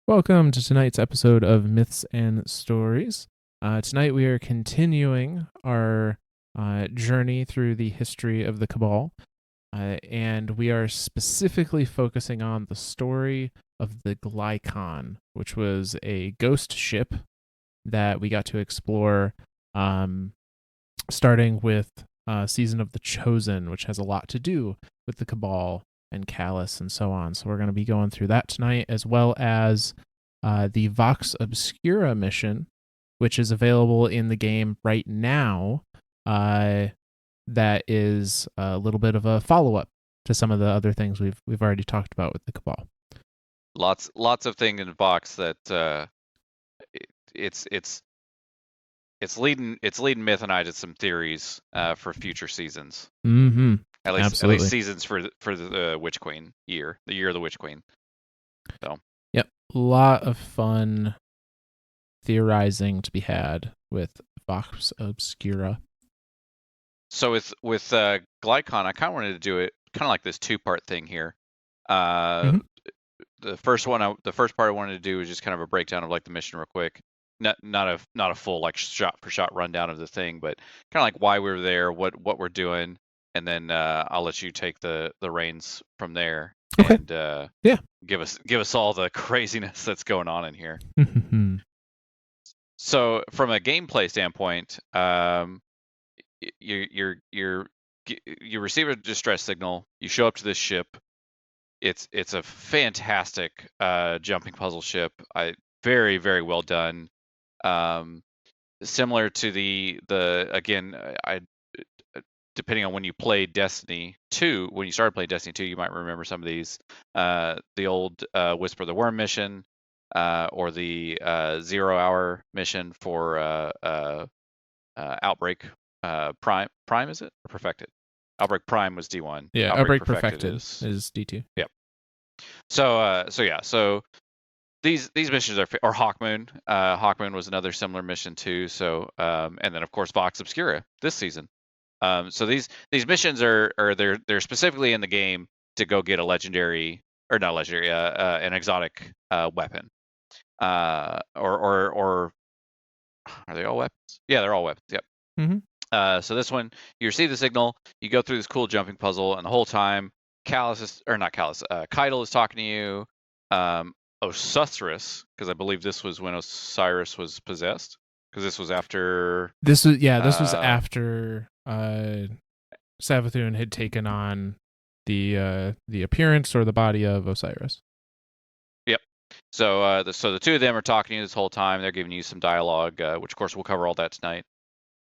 Welcome to tonight's episode of Myths and Stories. Tonight we are continuing our journey through the history of the Cabal, and we are specifically focusing on the story of the Glykon, which was a ghost ship that we got to explore, starting with Season of the Chosen, which has a lot to do with the Cabal and Callus and so on. So we're going to be going through that tonight, as well as the Vox Obscura mission, which is available in the game right now. That is a little bit of a follow-up to some of the other things we've already talked about with the Cabal. Lots of things in Vox that it's leading Myth and I to some theories for future seasons. Mm-hmm. At least Absolutely. seasons for the Witch Queen year, the year of the Witch Queen. So yep, a lot of fun theorizing to be had with Vox Obscura. So with Glykon, I kind of wanted to do it kind of like this two-part thing here. The first part I wanted to do was just kind of a breakdown of like the mission real quick. Not a full like shot for shot rundown of the thing, but kind of like why we were there, what we're doing, and then I'll let you take the reins from there. Okay. And yeah, give us all the craziness that's going on in here. So from a gameplay standpoint, you receive a distress signal. You show up to this ship. It's a fantastic jumping puzzle ship. Very, very well done. Similar to the again, depending on when you played Destiny 2, when you started playing Destiny 2, you might remember some of these. The old Whisper the Worm mission, or the 0 hour mission for Outbreak Prime, is it? Or Perfected? Outbreak Prime was D1. Yeah, Outbreak Perfected is D2. Yep. So these missions are, or Hawkmoon. Hawkmoon was another similar mission too. So and then of course Vox Obscura this season. So these missions are they're specifically in the game to go get a legendary, or not legendary, an exotic weapon. Or are they all weapons? Yeah, they're all weapons. Yep. Mm-hmm. So this one, you receive the signal, you go through this cool jumping puzzle, and the whole time, Keitel is talking to you. Ztories, because I believe this was when Osiris was possessed, because this was after. This was after Savathun had taken on the appearance or the body of Osiris. Yep. So the two of them are talking to you this whole time. They're giving you some dialogue, which of course we'll cover all that tonight.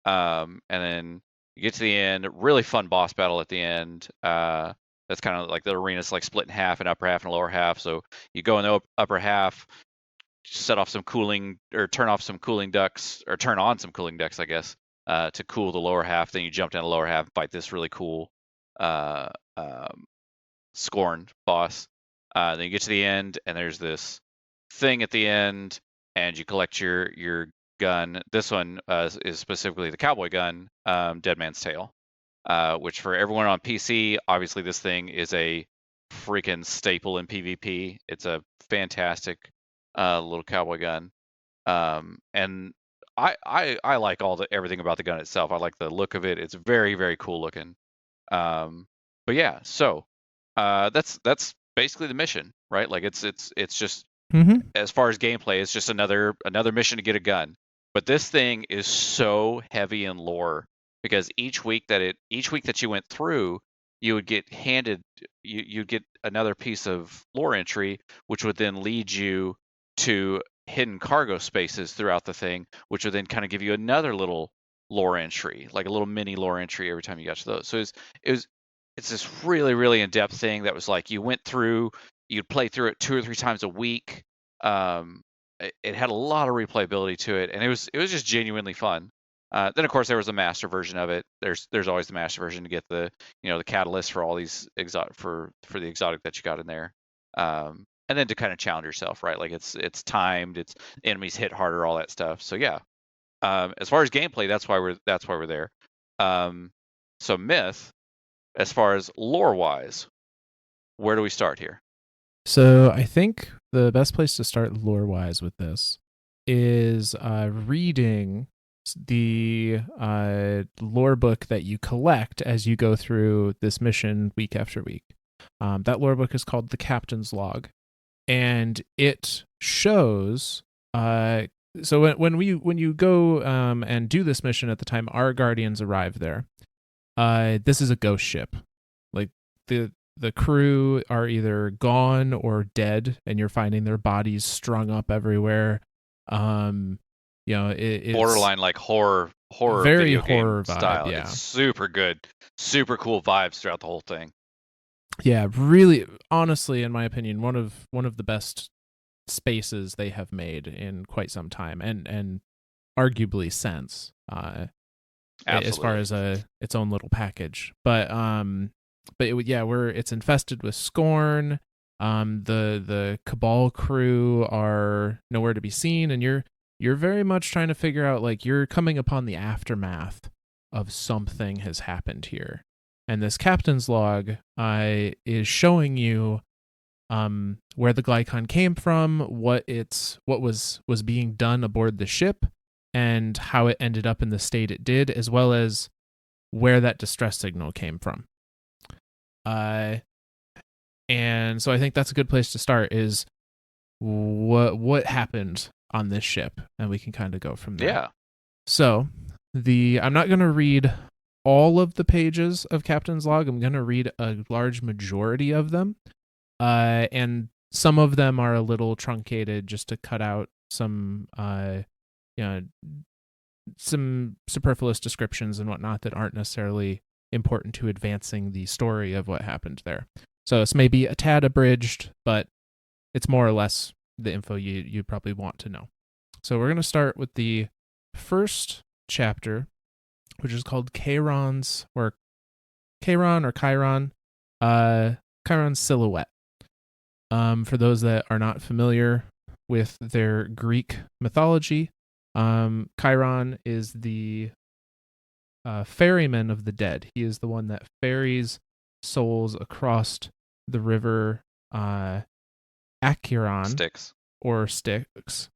And then you get to the end, really fun boss battle at the end. That's kind of like the arena's like split in half, an upper half and a lower half. So you go in the upper half, set off some cooling, or turn off some cooling ducts, or turn on some cooling ducts, I guess, to cool the lower half. Then you jump down the lower half and fight this really cool Scorn boss. Then you get to the end, and there's this thing at the end, and you collect your gun. This one is specifically the cowboy gun, Dead Man's Tale, which for everyone on PC, obviously this thing is a freaking staple in PvP. It's a fantastic little cowboy gun, and I like everything about the gun itself. I like the look of it. It's very, very cool looking. But yeah, so that's basically the mission, right? Like it's just as far as gameplay, it's just another mission to get a gun. But this thing is so heavy in lore, because each week that you went through, you would get handed, you'd get another piece of lore entry, which would then lead you to hidden cargo spaces throughout the thing, which would then kind of give you another little lore entry, like a little mini lore entry every time you got to those. So it's this really, really in-depth thing that was like you went through, you'd play through it 2 or 3 times a week. It had a lot of replayability to it, and it was just genuinely fun. Then of course there was a master version of it. There's always the master version to get the the catalyst for all these for the exotic that you got in there. And then to kind of challenge yourself, right? Like it's timed, it's enemies hit harder, all that stuff. So yeah. As far as gameplay, that's why we're there. So Myth, as far as lore wise, where do we start here? So I think the best place to start lore-wise with this is reading the lore book that you collect as you go through this mission week after week. That lore book is called The Captain's Log, and it shows. So when you go and do this mission at the time our guardians arrive there, this is a ghost ship. Like the crew are either gone or dead, and you're finding their bodies strung up everywhere. It's Borderline like horror very video game horror vibe, style. yeah. It's super good, super cool vibes throughout the whole thing. Yeah, really, honestly, in my opinion, one of the best spaces they have made in quite some time, and arguably since, as far as its own little package. But it's infested with scorn. The Cabal crew are nowhere to be seen, and you're very much trying to figure out, like, you're coming upon the aftermath of something has happened here. And this captain's log is showing you where the Glykon came from, what was being done aboard the ship, and how it ended up in the state it did, as well as where that distress signal came from. And so I think that's a good place to start, is what happened on this ship, and we can kind of go from there. Yeah. So I'm not going to read all of the pages of Captain's Log. I'm going to read a large majority of them. And some of them are a little truncated just to cut out some some superfluous descriptions and whatnot that aren't necessarily important to advancing the story of what happened there. So it's maybe a tad abridged, but it's more or less the info you probably want to know. So we're going to start with the first chapter, which is called Chiron's Silhouette. For those that are not familiar with their Greek mythology, Chiron is the ferryman of the dead. He is the one that ferries souls across the river Acheron. Styx. Or Styx.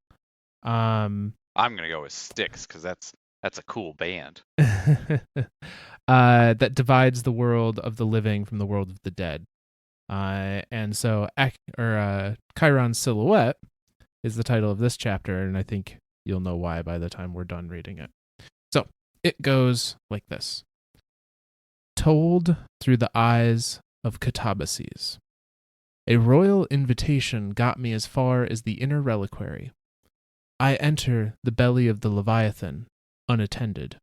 I'm gonna go with Styx because that's a cool band. That divides the world of the living from the world of the dead. And so Chiron's Silhouette is the title of this chapter, and I think you'll know why by the time we're done reading it. So it goes like this. Told through the eyes of Catabases. A royal invitation got me as far as the inner reliquary. I enter the belly of the Leviathan, unattended.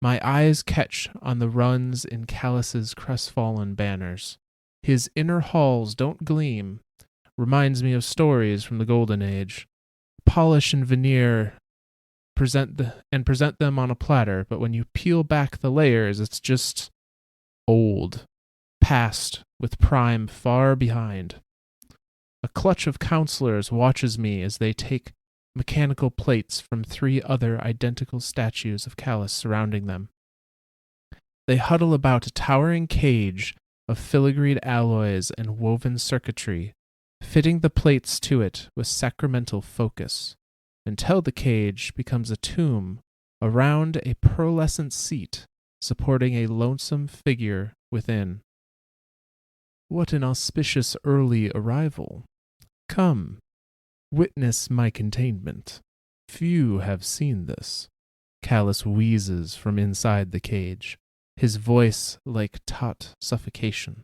My eyes catch on the runs in Callus's crestfallen banners. His inner halls don't gleam. Reminds me of stories from the Golden Age. Polish and veneer, present them on a platter, but when you peel back the layers, it's just old, past, with prime far behind. A clutch of counselors watches me as they take mechanical plates from 3 other identical statues of Callus surrounding them. They huddle about a towering cage of filigreed alloys and woven circuitry, fitting the plates to it with sacramental focus, until the cage becomes a tomb around a pearlescent seat supporting a lonesome figure within. What an auspicious early arrival. Come, witness my containment. Few have seen this. Callus wheezes from inside the cage, his voice like taut suffocation.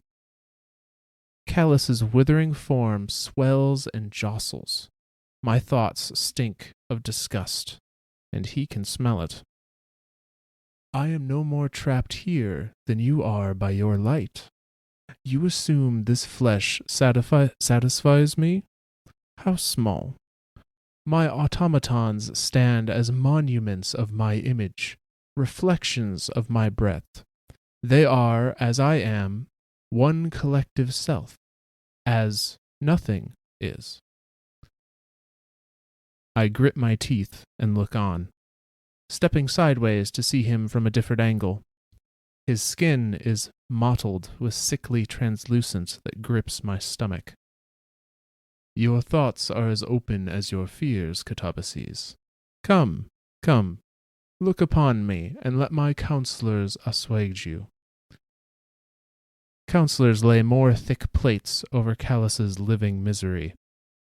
Callus's withering form swells and jostles. My thoughts stink of disgust, and he can smell it. I am no more trapped here than you are by your light. You assume this flesh satisfies me? How small. My automatons stand as monuments of my image, reflections of my breath. They are, as I am, one collective self, as nothing is. I grit my teeth and look on, stepping sideways to see him from a different angle. His skin is mottled with sickly translucence that grips my stomach. Your thoughts are as open as your fears, Catabases. Come, come, look upon me, and let my counselors assuage you. Counselors lay more thick plates over Callus's living misery,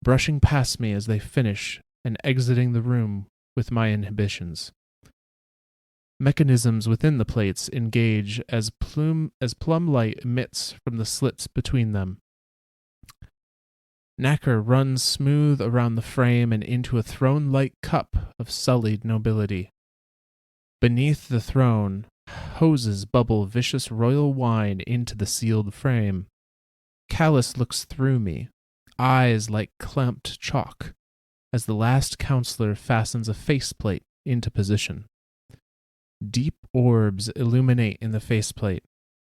brushing past me as they finish and exiting the room with my inhibitions. Mechanisms within the plates engage as plum light emits from the slits between them. Nacre runs smooth around the frame and into a throne-like cup of sullied nobility. Beneath the throne, hoses bubble vicious royal wine into the sealed frame. Callus looks through me, eyes like clamped chalk, as the last counselor fastens a faceplate into position. Deep orbs illuminate in the faceplate,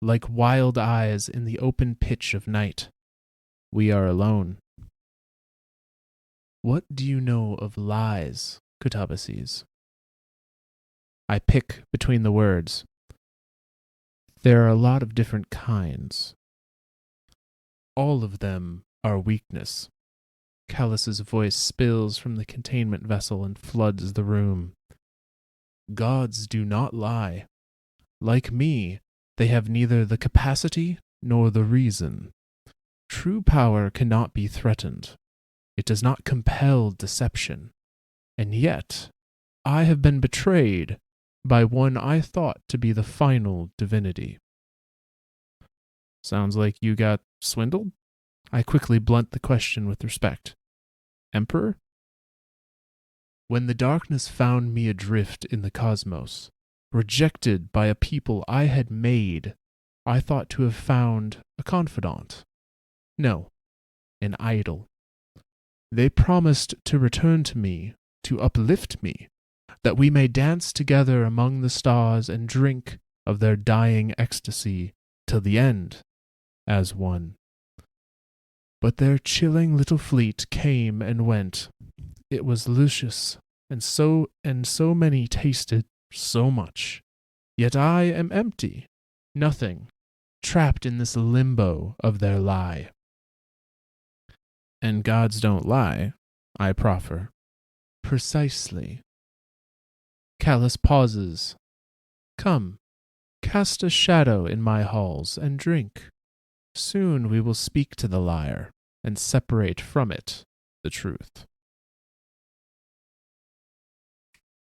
like wild eyes in the open pitch of night. We are alone. What do you know of lies, Catabases? I pick between the words. There are a lot of different kinds. All of them are weakness. Callus's voice spills from the containment vessel and floods the room. Gods do not lie. Like me, they have neither the capacity nor the reason. True power cannot be threatened. It does not compel deception. And yet, I have been betrayed by one I thought to be the final divinity. Sounds like you got swindled? I quickly blunt the question with respect. Emperor? When the darkness found me adrift in the cosmos, rejected by a people I had made, I thought to have found a confidant. No, an idol. They promised to return to me, to uplift me, that we may dance together among the stars and drink of their dying ecstasy till the end, as one. But their chilling little fleet came and went. It was luscious, and so many tasted so much. Yet I am empty, nothing, trapped in this limbo of their lie. And gods don't lie, I proffer. Precisely. Callus pauses. Come, cast a shadow in my halls and drink. Soon we will speak to the liar and separate from it the truth.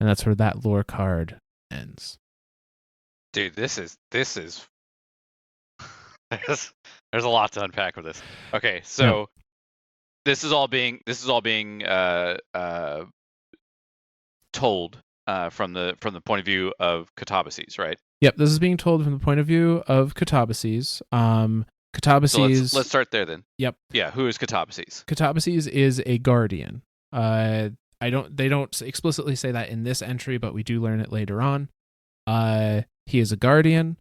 And that's where that lore card ends. Dude, this is there's a lot to unpack with this. Okay, so this is all being told from the point of view of Catabases, right? Yep, this is being told from the point of view of Catabases. Catabases. So let's start there then. Yep. Yeah, who is Catabases? Catabases is a guardian. They don't explicitly say that in this entry, but we do learn it later on. He is a guardian.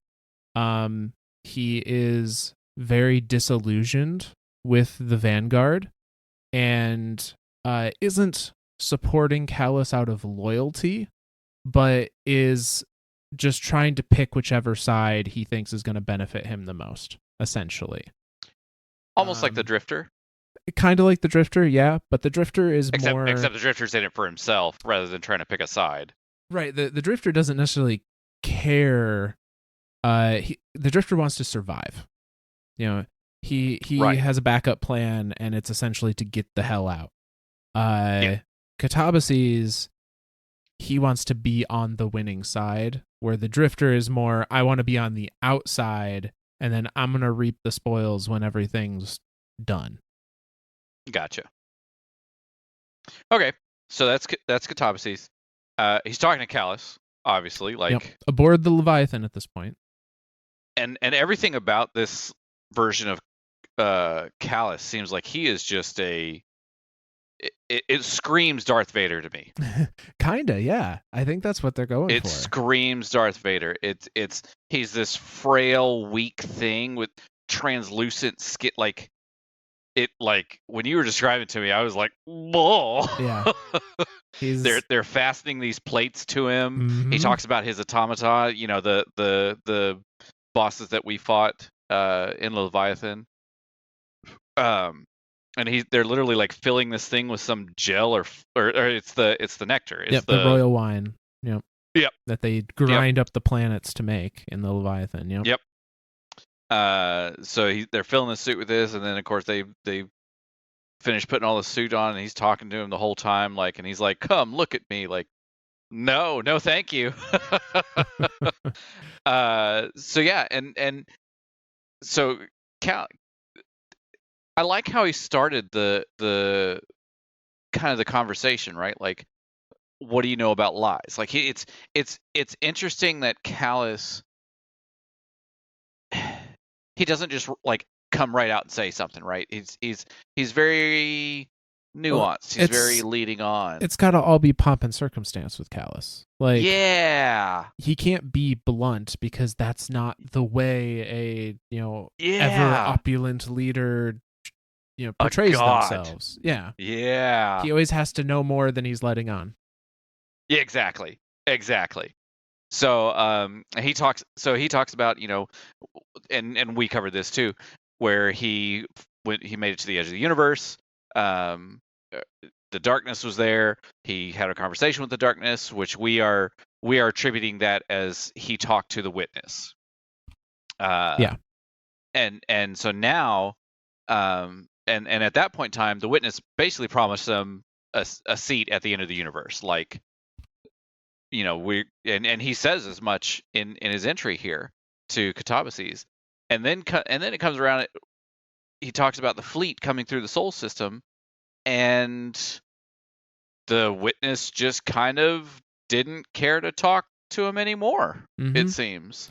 He is very disillusioned with the Vanguard and isn't supporting Callus out of loyalty, but is just trying to pick whichever side he thinks is going to benefit him the most, essentially. Almost like the Drifter. Kind of like the Drifter, yeah, but the Drifter is more... Except the Drifter's in it for himself rather than trying to pick a side. Right, the Drifter doesn't necessarily care. The Drifter wants to survive. You know, he Right. has a backup plan, and it's essentially to get the hell out. Yeah. Catabases, he wants to be on the winning side, where the Drifter is more, I want to be on the outside, and then I'm going to reap the spoils when everything's done. Gotcha. Okay, so that's Catabases. He's talking to Callus, obviously, like aboard the Leviathan at this point. And everything about this version of Callus seems like he is just it screams Darth Vader to me. Kinda, yeah. I think that's what they're going for. It screams Darth Vader. He's this frail, weak thing with translucent skin. Like when you were describing it to me, I was like, whoa. Yeah. They're fastening these plates to him. Mm-hmm. He talks about his automata. You know, the bosses that we fought in Leviathan. And they're literally like filling this thing with some gel or it's the nectar. It's the royal wine. Yep. Yep. That they grind up the planets to make in the Leviathan. Yep. Yep. So they're filling the suit with this, and then of course they finish putting all the suit on, and he's talking to him the whole time, like, and he's like, "Come look at me," like, no, thank you. So yeah, and so Cal, I like how he started the kind of the conversation, right? Like, what do you know about lies? Like, it's interesting that Callus, he doesn't just like come right out and say something, right? He's very nuanced. He's very leading on. It's got to all be pomp and circumstance with Callus. Like, yeah, he can't be blunt because that's not the way a ever opulent leader portrays themselves. Yeah. Yeah. He always has to know more than he's letting on. Yeah, exactly. So he talks about, and we covered this too, where he made it to the edge of the universe. The darkness was there. He had a conversation with the darkness, which we are attributing that as he talked to the witness. Yeah. And so now, and at that point in time, the witness basically promised them a seat at the end of the universe. Like, and he says as much in his entry here to Catabases, and then it comes around. He talks about the fleet coming through the Sol system, and the witness just kind of didn't care to talk to him anymore. Mm-hmm. It seems.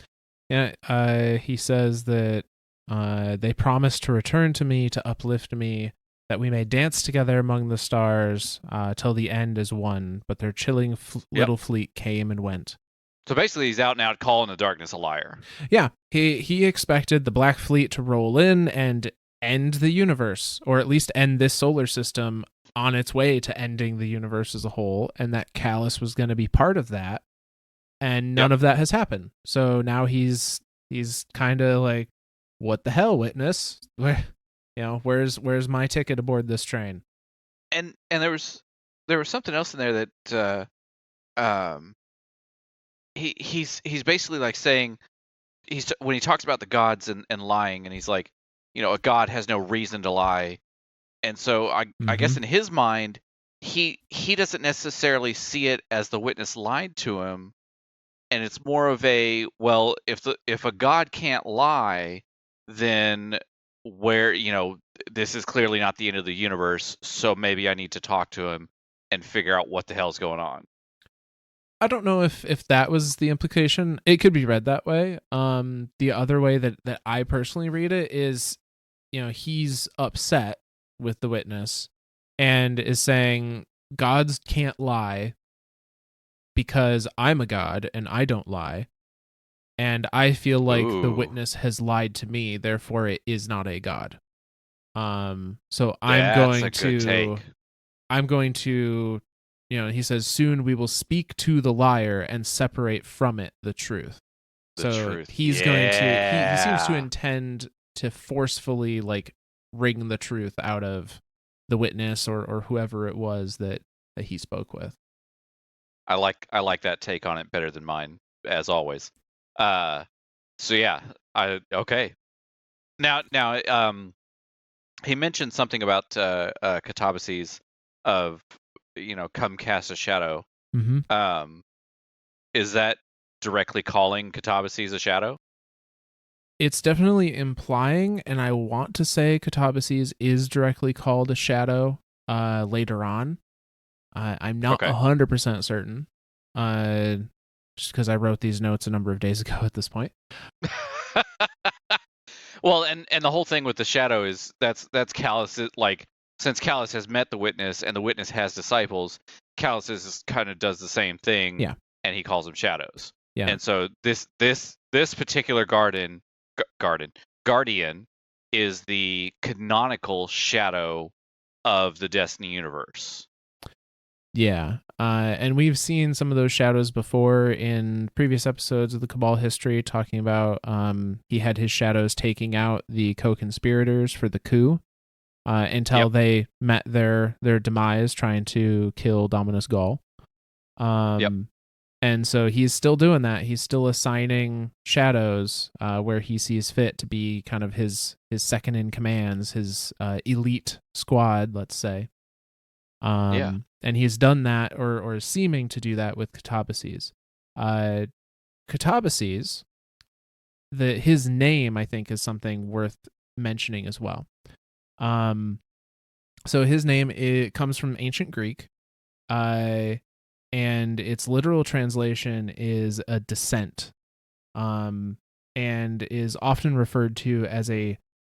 Yeah. He says that they promised to return to me, to uplift me, that we may dance together among the stars till the end is won. But their chilling little fleet came and went. So basically, he's out and out calling the darkness a liar. Yeah, he expected the Black Fleet to roll in and end the universe, or at least end this solar system on its way to ending the universe as a whole, and that Callus was going to be part of that. And none of that has happened. So now he's kind of like, what the hell, witness? Where's my ticket aboard this train? And there was something else in there that he's basically like saying, when he talks about the gods and lying, and he's like, a god has no reason to lie. And so I guess in his mind, he doesn't necessarily see it as the witness lied to him, and it's more of a, well, if a god can't lie, then this is clearly not the end of the universe, so maybe I need to talk to him and figure out what the hell's going on. I don't know if that was the implication. It could be read that way. The other way that I personally read it is, he's upset with the witness and is saying, gods can't lie because I'm a god and I don't lie. And I feel like the witness has lied to me, therefore it is not a god. So I'm going to, he says, soon we will speak to the liar and separate from it the truth. He's going to, he seems to intend to forcefully like wring the truth out of the witness or whoever it was that he spoke with. I like that take on it better than mine, as always. So yeah, okay. Now, he mentioned something about Catabases of, come cast a shadow. Mm-hmm. Is that directly calling Catabases a shadow? It's definitely implying, and I want to say Catabases is directly called a shadow later on. I'm not 100% certain, just because I wrote these notes a number of days ago at this point. Well, and the whole thing with the shadow is that's Callus, like, since Callus has met the witness and the witness has disciples, Callus is kind of does the same thing. Yeah. And he calls them shadows. Yeah. And so this particular guardian is the canonical shadow of the Destiny universe. Yeah. And we've seen some of those shadows before in previous episodes of the Cabal history, talking about he had his shadows taking out the co-conspirators for the coup. until they met their demise trying to kill Dominus Gaul. And so he's still doing that. He's still assigning shadows where he sees fit to be kind of his second in commands, his elite squad, let's say. And he's done that, or is seeming to do that with Catabases. Catabases, his name, I think, is something worth mentioning as well. So his name, it comes from ancient Greek, and its literal translation is a descent, and is often referred to as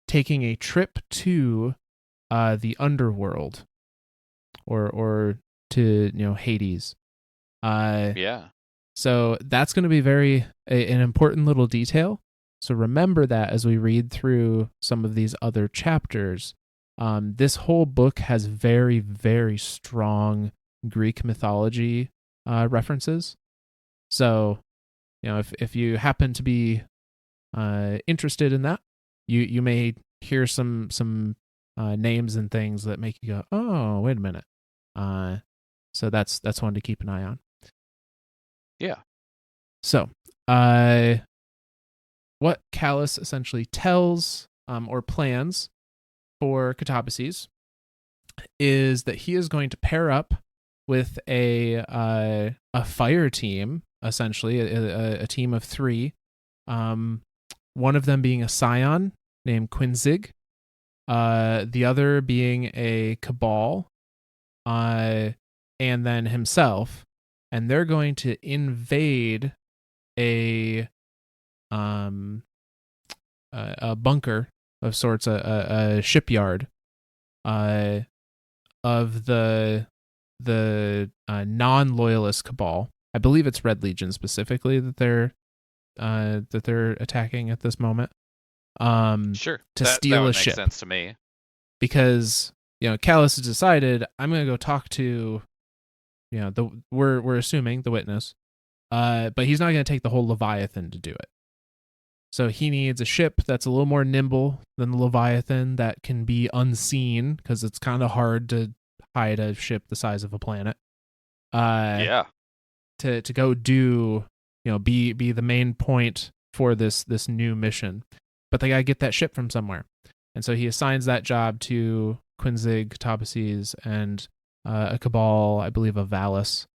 taking a trip to the underworld, or to Hades. So that's going to be an important little detail. So remember that as we read through some of these other chapters. This whole book has very, very strong Greek mythology references. So, if you happen to be interested in that, you may hear some names and things that make you go, "Oh, wait a minute." So that's one to keep an eye on. Yeah. So, what Callus essentially tells or plans for Catabases is that he is going to pair up with a fire team, essentially a team of 3. One of them being a scion named Quinzig, the other being a Cabal, and then himself, and they're going to invade a bunker of sorts, a shipyard of the non-loyalist Cabal. I believe it's Red Legion specifically that they're attacking at this moment. Sure. To that steal would a make ship. sense to me. Because Callus has decided, I'm going to go talk to we're assuming the witness, but he's not going to take the whole Leviathan to do it. So he needs a ship that's a little more nimble than the Leviathan, that can be unseen, because it's kind of hard to hide a ship the size of a planet. To go do, be the main point for this new mission. But they got to get that ship from somewhere. And so he assigns that job to Quinzig, Catabases, and a Cabal, I believe a Valus.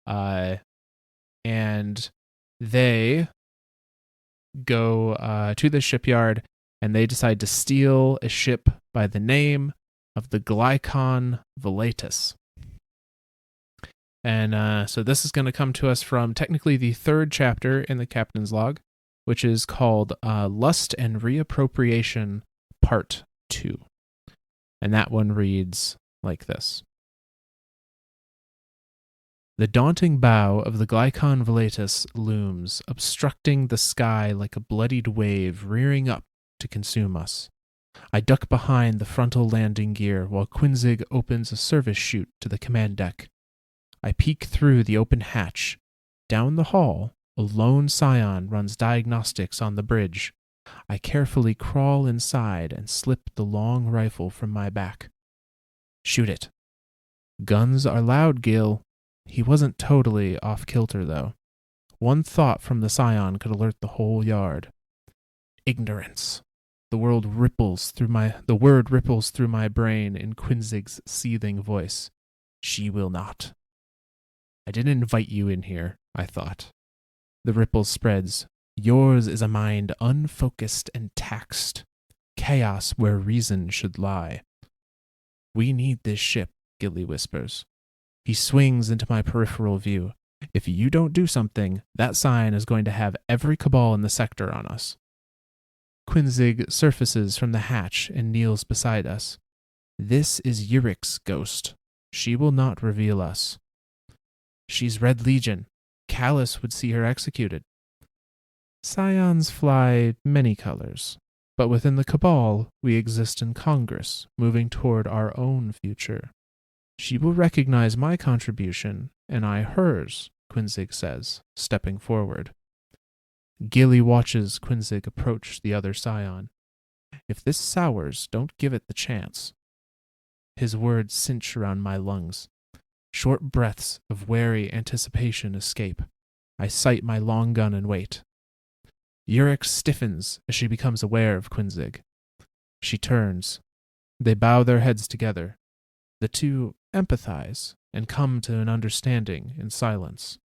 And they go to the shipyard, and they decide to steal a ship by the name of the Glykon Velatus. And so this is going to come to us from technically the 3rd chapter in the Captain's Log, which is called Lust and Reappropriation Part 2. And that one reads like this. The daunting bow of the Glykon Velatus looms, obstructing the sky like a bloodied wave rearing up to consume us. I duck behind the frontal landing gear while Quinzig opens a service chute to the command deck. I peek through the open hatch. Down the hall, a lone scion runs diagnostics on the bridge. I carefully crawl inside and slip the long rifle from my back. Shoot it. Guns are loud, Gil. He wasn't totally off-kilter, though. One thought from the scion could alert the whole yard. Ignorance. The word ripples through my brain in Quinzig's seething voice. She will not. I didn't invite you in here, I thought. The ripple spreads. Yours is a mind unfocused and taxed. Chaos where reason should lie. We need this ship, Gilly whispers. He swings into my peripheral view. If you don't do something, that sign is going to have every Cabal in the sector on us. Quinzig surfaces from the hatch and kneels beside us. This is Urik's ghost. She will not reveal us. She's Red Legion. Callus would see her executed. Scions fly many colors, but within the Cabal we exist in Congress, moving toward our own future. She will recognize my contribution, and I hers, Quinzig says, stepping forward. Gilly watches Quinzig approach the other scion. If this sours, don't give it the chance. his words cinch around my lungs. Short breaths of wary anticipation escape. I sight my long gun and wait. Yurik stiffens as she becomes aware of Quinzig. She turns. They bow their heads together. The two empathize and come to an understanding in silence.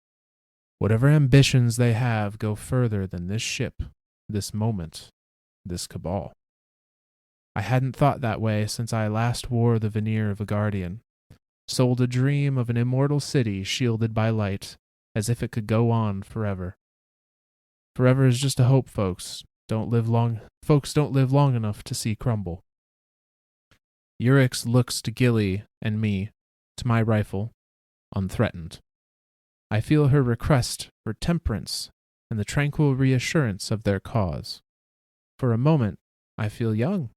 Whatever ambitions they have go further than this ship, this moment, this cabal. I hadn't thought that way since I last wore the veneer of a guardian, sold a dream of an immortal city shielded by light, as if it could go on forever. Forever is just a hope, folks. Folks don't live long enough to see crumble. Urix looks to Gilly and me, to my rifle, unthreatened. I feel her request for temperance and the tranquil reassurance of their cause. For a moment, I feel young.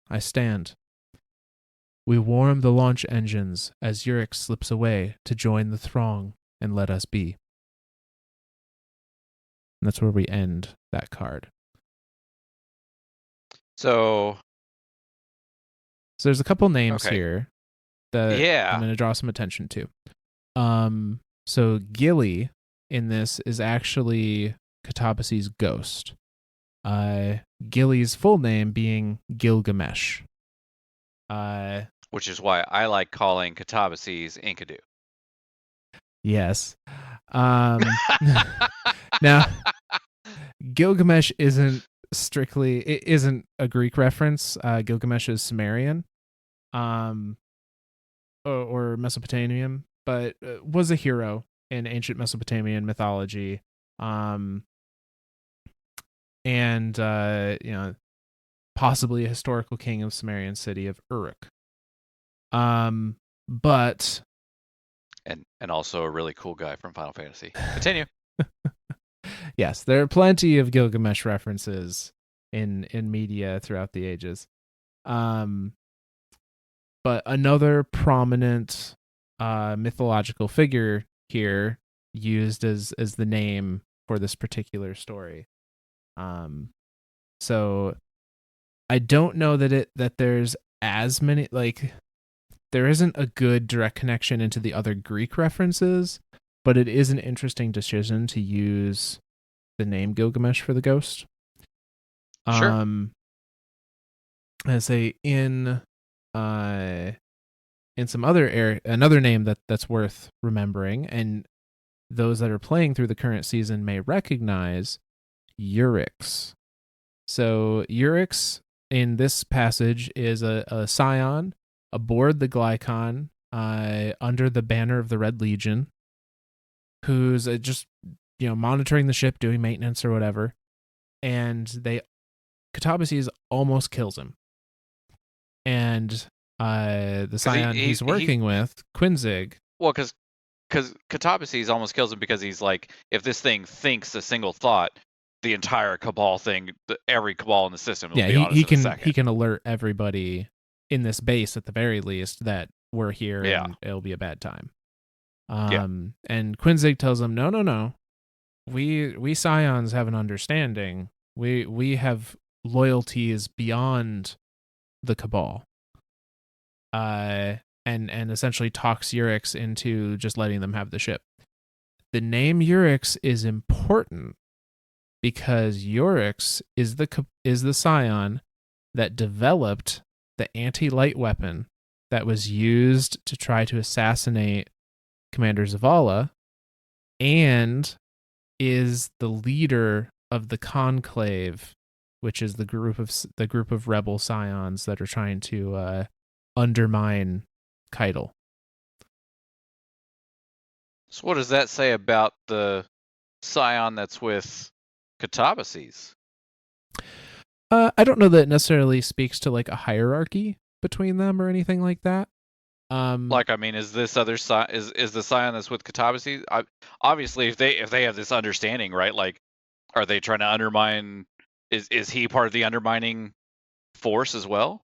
I stand. We warm the launch engines as Urix slips away to join the throng and let us be. And that's where we end that card. So there's a couple names here that Yeah. I'm going to draw some attention to. So Gilly in this is actually Katabase's ghost. Gilly's full name being Gilgamesh. Which is why I like calling Katabases Enkidu. Yes. Now, Gilgamesh isn't a Greek reference. Gilgamesh is Sumerian, or Mesopotamian, but was a hero in ancient Mesopotamian mythology. And possibly a historical king of Sumerian city of Uruk. But and also a really cool guy from Final Fantasy. Continue. Yes, there are plenty of Gilgamesh references in media throughout the ages. But another prominent mythological figure here used as the name for this particular story. So I don't know that there's as many, like, there isn't a good direct connection into the other Greek references, but it is an interesting decision to use the name Gilgamesh for the ghost. Sure. I say in some other another name that's worth remembering, and those that are playing through the current season may recognize, Urix. So Urix in this passage is a scion aboard the Glykon, under the banner of the Red Legion, who's just monitoring the ship, doing maintenance or whatever, and Katabases almost kills him, and the scion he's working with, Quinzig. Well, because Katabases almost kills him because he's like, if this thing thinks a single thought, the entire Cabal thing, every Cabal in the system will be on us in a second. He can alert everybody in this base at the very least that we're here and it'll be a bad time. And Quinzig tells him, no. We Scions have an understanding. We have loyalties beyond the Cabal. And essentially talks Urix into just letting them have the ship. The name Urix is important because Urix is the scion that developed the anti-light weapon that was used to try to assassinate Commander Zavala, and is the leader of the Conclave, which is the group of rebel scions that are trying to undermine Keitel. So what does that say about the scion that's with Katabases? I don't know that it necessarily speaks to like a hierarchy between them or anything like that. Is this other is the scion that's with Katabases? Obviously, if they have this understanding, right? Like, are they trying to undermine? Is he part of the undermining force as well?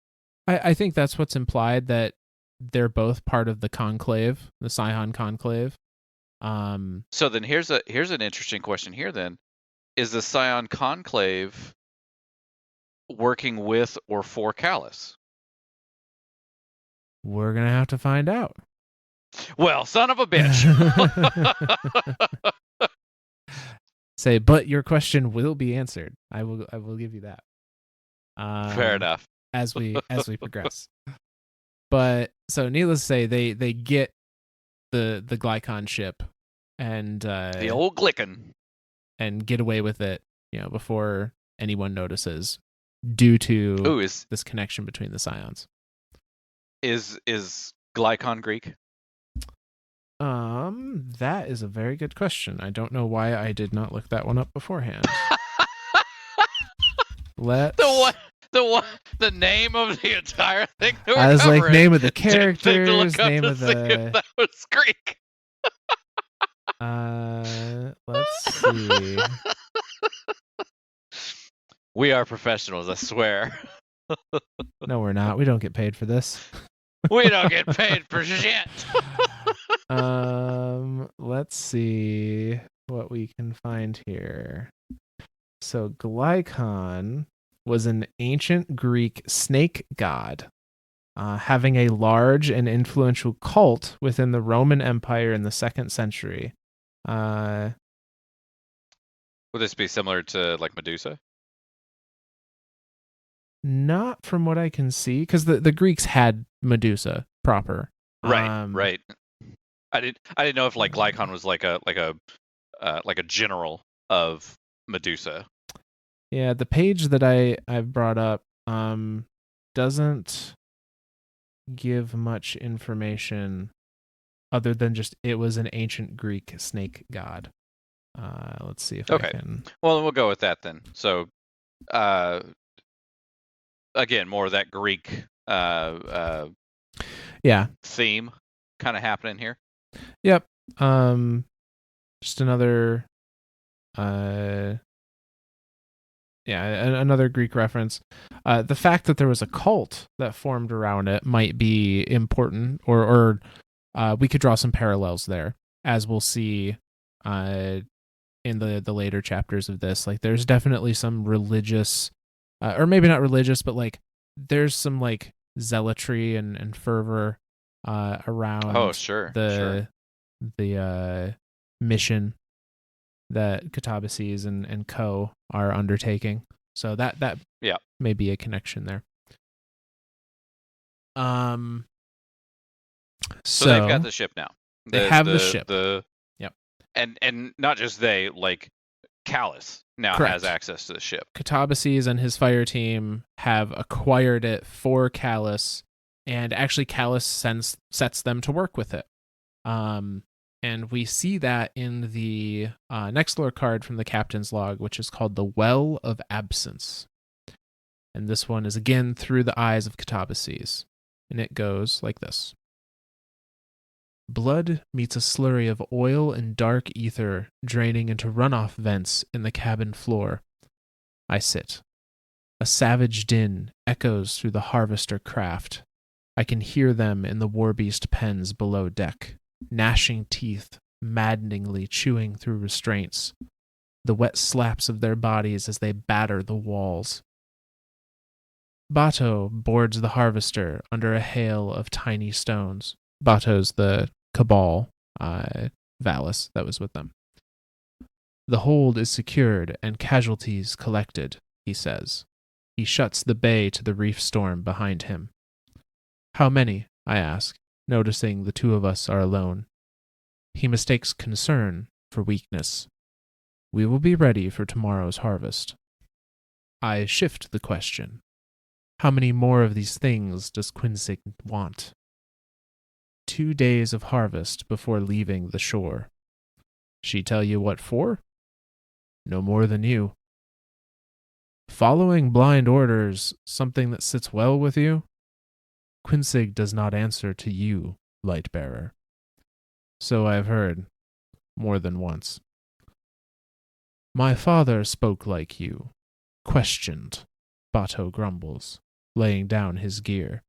I think that's what's implied, that they're both part of the conclave, the Scion conclave. So then here's an interesting question here then. Is the Scion conclave working with or for Callus? We're going to have to find out. Well, son of a bitch. Say, but your question will be answered. I will give you that. Fair enough. As we progress. But so needless to say, they get the Glykon ship and the old Glykon, and get away with it, before anyone notices, due to this connection between the scions. Is Glykon Greek? That is a very good question. I don't know why I did not look that one up beforehand. The name of the entire thing that we're I was covering, like, name of the characters, name of the. That was Greek. Let's see. We are professionals, I swear. No, we're not. We don't get paid for this. We don't get paid for shit. Let's see what we can find here. So Glykon was an ancient Greek snake god, having a large and influential cult within the Roman Empire in the 2nd century. Would this be similar to like Medusa? Not from what I can see, because the Greeks had Medusa proper. Right. I didn't know if like Glykon was like a general of Medusa. Yeah, the page that I've brought up doesn't give much information other than just it was an ancient Greek snake god. Let's see if I can. Well, then we'll go with that then. So, again, more of that Greek theme kind of happening here. Yep. Just another another Greek reference. The fact that there was a cult that formed around it might be important, or we could draw some parallels there, as we'll see in the later chapters of this. Like, there's definitely some religious, or maybe not religious, but like there's some like zealotry and fervor around the mission that Catabases and co are undertaking. So that may be a connection there. So they've got the ship now. They have the ship. And not just they, like Callus now has access to the ship. Catabases and his fire team have acquired it for Callus, and actually Callus sets them to work with it. And we see that in the next lore card from the captain's log, which is called the Well of Absence. And this one is again through the eyes of Catabases. And it goes like this. Blood meets a slurry of oil and dark ether draining into runoff vents in the cabin floor. I sit. A savage din echoes through the harvester craft. I can hear them in the warbeast pens below deck, gnashing teeth, maddeningly chewing through restraints, the wet slaps of their bodies as they batter the walls. Bato boards the harvester under a hail of tiny stones. Bato's the Cabal Valis that was with them. The hold is secured and casualties collected, he says. He shuts the bay to the reef storm behind him. How many? I ask, noticing the two of us are alone. He mistakes concern for weakness. We will be ready for tomorrow's harvest. I shift the question. How many more of these things does Quinsig want? 2 days of harvest before leaving the shore. She tell you what for? No more than you. Following blind orders, something that sits well with you? Quinsig does not answer to you, Lightbearer. So I've heard, more than once. My father spoke like you, questioned, Bato grumbles, laying down his gear.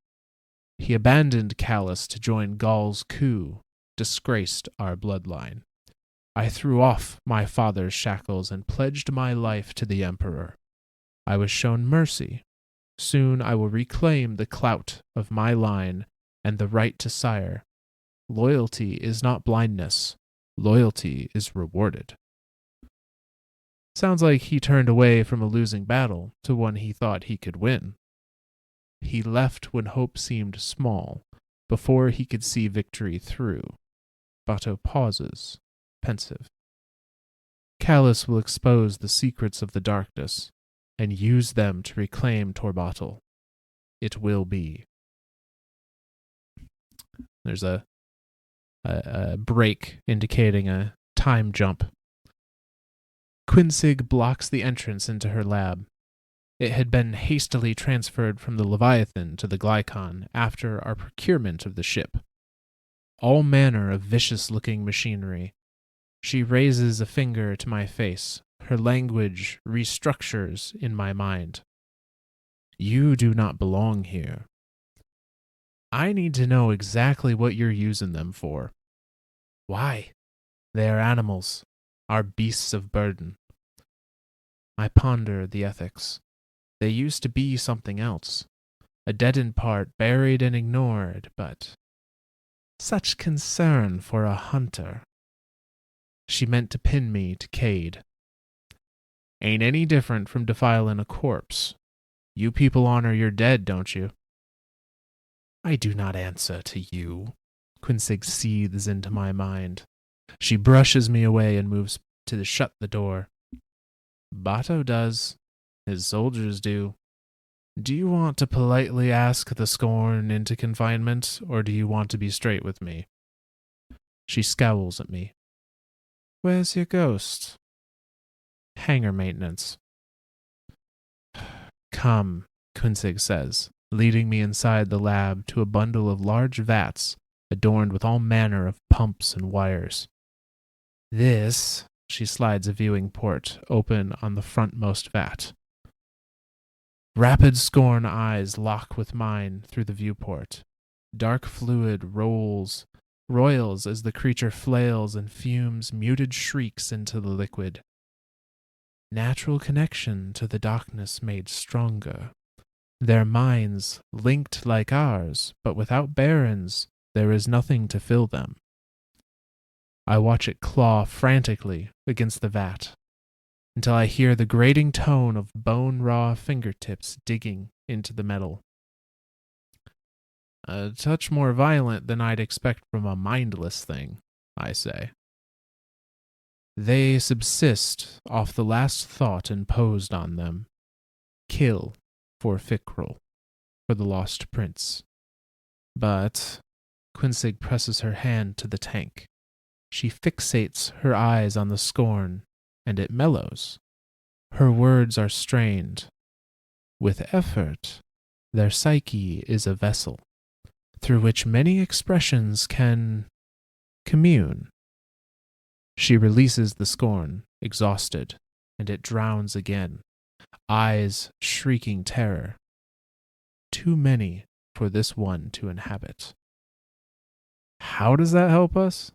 He abandoned Callus to join Gaul's coup, disgraced our bloodline. I threw off my father's shackles and pledged my life to the Emperor. I was shown mercy. Soon I will reclaim the clout of my line and the right to sire. Loyalty is not blindness. Loyalty is rewarded. Sounds like he turned away from a losing battle to one he thought he could win. He left when hope seemed small, before he could see victory through. Bato pauses, pensive. Callus will expose the secrets of the darkness and use them to reclaim Torbatal. It will be. There's a break indicating a time jump. Quinsig blocks the entrance into her lab. It had been hastily transferred from the Leviathan to the Glykon after our procurement of the ship. All manner of vicious-looking machinery. She raises a finger to my face. Her language restructures in my mind. You do not belong here. I need to know exactly what you're using them for. Why? They are animals, our beasts of burden. I ponder the ethics. They used to be something else, a deadened part buried and ignored, but such concern for a hunter. She meant to pin me to Cade. Ain't any different from defiling a corpse. You people honor your dead, don't you? I do not answer to you. Quinsig seethes into my mind. She brushes me away and moves to shut the door. Bato does. His soldiers do. Do you want to politely ask the scorn into confinement, or do you want to be straight with me? She scowls at me. Where's your ghost? Hangar maintenance. Come, Quinsig says, leading me inside the lab to a bundle of large vats adorned with all manner of pumps and wires. This, she slides a viewing port open on the frontmost vat. Rapid scorn eyes lock with mine through the viewport. Dark fluid roils as the creature flails and fumes muted shrieks into the liquid. Natural connection to the darkness made stronger. Their minds linked like ours, but without barons, there is nothing to fill them. I watch it claw frantically against the vat, until I hear the grating tone of bone-raw fingertips digging into the metal. A touch more violent than I'd expect from a mindless thing, I say. They subsist off the last thought imposed on them. Kill for Fickrel, for the lost prince. But Quinsig presses her hand to the tank. She fixates her eyes on the scorn, and it mellows. Her words are strained. With effort, their psyche is a vessel, through which many expressions can commune. She releases the scorn, exhausted, and it drowns again, eyes shrieking terror. Too many for this one to inhabit. How does that help us?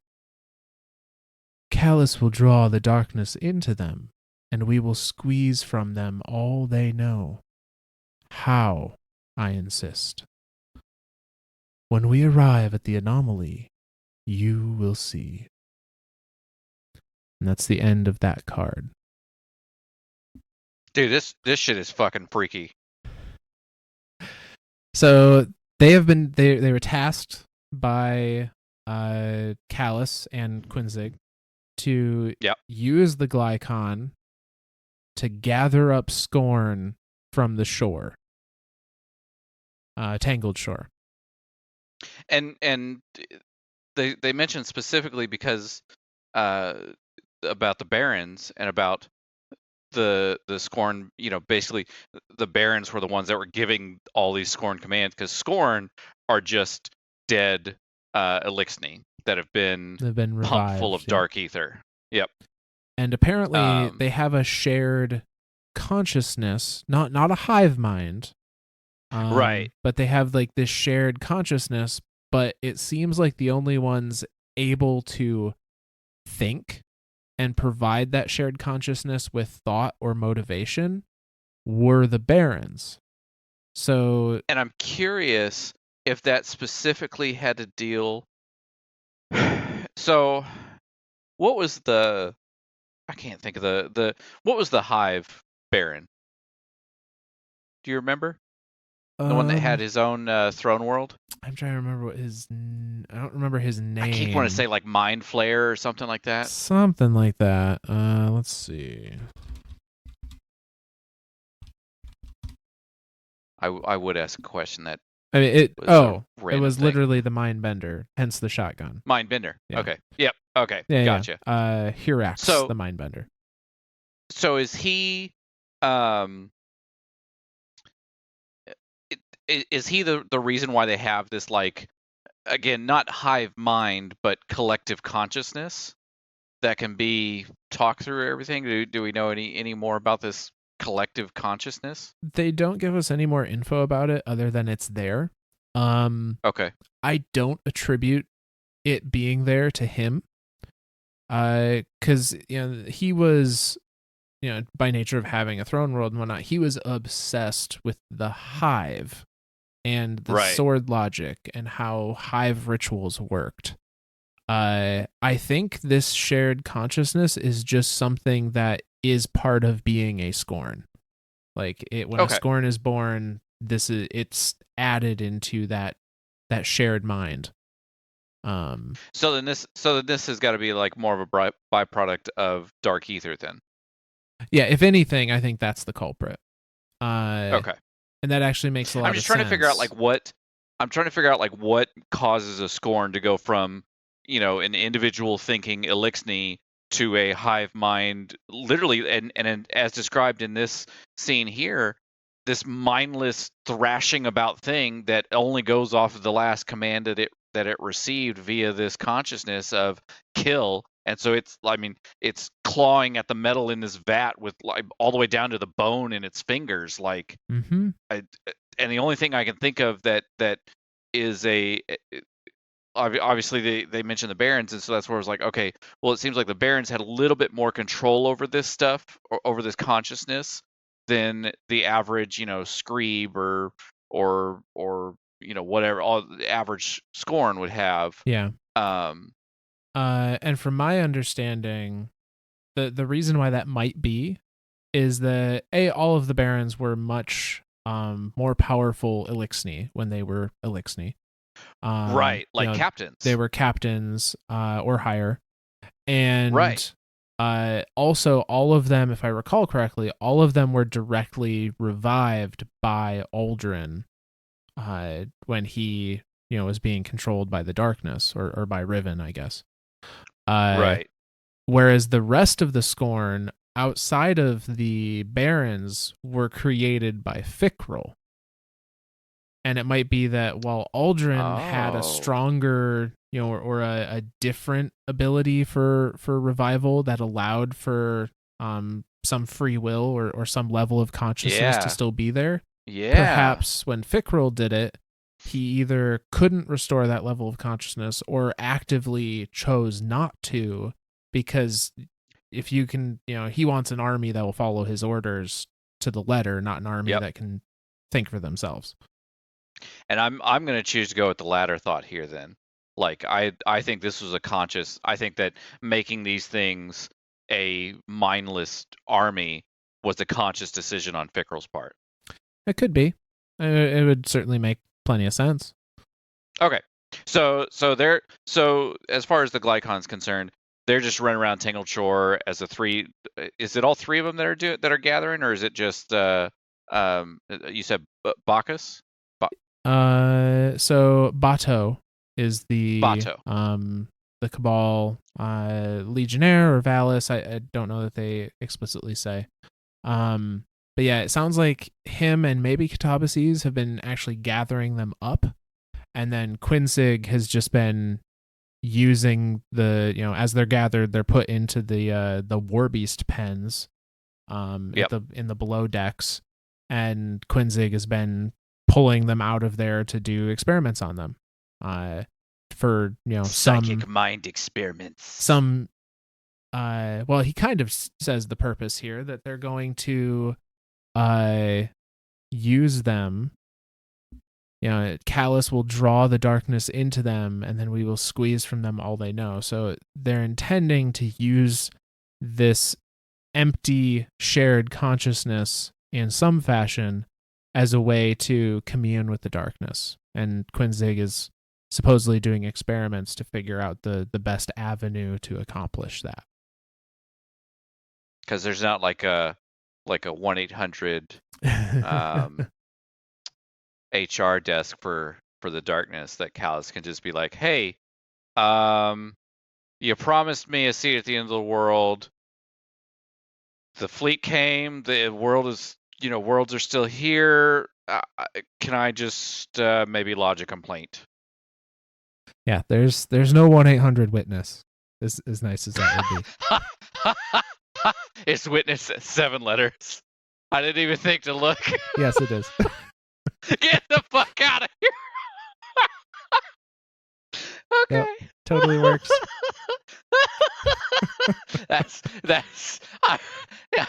Callus will draw the darkness into them, and we will squeeze from them all they know. How, I insist. When we arrive at the anomaly, you will see. And that's the end of that card. Dude, this shit is fucking freaky. So they were tasked by Callus and Quinsig to use the Glykon to gather up scorn from the shore, Tangled Shore. And they mentioned specifically because about the barons and about the scorn. You know, basically the barons were the ones that were giving all these scorn commands, because scorn are just dead elixni that have been revived, pumped full of dark ether. Yep. And apparently they have a shared consciousness, not a hive mind. Right. But they have like this shared consciousness, but it seems like the only ones able to think and provide that shared consciousness with thought or motivation were the barons. So, and I'm curious if that specifically had to deal. So, what was the? I can't think of the. What was the Hive Baron? Do you remember? The one that had his own throne world? I'm trying to remember I don't remember his name. I keep wanting to say like Mind Flayer or something like that. Something like that. Let's see. I would ask a question that. I mean, it was thing. literally the Mind Bender, hence the shotgun. Mind Bender. Yeah. Okay. Yep. Okay. Yeah, gotcha. Yeah. Hirax, the Mind Bender. So is he? Is he the reason why they have this, like, again, not hive mind but collective consciousness that can be talked through everything? Do we know any more about this collective consciousness? They don't give us any more info about it other than it's there. Okay. I don't attribute it being there to him. Because he was, by nature of having a throne world and whatnot, he was obsessed with the hive and the sword logic and how hive rituals worked. I think this shared consciousness is just something that is part of being a Scorn. Like when a Scorn is born, it's added into that shared mind. So then this has got to be like more of a byproduct of Dark Ether then. Yeah, if anything, I think that's the culprit. Okay. And that actually makes a lot of sense. I'm trying to figure out what causes a Scorn to go from, an individual thinking Elixni to a hive mind, literally, and as described in this scene here, this mindless thrashing about thing that only goes off of the last command that it received via this consciousness of kill. And so it's clawing at the metal in this vat with like all the way down to the bone in its fingers. Like, and the only thing I can think of that is obviously they mentioned the Barons, and so that's where I was like, okay, well, it seems like the Barons had a little bit more control over this stuff, or over this consciousness, than the average, Screeb or whatever all the average Scorn would have. Yeah. And from my understanding, the reason why that might be is that all of the Barons were much more powerful Elixni when they were Elixni. Right, like captains. They were captains or higher. And also all of them, if I recall correctly, all of them were directly revived by Aldrin when he, was being controlled by the darkness or by Riven, I guess. Right. Whereas the rest of the Scorn outside of the Barons were created by Fikrul. And it might be that while Aldrin had a stronger, or a different ability for revival that allowed for some free will or some level of consciousness to still be there. Yeah. Perhaps when Fikrul did it, he either couldn't restore that level of consciousness or actively chose not to, because if you can, he wants an army that will follow his orders to the letter, not an army that can think for themselves. And I'm going to choose to go with the latter thought here then. Like, I think this was a conscious, I think that making these things a mindless army was a conscious decision on Fikrul's part. It could be. It would certainly make plenty of sense. Okay. So as far as the Glykon's concerned, they're just running around Tangled Shore as a three. Is it all three of them that are gathering, or is it just you said Bacchus? So Bato is the Cabal Legionnaire or Valis. I don't know that they explicitly say. But yeah, it sounds like him and maybe Catabases have been actually gathering them up, and then Quinzig has just been using the, as they're gathered, they're put into the Warbeast pens in the below decks, and Quinzig has been pulling them out of there to do experiments on them for psychic mind experiments. Well, he kind of says the purpose here that they're going to use them Callus will draw the darkness into them, and then we will squeeze from them all they know. So they're intending to use this empty shared consciousness in some fashion as a way to commune with the darkness. And Quinzig is supposedly doing experiments to figure out the best avenue to accomplish that. Because there's not like a 1-800 HR desk for the darkness that Callus can just be like, hey, you promised me a seat at the end of the world. The fleet came. The world is, worlds are still here. Can I just maybe lodge a complaint? Yeah, there's no 1-800 witness. As nice as that would be. It's witness 7 letters. I didn't even think to look. Yes, it is. Get the fuck out of here. Okay. Yep, totally works. Yeah.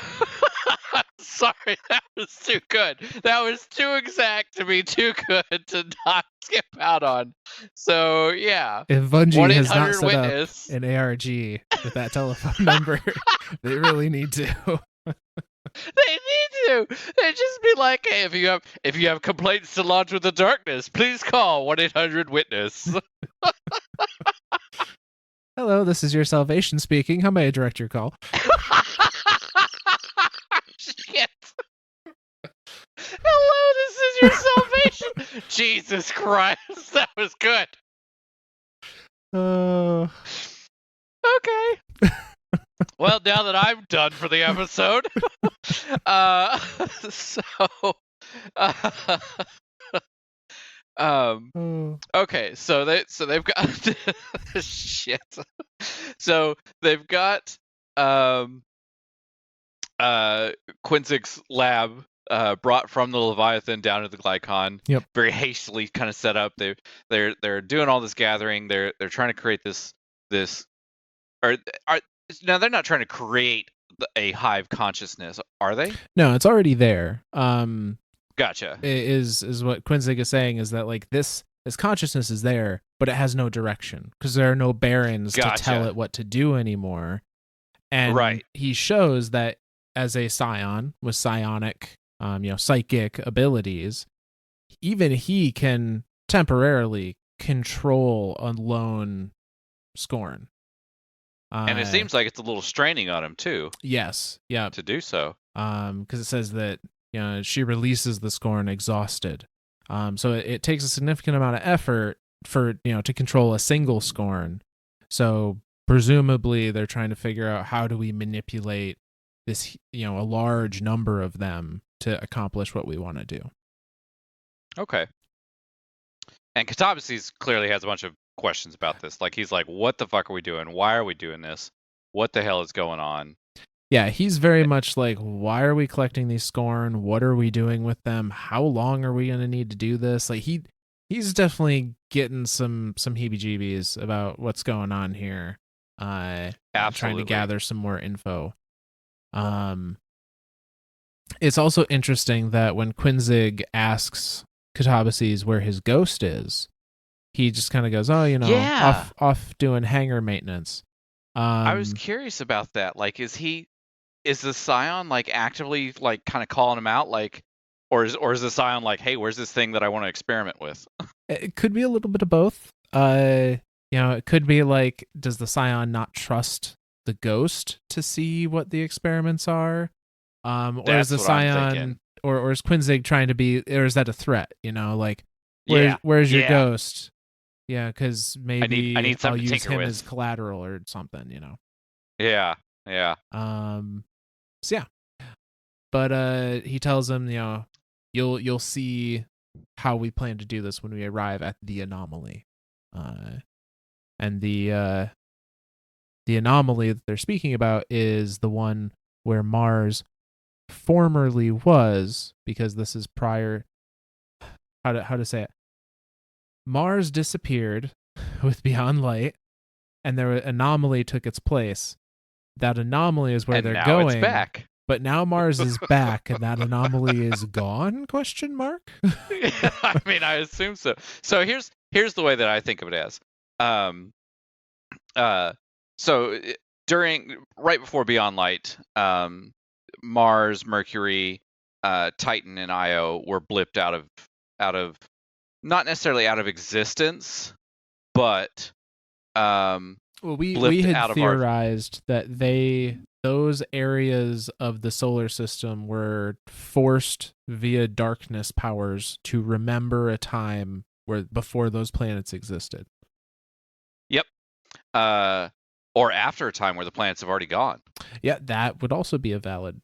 Sorry, that was too good. That was too exact to be too good to not skip out on. So yeah, if Bungie has not set witness. up an ARG with that telephone number, they really need to. They need to. They just be like, hey, if you have complaints to lodge with the darkness, please call 1-800-WITNESS. Hello, this is your salvation speaking. How may I direct your call? Shit. Hello, this is your salvation. Jesus Christ, that was good. Okay. Well, now that I'm done for the episode, okay, so they've got shit. So they've got Quinzig's lab brought from the Leviathan down to the Glykon. Yep. Very hastily kind of set up. They're doing all this gathering. They're trying to create this now they're not trying to create a hive consciousness, are they? No, it's already there. Gotcha. Is what Quinzig is saying is that like this consciousness is there, but it has no direction because there are no barons to tell it what to do anymore. And he shows that as a scion with psionic, psychic abilities, even he can temporarily control a lone Scorn. And it seems like it's a little straining on him too. Yes, yeah. To do so. Because it says that she releases the Scorn exhausted. So it takes a significant amount of effort for to control a single Scorn. So presumably they're trying to figure out how do we manipulate this a large number of them to accomplish what we want to do. Okay. And Katabasis clearly has a bunch of questions about this. Like he's like, what the fuck are we doing? Why are we doing this? What the hell is going on? Yeah, he's very much like, why are we collecting these Scorn? What are we doing with them? How long are we going to need to do this? Like he's definitely getting some heebie-jeebies about what's going on here. Trying to gather some more info. It's also interesting that when Quinzig asks Katabasis where his ghost is, he just kind of goes, off doing hangar maintenance. I was curious about that. Like, is the Scion like actively like kind of calling him out, like, or is the Scion like, hey, where's this thing that I want to experiment with? It could be a little bit of both. It could be like, does the Scion not trust the ghost to see what the experiments are? Or is the Scion, or is Quinzig trying to be, or is that a threat? Like, where's your ghost? Yeah, because maybe I'll use him as collateral or something, Yeah. So yeah. But he tells him, you'll see how we plan to do this when we arrive at the anomaly. And the anomaly that they're speaking about is the one where Mars formerly was, because this is prior. How to say it? Mars disappeared with Beyond Light, and an anomaly took its place. That anomaly is where they're going. It's back. But now Mars is back, and that anomaly is gone? ? I mean, I assume so. So here's the way that I think of it as. Um, so during right before Beyond Light, Mars, Mercury, Titan, and Io were blipped out of not necessarily out of existence, but Well, we blipped had out of our. theorized that those areas of the solar system were forced via darkness powers to remember a time where before those planets existed. Yep. Or after a time where the planets have already gone. Yeah, that would also be a valid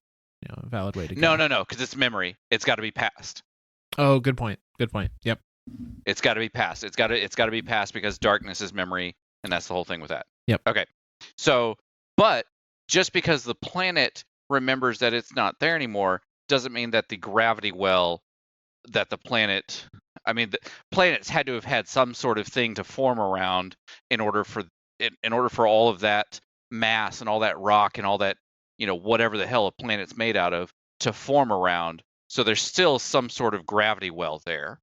way to go. No, because it's memory. It's got to be past. Oh, good point. Good point. Yep. It's got to be past. It's got to be past because darkness is memory, and that's the whole thing with that. Yep. Okay. So, but just because the planet remembers that it's not there anymore doesn't mean that the gravity well that the planet. I mean, the planets had to have had some sort of thing to form around in order for all of that mass and all that rock and all that, whatever the hell a planet's made out of to form around. So there's still some sort of gravity well there,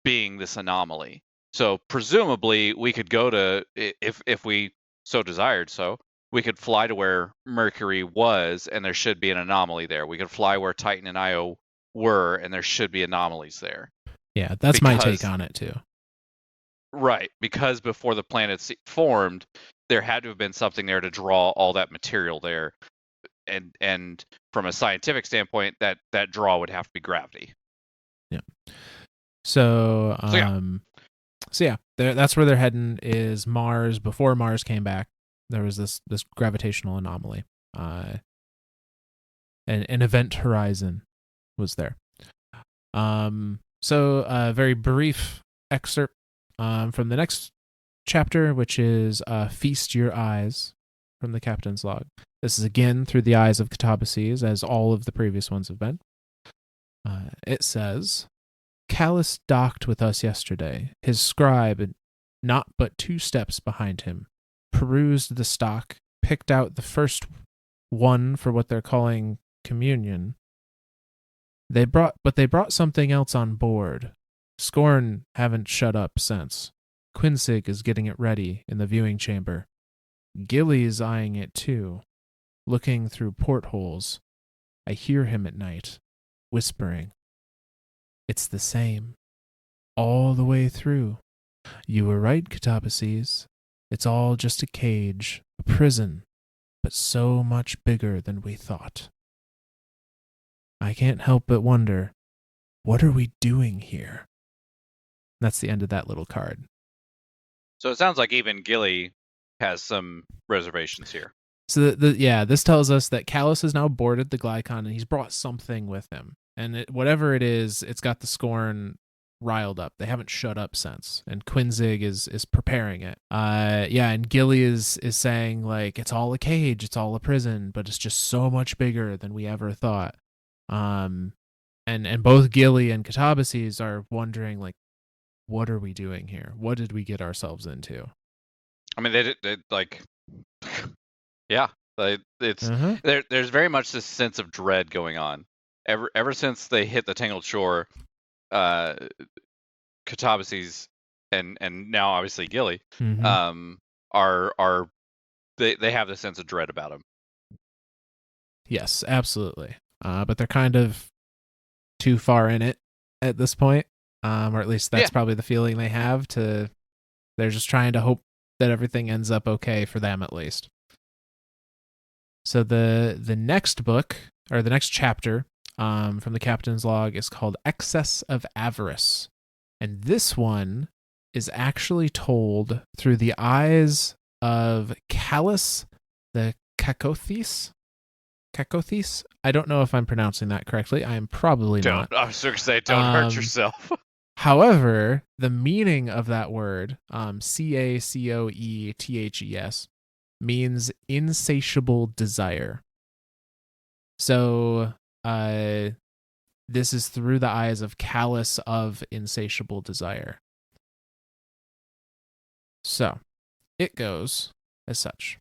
being this anomaly. So presumably we could go to, if we so desired, so we could fly to where Mercury was, and there should be an anomaly there. We could fly where Titan and Io were, and there should be anomalies there. Yeah, that's my take on it too. Right, because before the planets formed, there had to have been something there to draw all that material there, and from a scientific standpoint, that draw would have to be gravity. Yeah. So yeah, that's where they're heading is Mars. Before Mars came back, there was this gravitational anomaly. An event horizon was there. So a very brief excerpt from the next chapter, which is Feast Your Eyes from the Captain's Log. This is again through the eyes of Catabases, as all of the previous ones have been. It says, Callus docked with us yesterday. His scribe, not but 2 steps behind him, perused the stock, picked out the first one for what they're calling communion. They brought something else on board. Scorn haven't shut up since. Quinsig is getting it ready in the viewing chamber. Gilly's eyeing it too, looking through portholes. I hear him at night, whispering. It's the same, all the way through. You were right, Catabases. It's all just a cage, a prison, but so much bigger than we thought. I can't help but wonder, what are we doing here? That's the end of that little card. So it sounds like even Gilly has some reservations here. So this tells us that Callus has now boarded the Glykon and he's brought something with him. And whatever it is, it's got the Scorn riled up. They haven't shut up since. And Quinsig is preparing it. And Gilly is saying, like, it's all a cage, it's all a prison, but it's just so much bigger than we ever thought. And both Gilly and Catabases are wondering, like, what are we doing here? What did we get ourselves into? I mean, they like, yeah, it's there's very much this sense of dread going on. Ever since they hit the Tangled Shore, Catabases and now obviously Gilly, are they have this sense of dread about him. Yes, absolutely. But they're kind of too far in it at this point, or at least that's probably the feeling they have. They're just trying to hope that everything ends up okay for them, at least. So the next book, or the next chapter from the Captain's Log, is called Excess of Avarice. And this one is actually told through the eyes of Callus the Cacothes. Cacothes? I don't know if I'm pronouncing that correctly. I am probably not. I was going to say, don't hurt yourself. However, the meaning of that word, Cacoethes, means insatiable desire. So, this is through the eyes of Callus of insatiable desire. So, it goes as such.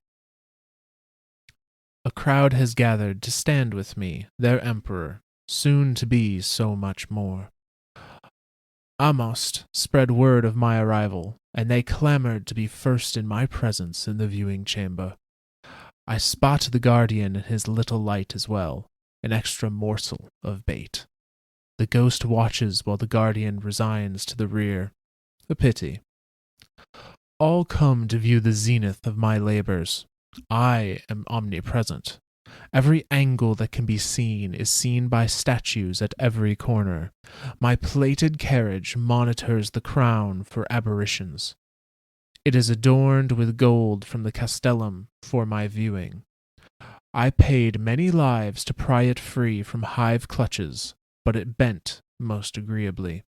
A crowd has gathered to stand with me, their emperor, soon to be so much more. Amost spread word of my arrival, and they clamored to be first in my presence in the viewing chamber. I spot the guardian in his little light as well, an extra morsel of bait. The ghost watches while the guardian resigns to the rear. A pity. All come to view the zenith of my labors. I am omnipresent. Every angle that can be seen is seen by statues at every corner. My plated carriage monitors the crown for aberrations. It is adorned with gold from the castellum for my viewing. I paid many lives to pry it free from hive clutches, but it bent most agreeably,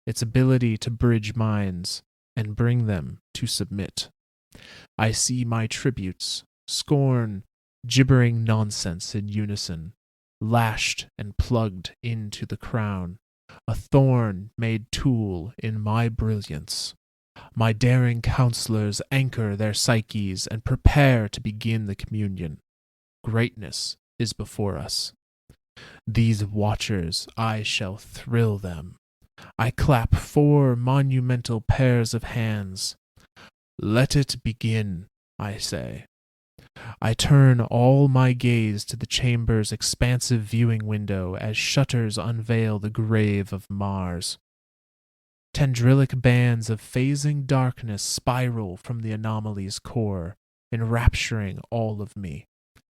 its ability to bridge minds and bring them to submit. I see my tributes, scorn, gibbering nonsense in unison, lashed and plugged into the crown, a thorn made tool in my brilliance. My daring counselors anchor their psyches and prepare to begin the communion. Greatness is before us. These watchers, I shall thrill them. I clap 4 monumental pairs of hands. Let it begin, I say. I turn all my gaze to the chamber's expansive viewing window as shutters unveil the grave of Mars. Tendrilic bands of phasing darkness spiral from the anomaly's core, enrapturing all of me,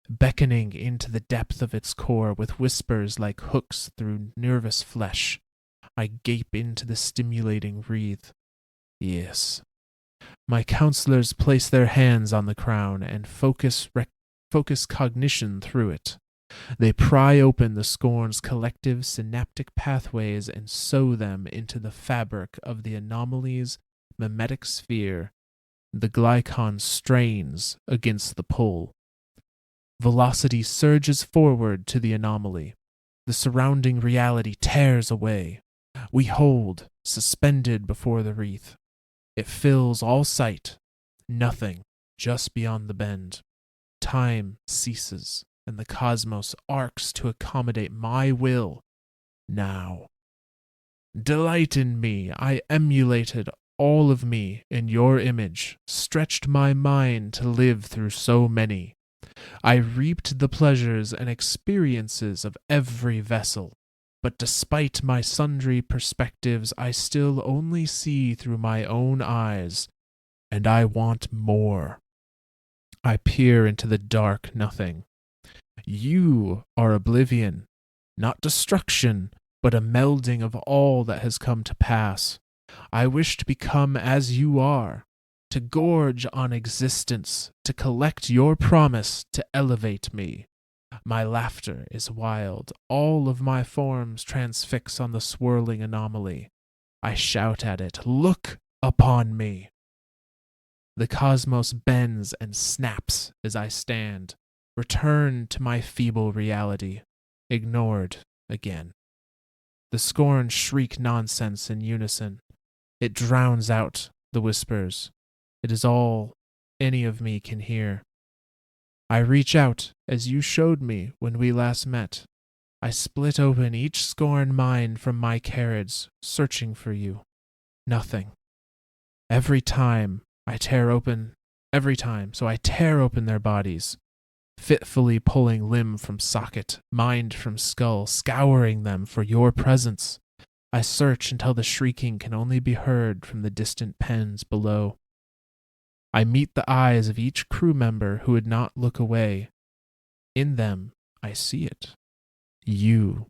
beckoning into the depth of its core with whispers like hooks through nervous flesh. I gape into the stimulating wreath. Yes. My counselors place their hands on the crown and focus cognition through it. They pry open the scorn's collective synaptic pathways and sew them into the fabric of the anomaly's mimetic sphere. The Glykon strains against the pull. Velocity surges forward to the anomaly. The surrounding reality tears away. We hold, suspended before the wreath. It fills all sight. Nothing, just beyond the bend. Time ceases, and the cosmos arcs to accommodate my will. Now. Delight in me. I emulated all of me in your image, stretched my mind to live through so many. I reaped the pleasures and experiences of every vessel, but despite my sundry perspectives, I still only see through my own eyes, and I want more. I peer into the dark nothing. You are oblivion, not destruction, but a melding of all that has come to pass. I wish to become as you are, to gorge on existence, to collect your promise to elevate me. My laughter is wild. All of my forms transfix on the swirling anomaly. I shout at it, look upon me. The cosmos bends and snaps as I stand, return to my feeble reality, ignored again. The scorn shriek nonsense in unison. It drowns out the whispers. It is all any of me can hear. I reach out as you showed me when we last met. I split open each scorn mind from my carriage, searching for you. Nothing. Every time, so I tear open their bodies, fitfully pulling limb from socket, mind from skull, scouring them for your presence. I search until the shrieking can only be heard from the distant pens below. I meet the eyes of each crew member who would not look away. In them, I see it. You,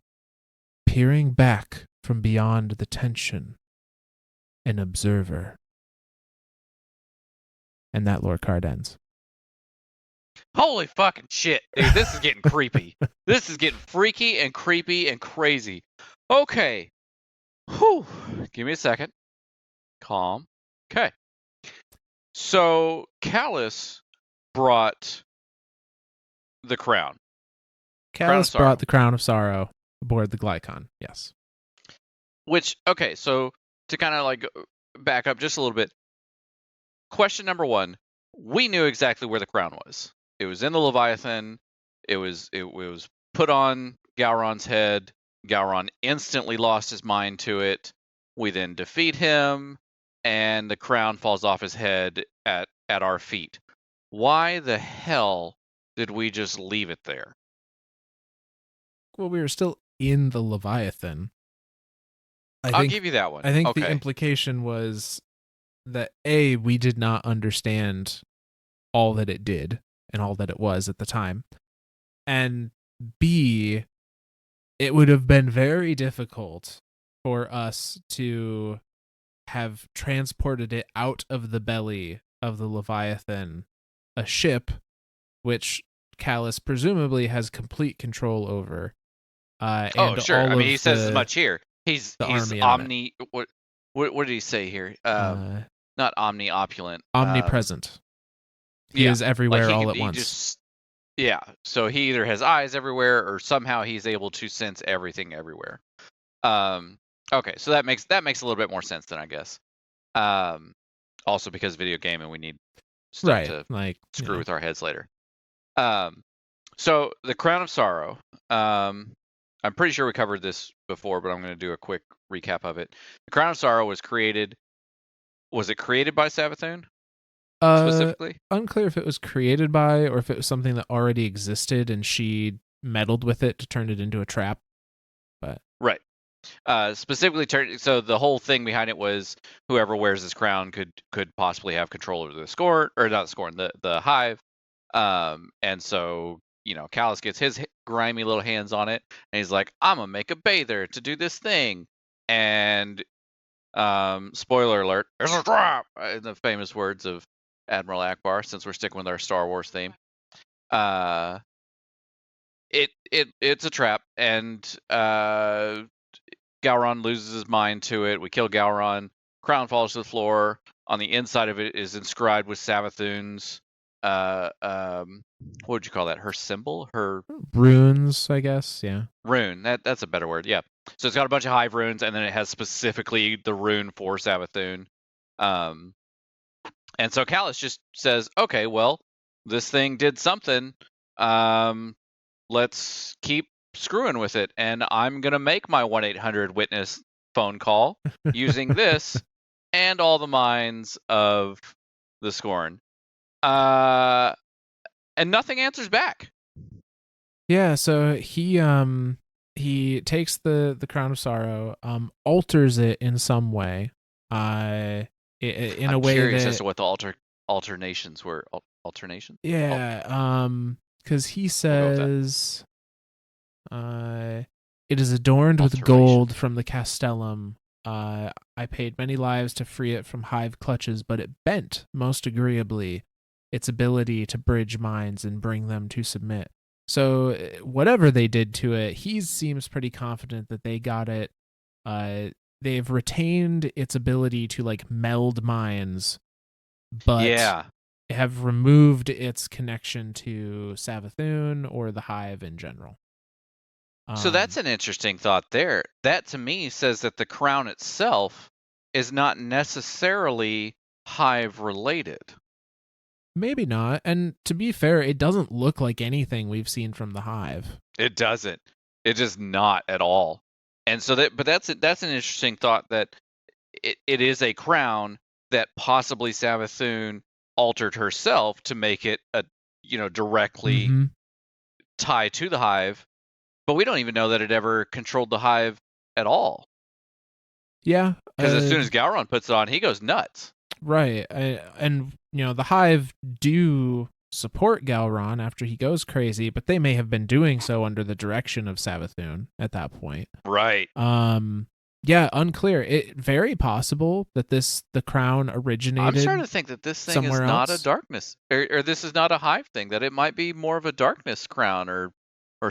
peering back from beyond the tension, an observer. And that lore card ends. Holy fucking shit, dude. This is getting creepy. This is getting freaky and creepy and crazy. Okay. Whew. Give me a second. Calm. Okay. So, Callus brought the crown. Callus brought the crown of sorrow aboard the Glykon, yes. Which, okay, so to kind of like back up just a little bit. Question number 1. We knew exactly where the crown was. It was in the Leviathan. It was put on Gowron's head. Gowron instantly lost his mind to it. We then defeat him, and the crown falls off his head at our feet. Why the hell did we just leave it there? Well, we were still in the Leviathan. I'll give you that one. I think okay. The implication was that A, we did not understand all that it did and all that it was at the time. And B, it would have been very difficult for us to have transported it out of the belly of the Leviathan, a ship which Callus presumably has complete control over. And sure. I mean, he says as much here. He's omni. What did he say here? Not omni-opulent. Omnipresent. He is everywhere all at once. So he either has eyes everywhere or somehow he's able to sense everything everywhere. Okay, so that makes a little bit more sense then, I guess. Also because video game and we need stuff to screw with our heads later. So the Crown of Sorrow. I'm pretty sure we covered this before, but I'm going to do a quick recap of it. The Crown of Sorrow was created. Was it created by Savathun? Specifically? Unclear if it was created by or if it was something that already existed and she meddled with it to turn it into a trap. But right. Specifically, so the whole thing behind it was whoever wears this crown could possibly have control over the scorn, or not the scorn, the hive. And so, Callus gets his grimy little hands on it, and he's like, I'm gonna make a bather to do this thing. And spoiler alert, there's a trap, in the famous words of Admiral Akbar, since we're sticking with our Star Wars theme. It's a trap, and Gowron loses his mind to it. We kill Gowron. Crown falls to the floor. On the inside of it is inscribed with Savathun's what would you call that? Her symbol? Her runes, I guess. Yeah. Rune. That's a better word. Yeah. So it's got a bunch of hive runes, and then it has specifically the rune for Savathun. And so Callus just says, okay, well, this thing did something. Let's keep screwing with it, and I'm gonna make my 1-800-witness phone call using this and all the minds of the Scorn. And nothing answers back. Yeah, so he takes the Crown of Sorrow, alters it in some way, in a way curious that, as to what the alternations were. Alternations? Yeah, because he says, it is adorned with gold from the Castellum. I paid many lives to free it from hive clutches, but it bent most agreeably its ability to bridge minds and bring them to submit. So whatever they did to it, he seems pretty confident that they got it. They've retained its ability to meld minds, but have removed its connection to Savathun or the hive in general. So that's an interesting thought there. That to me says that the crown itself is not necessarily hive related. Maybe not. And to be fair, it doesn't look like anything we've seen from the hive. It doesn't. It just not at all. And so that's an interesting thought, that it is a crown that possibly Savathun altered herself to make it directly tie to the hive, but we don't even know that it ever controlled the hive at all. Yeah, because as soon as Gowron puts it on, he goes nuts. Right, and the hive do support Gowron after he goes crazy, but they may have been doing so under the direction of Savathun at that point. Right. Yeah, unclear. It very possible that the crown originated. I'm starting to think that this thing is not a darkness, or this is not a hive thing. That it might be more of a darkness crown, or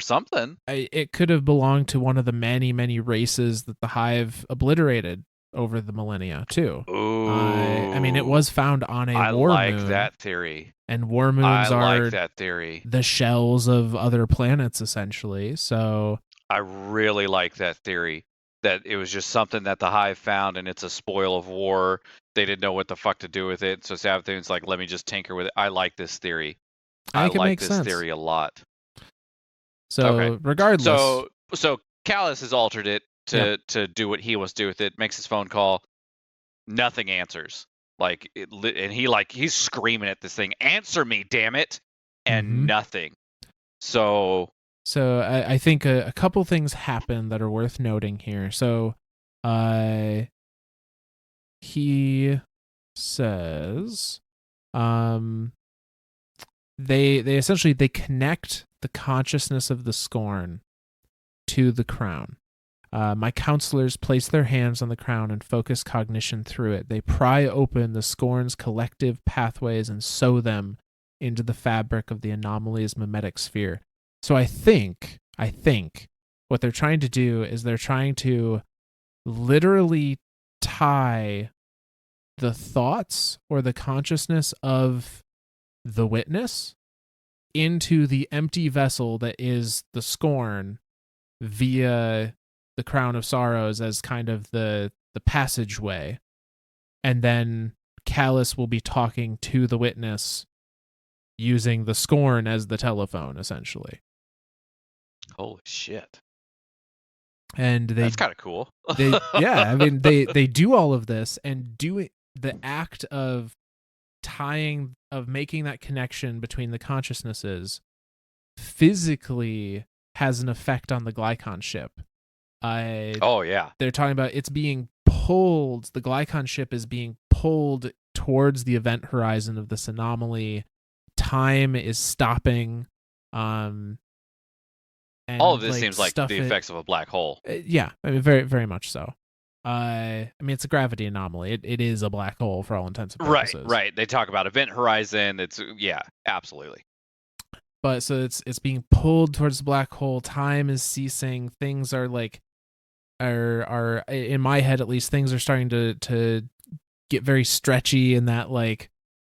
something. It could have belonged to one of the many, many races that the hive obliterated over the millennia too. Ooh. I mean, it was found on a war moon. I like that theory. And war moons are like that theory. The shells of other planets, essentially. So I really like that theory. That it was just something that the hive found, and it's a spoil of war. They didn't know what the fuck to do with it, so Savathun's like, let me just tinker with it. I like this theory. I like this theory a lot. So regardless, So Callus has altered it to do what he wants to do with it. Makes his phone call. Nothing answers. And he's screaming at this thing, "Answer me, damn it!" And nothing. So I think a couple things happen that are worth noting here. So, he says, they essentially they connect the consciousness of the scorn to the crown. My counselors place their hands on the crown and focus cognition through it. They pry open the scorn's collective pathways and sew them into the fabric of the anomaly's mimetic sphere. So I think what they're trying to do is they're trying to literally tie the thoughts or the consciousness of the witness into the empty vessel that is the scorn via the crown of sorrows as kind of the passageway. And then Callus will be talking to the witness using the scorn as the telephone, essentially. Holy shit. And that's kind of cool. I mean, they do all of this, and the act of making that connection between the consciousnesses physically has an effect on the Glykon ship. Oh yeah. They're talking about it's being pulled. The Glykon ship is being pulled towards the event horizon of this anomaly. Time is stopping. And all of this seems like the effects of a black hole. Yeah, I mean, very, very much so. I mean, it's a gravity anomaly. It is a black hole for all intents and purposes. Right. They talk about event horizon. It's absolutely. But so it's being pulled towards the black hole. Time is ceasing. Things are are in my head at least. Things are starting to get very stretchy in that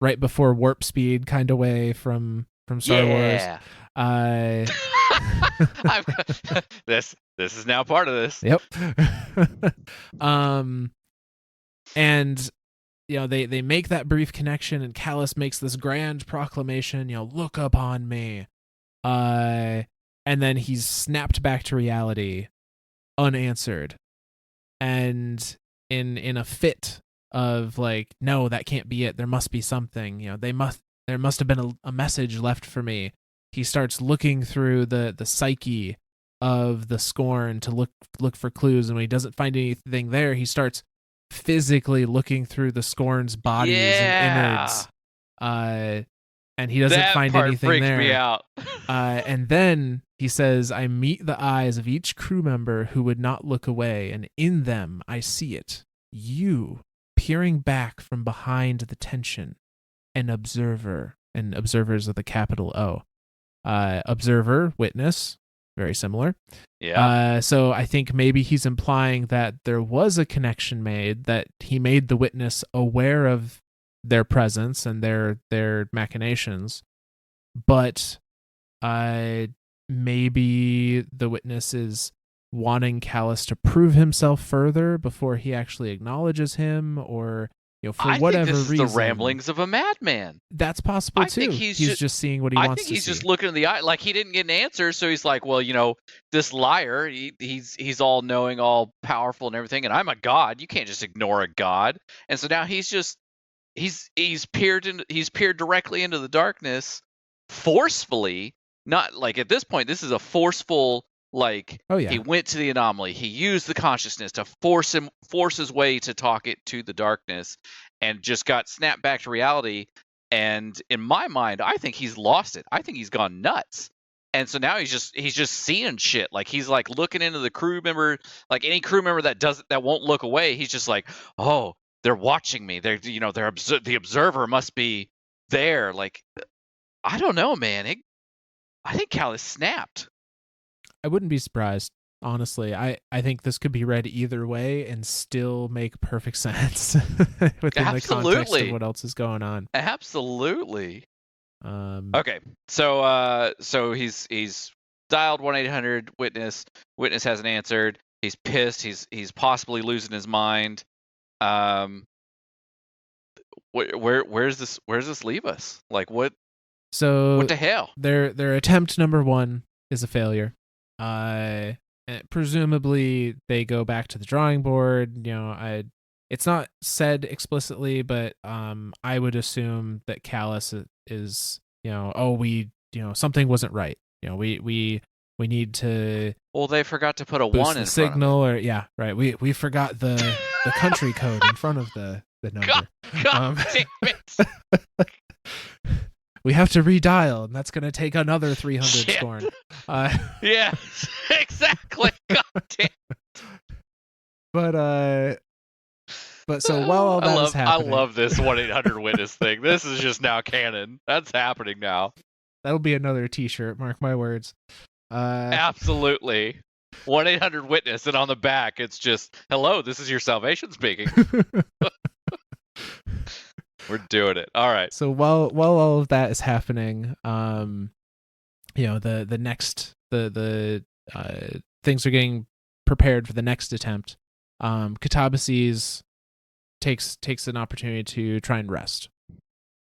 right before warp speed kind of way from Star Wars. This is now part of this. Yep. And they make that brief connection, and Callus makes this grand proclamation, look upon me. And then he's snapped back to reality unanswered. And in a fit of no, that can't be it. There must be something. There must have been a message left for me. He starts looking through the psyche of the scorn to look for clues, and when he doesn't find anything there, he starts physically looking through the scorn's bodies and innards. And he doesn't find anything there. Me out. And then he says, I meet the eyes of each crew member who would not look away, and in them I see it. You, peering back from behind the tension, an observer, and observers with a capital O. Observer, witness, very similar. Yeah. So I think maybe he's implying that there was a connection made, that he made the witness aware of their presence and their machinations, but maybe the witness is wanting Callus to prove himself further before he actually acknowledges him, or for whatever reason. reason. The ramblings of a madman. That's possible too. He's just seeing what he wants to see. I think he's just looking in the eye, like he didn't get an answer, so he's like, well, this liar, he's all knowing, all powerful, and everything, and I'm a god. You can't just ignore a god. And so now he's peered directly into the darkness, forcefully. Not at this point. This is a forceful. He went to the anomaly. He used the consciousness to force his way to talk it to the darkness, and just got snapped back to reality. And in my mind, I think he's lost it. I think he's gone nuts. And so now he's just seeing shit. He's looking into the crew member, any crew member that won't look away. He's just oh, they're watching me. They're the observer must be there. I don't know, man. I think Callus snapped. I wouldn't be surprised, honestly. I think this could be read either way and still make perfect sense within the context of what else is going on. Absolutely. Okay, so he's dialed 1-800 witness. Witness hasn't answered. He's pissed. He's possibly losing his mind. Where's this leave us? What? So what the hell? Their attempt number one is a failure. Presumably they go back to the drawing board. It's not said explicitly, but I would assume that Callus is, something wasn't right. We need to Well, they forgot to put a boost 1 the in signal, front or right. We forgot the country code in front of the number. God damn it. We have to redial, and that's going to take another 300 Shit. scorn. Yeah, exactly. God damn. But so while all that is happening, I love this 1-800-Witness thing. This is just now canon. That's happening now. That'll be another T-shirt. Mark my words. Absolutely. 1-800-Witness, and on the back it's just, "Hello, this is your salvation speaking." We're doing it. All right. So while all of that is happening, the things are getting prepared for the next attempt. Catabases takes an opportunity to try and rest,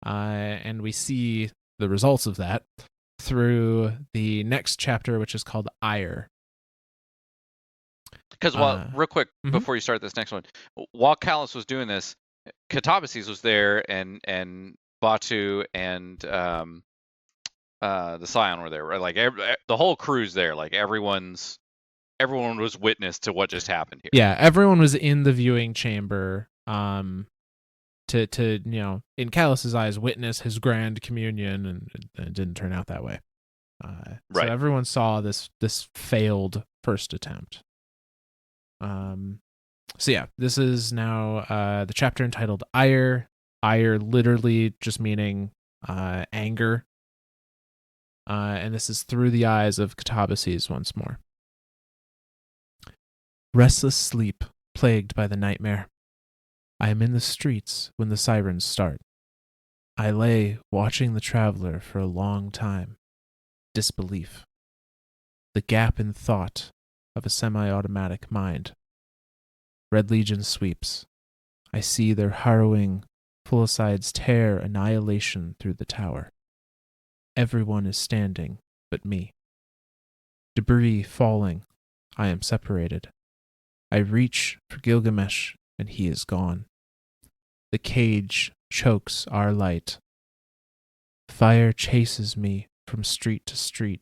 and we see the results of that through the next chapter, which is called Ire. Because real quick, before you start this next one, while Callus was doing this, Catabases was there, and Batu and the Scion were there, right? Like the whole crew's there. Like everyone was witness to what just happened here. Yeah, everyone was in the viewing chamber. To in Callus's eyes, witness his grand communion, and it didn't turn out that way. Right. So everyone saw this failed first attempt. So yeah, this is now the chapter entitled Ire. Ire literally just meaning anger. And this is through the eyes of Catabases once more. Restless sleep, plagued by the nightmare. I am in the streets when the sirens start. I lay watching the traveler for a long time. Disbelief. The gap in thought of a semi-automatic mind. Red Legion sweeps. I see their harrowing Fulicides tear annihilation through the tower. Everyone is standing but me. Debris falling. I am separated. I reach for Gilgamesh, and he is gone. The cage chokes our light. Fire chases me from street to street.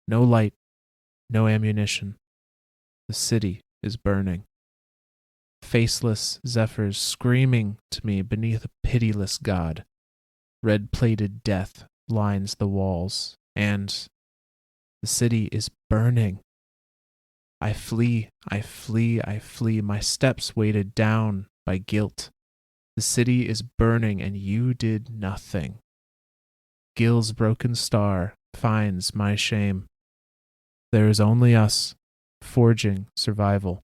No light, no ammunition. The city is burning. Faceless zephyrs screaming to me beneath a pitiless god. Red-plated death lines the walls, and the city is burning. I flee, I flee, I flee, my steps weighted down by guilt. The city is burning, and you did nothing. Gil's broken star finds my shame. There is only us, forging survival.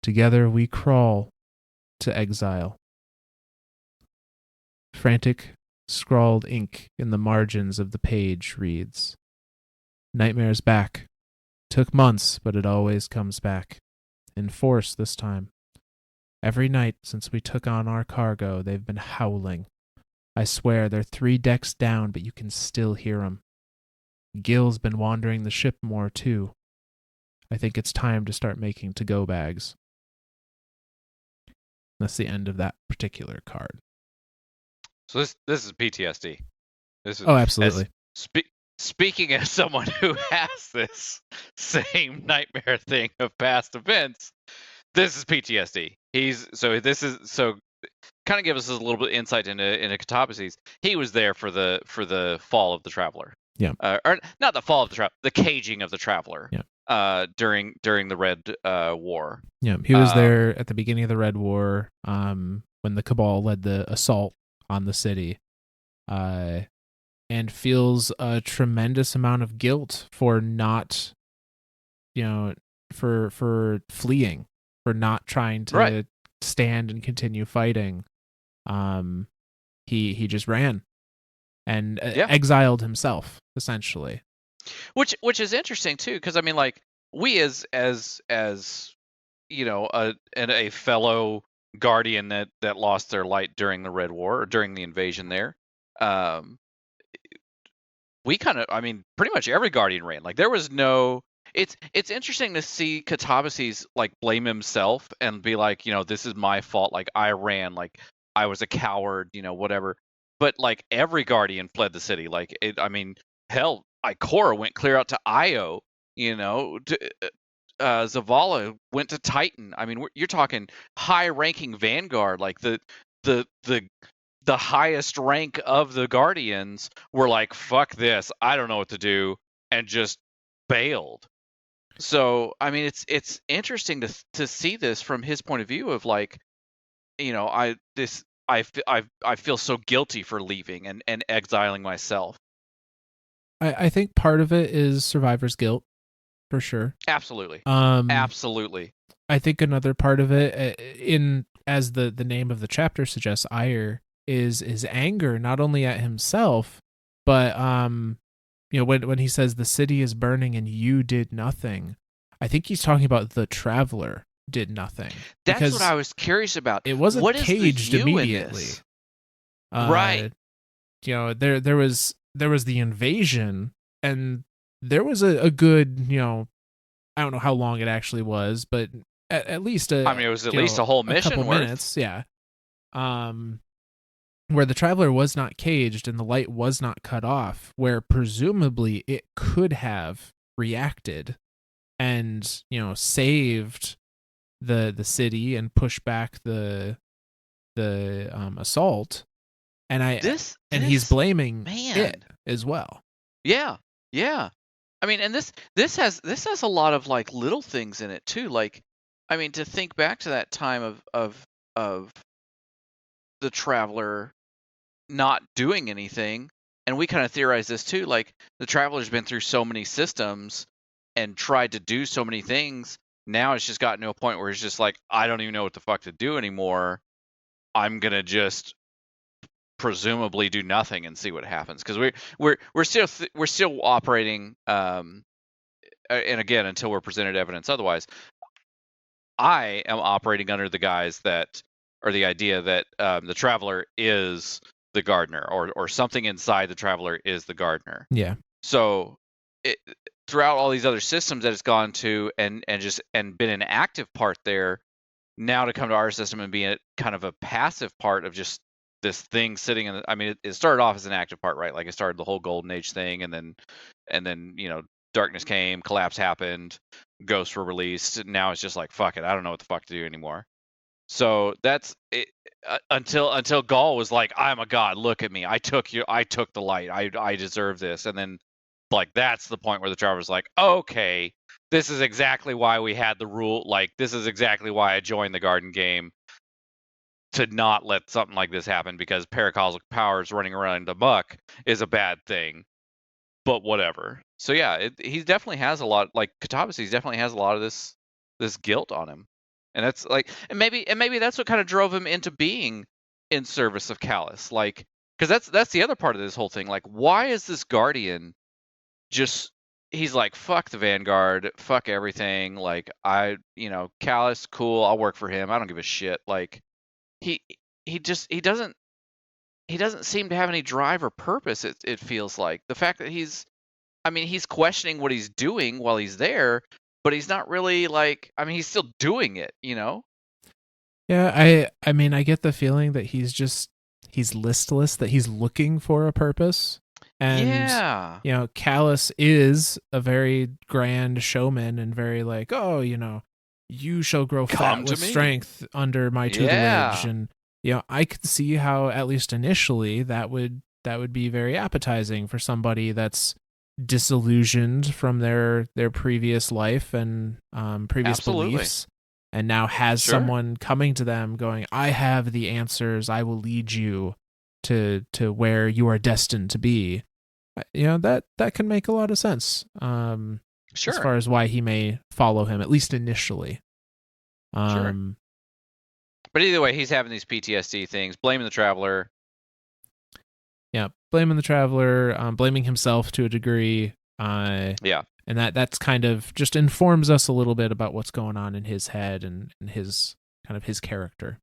Together we crawl to exile. Frantic, scrawled ink in the margins of the page reads, Nightmare's back. Took months, but it always comes back. In force this time. Every night since we took on our cargo, they've been howling. I swear they're 3 decks down, but you can still hear 'em. Gil's been wandering the ship more, too. I think it's time to start making to-go bags. That's the end of that particular card. So this is PTSD. This is, absolutely. Speaking as someone who has this same nightmare thing of past events, this is PTSD. Kind of give us a little bit of insight into Catabases. He was there for the fall of the Traveler. Yeah. Or not the fall of the Traveler, the caging of the Traveler. Yeah. During the Red War. Yeah, he was there at the beginning of the Red War, when the Cabal led the assault on the city, and feels a tremendous amount of guilt for not, for fleeing, for not trying to stand and continue fighting. He just ran and exiled himself, essentially. Which is interesting too, because I mean, like, we as a fellow guardian that lost their light during the Red War, or during the invasion there, pretty much every Guardian ran. Like there was no. It's interesting to see Katabasis like blame himself and be like, this is my fault. Like I ran, like I was a coward, whatever. But like every Guardian fled the city. Like hell, Ikora went clear out to Io. Zavala went to Titan. I mean, you're talking high-ranking Vanguard, like the highest rank of the Guardians were like, "Fuck this, I don't know what to do," and just bailed. So, I mean, it's interesting to see this from his point of view of like, I feel so guilty for leaving and exiling myself. I think part of it is survivor's guilt, for sure. Absolutely. Absolutely. I think another part of it, as the name of the chapter suggests, ire is anger not only at himself, but when he says the city is burning and you did nothing, I think he's talking about the traveler did nothing. That's what I was curious about. It wasn't caged immediately. Right. There was the invasion, and there was a good, I don't know how long it actually was, but at least it was at least a whole mission couple worth. Minutes, yeah. Where the traveler was not caged and the light was not cut off, where presumably it could have reacted and saved the city and pushed back the assault. And he's blaming it as well. Yeah. I mean, and this has a lot of like little things in it too. Like, I mean, to think back to that time of the traveler not doing anything, and we kind of theorize this too. Like, the traveler's been through so many systems and tried to do so many things. Now it's just gotten to a point where it's just like, I don't even know what the fuck to do anymore. I'm gonna just presumably do nothing and see what happens, because we're still operating, and again, until we're presented evidence otherwise, I am operating under the guise that, or the idea that, the traveler is the gardener, or something inside the traveler is the gardener. Yeah. So throughout all these other systems that it's gone to and been an active part there, now to come to our system and be a kind of a passive part of just this thing sitting in it started off as an active part, right? Like it started the whole Golden Age thing, and then darkness came, collapse happened, ghosts were released. Now it's just like, fuck it, I don't know what the fuck to do anymore. So that's it, until Gaul was like, I'm a god, look at me, I took the light, I deserve this. And then like that's the point where the traveler's like, okay, this is exactly why we had the rule, like this is exactly why I joined the garden game, to not let something like this happen, because paracosmic powers running around the muck is a bad thing. But whatever. So yeah, he definitely has a lot, like Katabasis definitely has a lot of this guilt on him. And that's like, and maybe that's what kind of drove him into being in service of Callus. Like, because that's the other part of this whole thing. Like, why is this Guardian just, he's like, fuck the Vanguard, fuck everything. Like, Callus, cool, I'll work for him, I don't give a shit. Like, he doesn't seem to have any drive or purpose. It feels like the fact that he's questioning what he's doing while he's there, but he's not really like, he's still doing it, Yeah, I get the feeling that he's listless, that he's looking for a purpose. And Callus is a very grand showman and very like, oh, you shall grow fat with strength under my tutelage. And I could see how, at least initially, that would be very appetizing for somebody that's disillusioned from their previous life and previous beliefs, and now has someone coming to them going, I have the answers, I will lead you to where you are destined to be. That can make a lot of sense. As far as why he may follow him, at least initially. But either way, he's having these PTSD things, blaming the traveler. Yeah, blaming the traveler, blaming himself to a degree. And that's kind of just informs us a little bit about what's going on in his head and his kind of his character.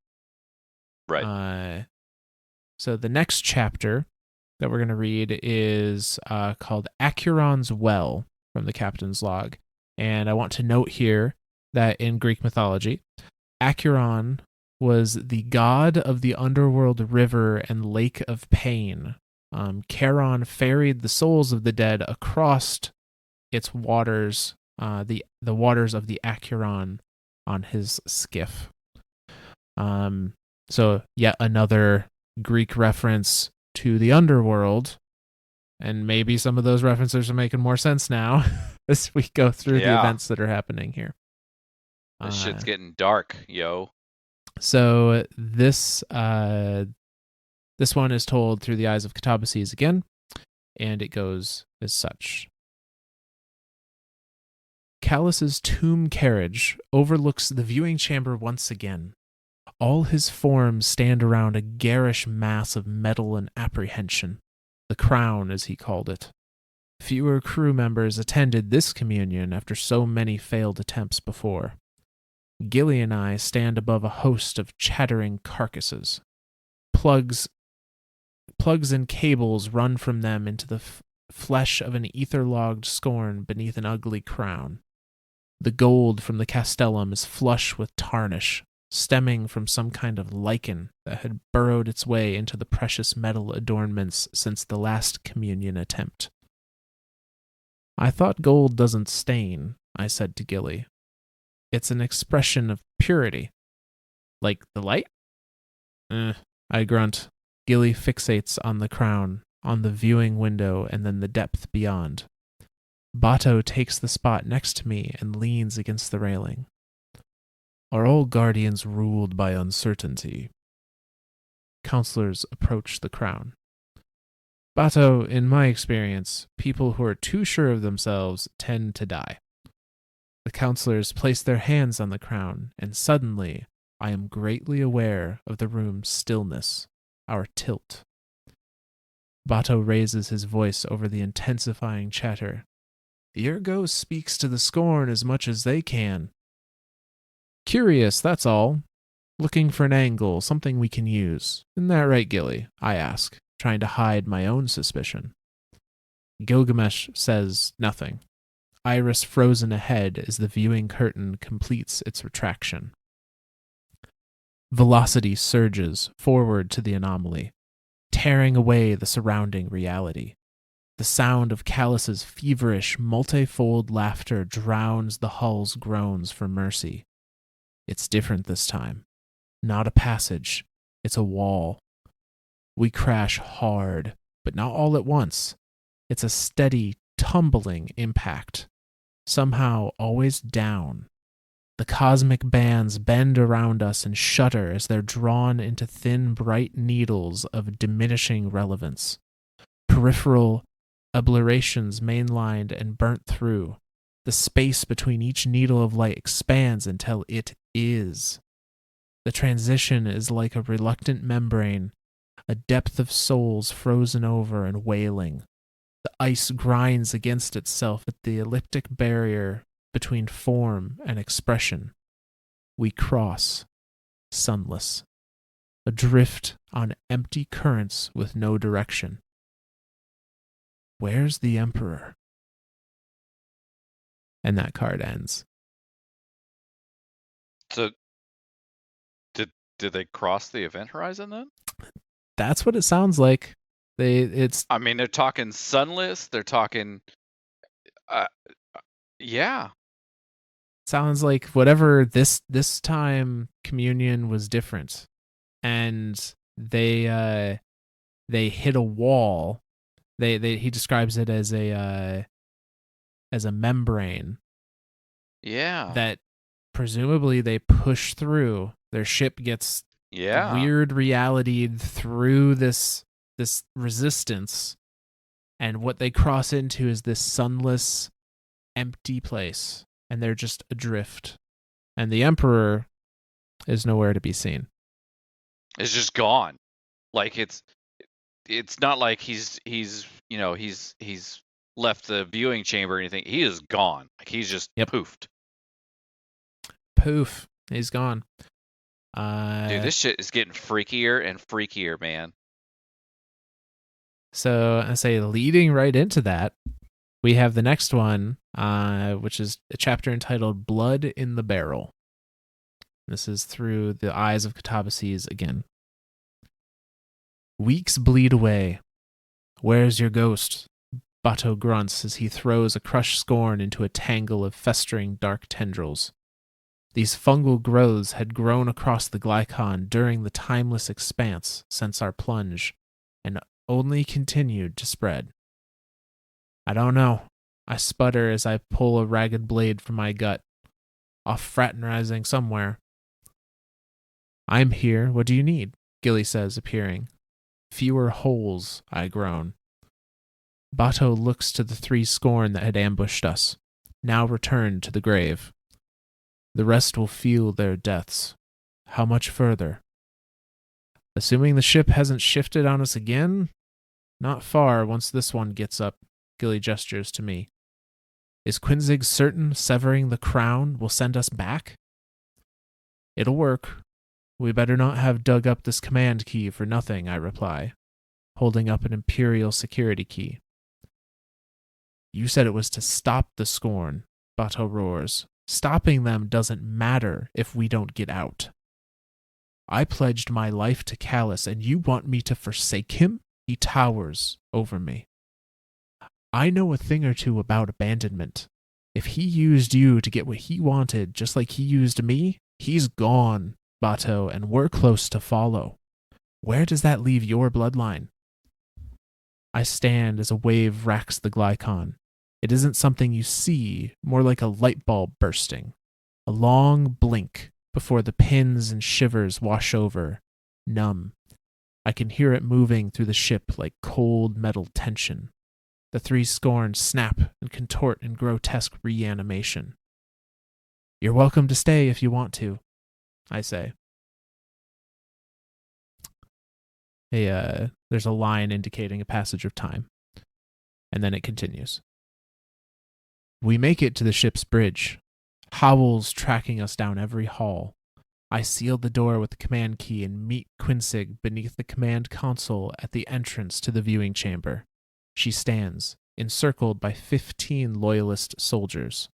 Right. So the next chapter that we're going to read is called Acheron's Well from the captain's log. And I want to note here that in Greek mythology, Acheron was the god of the underworld river and lake of pain. Charon ferried the souls of the dead across its waters, the waters of the Acheron, on his skiff. So yet another Greek reference to the underworld, and maybe some of those references are making more sense now as we go through the events that are happening here. This shit's getting dark, yo. So this one is told through the eyes of Catabases again, and it goes as such. Callus's tomb carriage overlooks the viewing chamber once again. All his forms stand around a garish mass of metal and apprehension, the crown, as he called it. Fewer crew members attended this communion after so many failed attempts before. Gilly and I stand above a host of chattering carcasses. Plugs and cables run from them into the flesh of an ether-logged scorn beneath an ugly crown. The gold from the castellum is flush with tarnish, stemming from some kind of lichen that had burrowed its way into the precious metal adornments since the last communion attempt. I thought gold doesn't stain, I said to Gilly. It's an expression of purity. Like the light? I grunt. Gilly fixates on the crown, on the viewing window, and then the depth beyond. Bato takes the spot next to me and leans against the railing. Are all guardians ruled by uncertainty? Counselors approach the crown. Bato, in my experience, people who are too sure of themselves tend to die. The counselors place their hands on the crown, and suddenly I am greatly aware of the room's stillness, our tilt. Bato raises his voice over the intensifying chatter. Your ghost speaks to the scorn as much as they can. Curious, that's all. Looking for an angle, something we can use. Isn't that right, Gilly? I ask, trying to hide my own suspicion. Gilgamesh says nothing. Iris frozen ahead as the viewing curtain completes its retraction. Velocity surges forward to the anomaly, tearing away the surrounding reality. The sound of Callus's feverish, multifold laughter drowns the hull's groans for mercy. It's different this time. Not a passage, it's a wall. We crash hard, but not all at once. It's a steady, tumbling impact. Somehow always down. The cosmic bands bend around us and shudder as they're drawn into thin, bright needles of diminishing relevance. Peripheral obliterations mainlined and burnt through. The space between each needle of light expands until it is. The transition is like a reluctant membrane, a depth of souls frozen over and wailing. The ice grinds against itself at the elliptic barrier between form and expression. We cross, sunless, adrift on empty currents with no direction. Where's the Emperor? And that card ends. So, did they cross the event horizon then? That's what it sounds like. I mean, they're talking sunless. They're talking, yeah. Sounds like whatever this time communion was different, and they hit a wall. He describes it as a membrane. Yeah. That presumably they push through. Their ship gets weird realitied through this resistance, and what they cross into is this sunless, empty place, and they're just adrift. And the Emperor is nowhere to be seen. It's just gone. Like it's not like he's left the viewing chamber or anything. He is gone. Like he's just poofed. Poof. He's gone. Dude, this shit is getting freakier and freakier, man. So I say, leading right into that, we have the next one, which is a chapter entitled Blood in the Barrel. This is through the eyes of Catabases again. Weeks bleed away. Where's your ghost? Bato grunts as he throws a crushed scorn into a tangle of festering dark tendrils. These fungal growths had grown across the Glykon during the timeless expanse since our plunge, and only continued to spread. I don't know. I sputter as I pull a ragged blade from my gut. Off fraternizing somewhere. I'm here. What do you need? Gilly says, appearing. Fewer holes, I groan. Bato looks to the 3 scorn that had ambushed us, now returned to the grave. The rest will feel their deaths. How much further? Assuming the ship hasn't shifted on us again? Not far once this one gets up, Gilly gestures to me. Is Quinzig certain severing the crown will send us back? It'll work. We better not have dug up this command key for nothing, I reply, holding up an Imperial security key. You said it was to stop the scorn, Bato roars. Stopping them doesn't matter if we don't get out. I pledged my life to Callus, and you want me to forsake him? He towers over me. I know a thing or two about abandonment. If he used you to get what he wanted, just like he used me, he's gone, Bato, and we're close to follow. Where does that leave your bloodline? I stand as a wave racks the Glykon. It isn't something you see, more like a light bulb bursting. A long blink before the pins and shivers wash over, numb. I can hear it moving through the ship like cold metal tension. The 3 scorn snap and contort in grotesque reanimation. You're welcome to stay if you want to, I say. There's a line indicating a passage of time. And then it continues. We make it to the ship's bridge, howls tracking us down every hall. I seal the door with the command key and meet Quinzig beneath the command console at the entrance to the viewing chamber. She stands, encircled by 15 loyalist soldiers.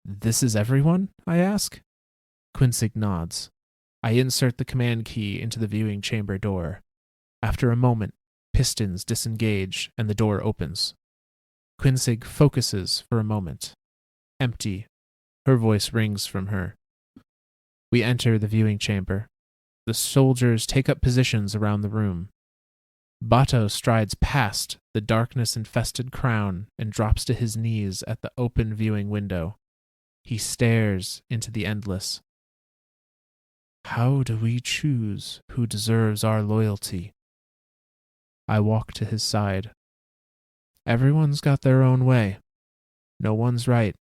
This is everyone? I ask. Quinzig nods. I insert the command key into the viewing chamber door. After a moment, pistons disengage and the door opens. Quinzig focuses for a moment. Empty. Her voice rings from her. We enter the viewing chamber. The soldiers take up positions around the room. Bato strides past the darkness-infested crown and drops to his knees at the open viewing window. He stares into the endless. How do we choose who deserves our loyalty? I walk to his side. Everyone's got their own way. No one's right.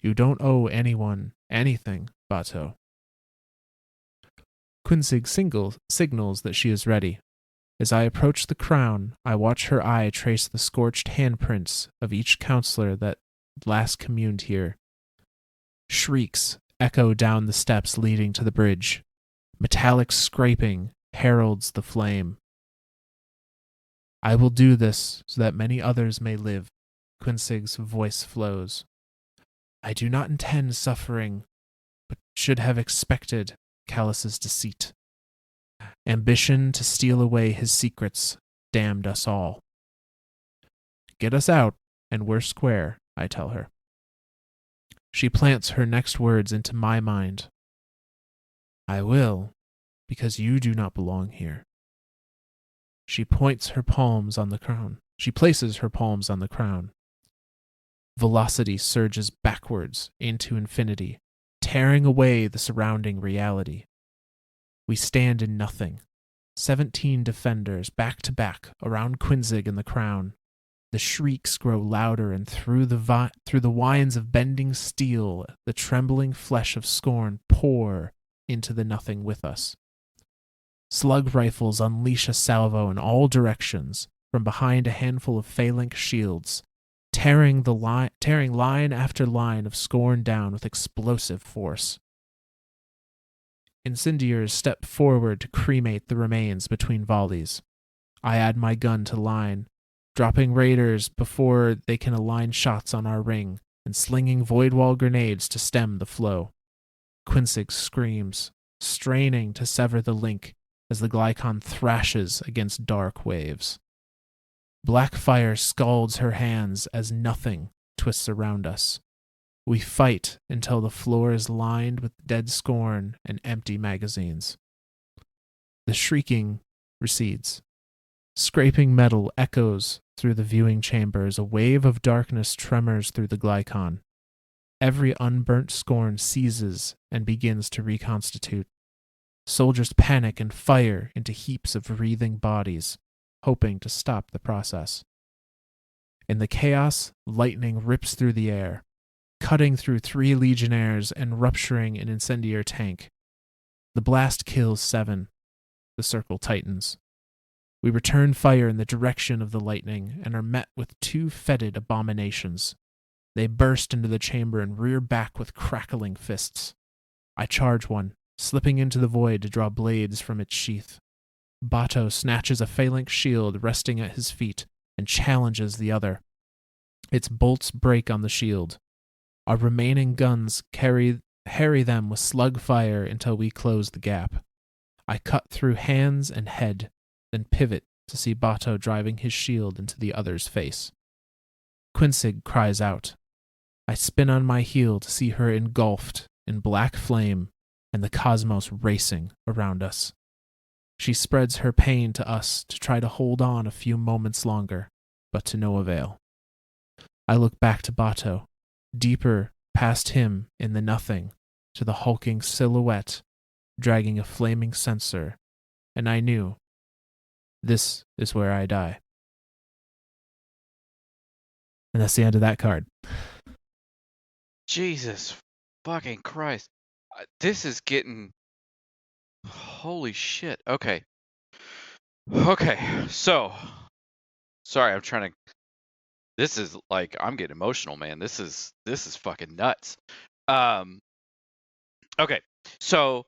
You don't owe anyone anything, Bato. Quinzig signals that she is ready. As I approach the crown, I watch her eye trace the scorched handprints of each counselor that last communed here. Shrieks echo down the steps leading to the bridge. Metallic scraping heralds the flame. I will do this so that many others may live, Quinzig's voice flows. I do not intend suffering, but should have expected Callus's deceit. Ambition to steal away his secrets damned us all. Get us out, and we're square, I tell her. She plants her next words into my mind. I will, because you do not belong here. She points her palms on the crown. She places her palms on the crown. Velocity surges backwards into infinity, tearing away the surrounding reality. We stand in nothing. 17 defenders back to back around Quinzig and the crown. The shrieks grow louder, and through the whines of bending steel, the trembling flesh of scorn pour into the nothing with us. Slug rifles unleash a salvo in all directions from behind a handful of phalanx shields, tearing line after line of scorn down with explosive force. Incendiaries step forward to cremate the remains between volleys. I add my gun to line, dropping raiders before they can align shots on our ring, and slinging void wall grenades to stem the flow. Quinsig screams, straining to sever the link as the Glykon thrashes against dark waves. Black fire scalds her hands as nothing twists around us. We fight until the floor is lined with dead scorn and empty magazines. The shrieking recedes. Scraping metal echoes through the viewing chamber as a wave of darkness tremors through the Glykon. Every unburnt scorn seizes and begins to reconstitute. Soldiers panic and fire into heaps of wreathing bodies, hoping to stop the process. In the chaos, lightning rips through the air, cutting through 3 legionnaires and rupturing an incendiary tank. The blast kills 7. The circle tightens. We return fire in the direction of the lightning and are met with 2 fetid abominations. They burst into the chamber and rear back with crackling fists. I charge one, slipping into the void to draw blades from its sheath. Bato snatches a phalanx shield resting at his feet and challenges the other. Its bolts break on the shield. Our remaining guns harry them with slug fire until we close the gap. I cut through hands and head, then pivot to see Bato driving his shield into the other's face. Quinsig cries out. I spin on my heel to see her engulfed in black flame and the cosmos racing around us. She spreads her pain to us to try to hold on a few moments longer, but to no avail. I look back to Bato, deeper past him in the nothing, to the hulking silhouette dragging a flaming censer, and I knew, this is where I die. And that's the end of that card. Jesus fucking Christ. This is getting... Holy shit. Okay. So... Sorry, I'm trying to... This is like... I'm getting emotional, man. This is fucking nuts. Okay. So,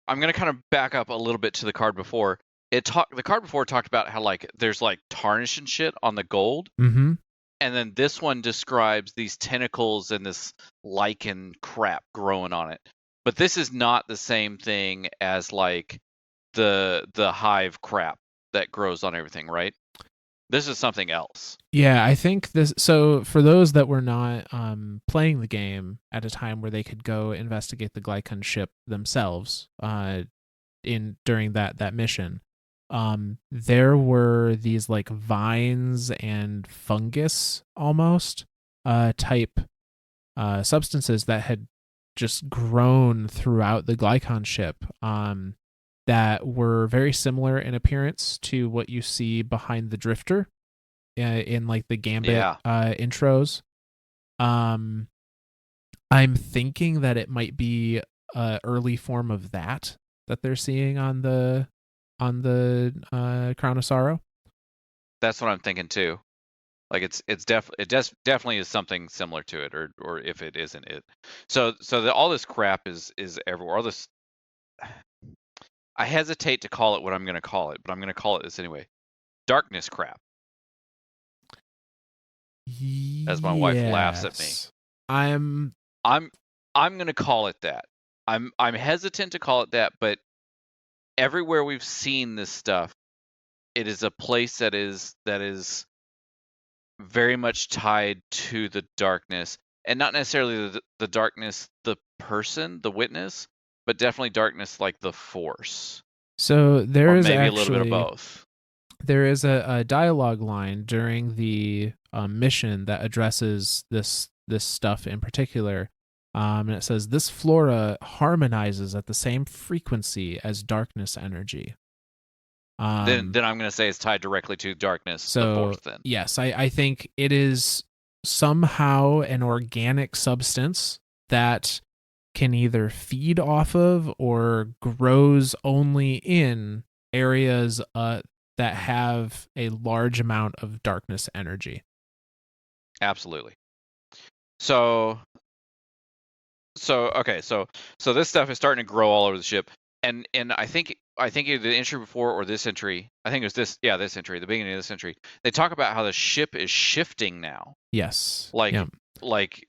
I'm going to kind of back up a little bit to the card before. The card before talked about how, like, there's, like, tarnish and shit on the gold. Mm-hmm. And then this one describes these tentacles and this lichen crap growing on it. But this is not the same thing as like the hive crap that grows on everything, right? This is something else. Yeah, I think this. So for those that were not playing the game at a time where they could go investigate the Glykon ship themselves, during that mission, there were these like vines and fungus almost type substances that had just grown throughout the Glykon ship that were very similar in appearance to what you see behind the Drifter in like the Gambit intros. I'm thinking that it might be an early form of that they're seeing on the Crown of Sorrow. That's what I'm thinking too. Like it definitely is something similar to it, or if it isn't it. So all this crap is everywhere. All this, I hesitate to call it what I'm going to call it, but I'm going to call it this anyway. Darkness crap. As my wife laughs at me. I'm going to call it that. I'm hesitant to call it that, but everywhere we've seen this stuff, it is a place that is very much tied to the darkness, and not necessarily the darkness, the person, the witness, but definitely darkness like the Force. So there is maybe actually a little bit of both. There is a dialogue line during the mission that addresses this stuff in particular, and it says this flora harmonizes at the same frequency as darkness energy. Then I'm going to say it's tied directly to darkness, the Force. Then yes, I think it is somehow an organic substance that can either feed off of or grows only in areas that have a large amount of darkness energy. Absolutely. So okay, so this stuff is starting to grow all over the ship, and I think I think either the entry before or this entry. I think it was this entry, the beginning of this entry. They talk about how the ship is shifting now. Yes. Like Yeah. like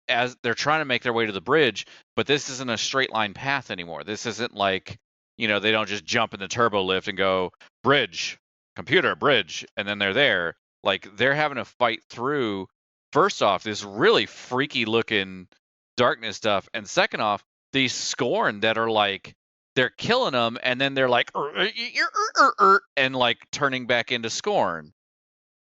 as they're trying to make their way to the bridge, but this isn't a straight line path anymore. This isn't like, they don't just jump in the turbo lift and go bridge, computer, bridge, and then they're there. Like they're having to fight through, first off, this really freaky looking darkness stuff, and second off, these Scorn that are like they're killing them, and then they're like and like turning back into Scorn,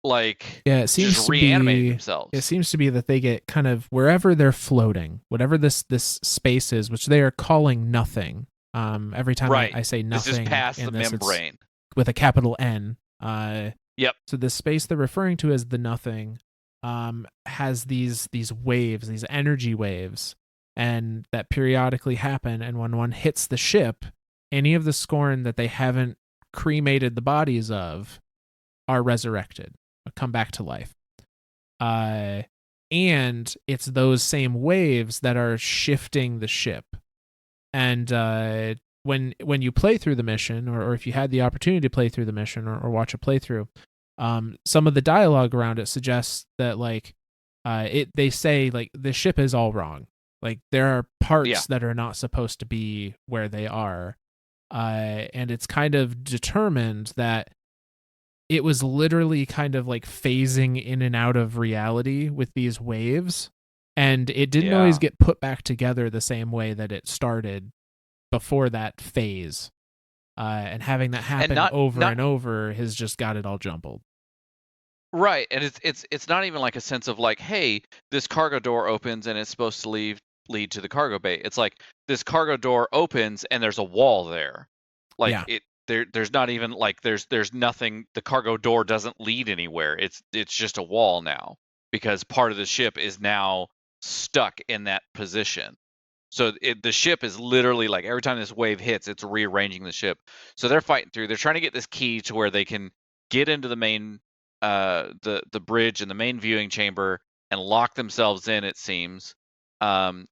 like Yeah, it seems just to reanimating be. themselves. It seems to be that they get kind of wherever they're floating, whatever this space is, which they are calling nothing. Every time Right. I say nothing, This is past the this, membrane. with a capital N. Yep. So this space they're referring to as the nothing, has these waves, these energy waves, and that periodically happen. And when one hits the ship, any of the Scorn that they haven't cremated the bodies of are resurrected, come back to life. And it's those same waves that are shifting the ship. And when you play through the mission, or if you had the opportunity to play through the mission or watch a playthrough, some of the dialogue around it suggests that like they say like the ship is all wrong. Like there are parts that are not supposed to be where they are. And it's kind of determined that it was literally kind of like phasing in and out of reality with these waves, and it didn't always get put back together the same way that it started before that phase. And having that happen over and over has just got it all jumbled. Right, and it's not even like a sense of like, hey, this cargo door opens and it's supposed to lead to the cargo bay. It's like this cargo door opens and there's a wall there. Like there's not even like there's nothing. The cargo door doesn't lead anywhere. It's just a wall now because part of the ship is now stuck in that position. So the ship is literally like every time this wave hits, it's rearranging the ship. So they're fighting through. They're trying to get this key to where they can get into the main the bridge and the main viewing chamber and lock themselves in. It seems,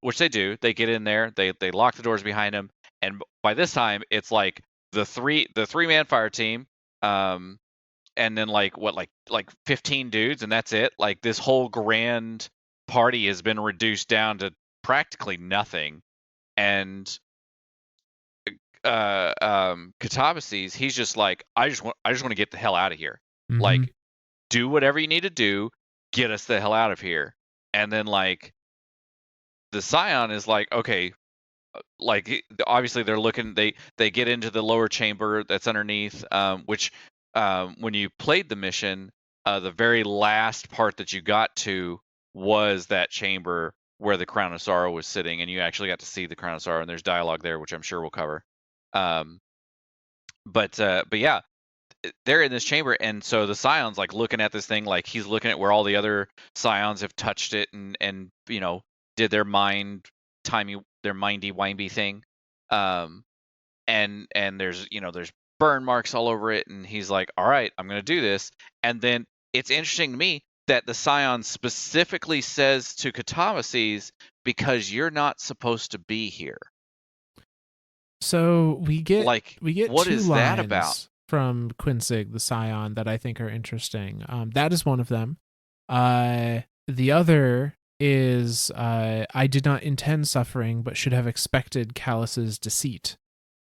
which they do. They get in there. They lock the doors behind them. And by this time, it's like the three-man fire team, and then like 15 dudes, and that's it. Like this whole grand party has been reduced down to practically nothing. And Catabases, he's just like, I just want to get the hell out of here. Mm-hmm. Like, do whatever you need to do, get us the hell out of here. And then like the Scion is like, okay, like obviously they're looking, they get into the lower chamber that's underneath, which when you played the mission, the very last part that you got to was that chamber where the Crown of Sorrow was sitting, and you actually got to see the Crown of Sorrow, and there's dialogue there, which I'm sure we'll cover. But yeah, they're in this chamber, and so the Scion's like looking at this thing, like he's looking at where all the other Scions have touched it and did their mindy windy thing. And there's there's burn marks all over it, and he's like, all right, I'm gonna do this. And then it's interesting to me that the Scion specifically says to Catabases, because you're not supposed to be here. So we get what two is lines that about from Quinsig the Scion that I think are interesting. That is one of them. The other is I did not intend suffering, but should have expected Callus's deceit.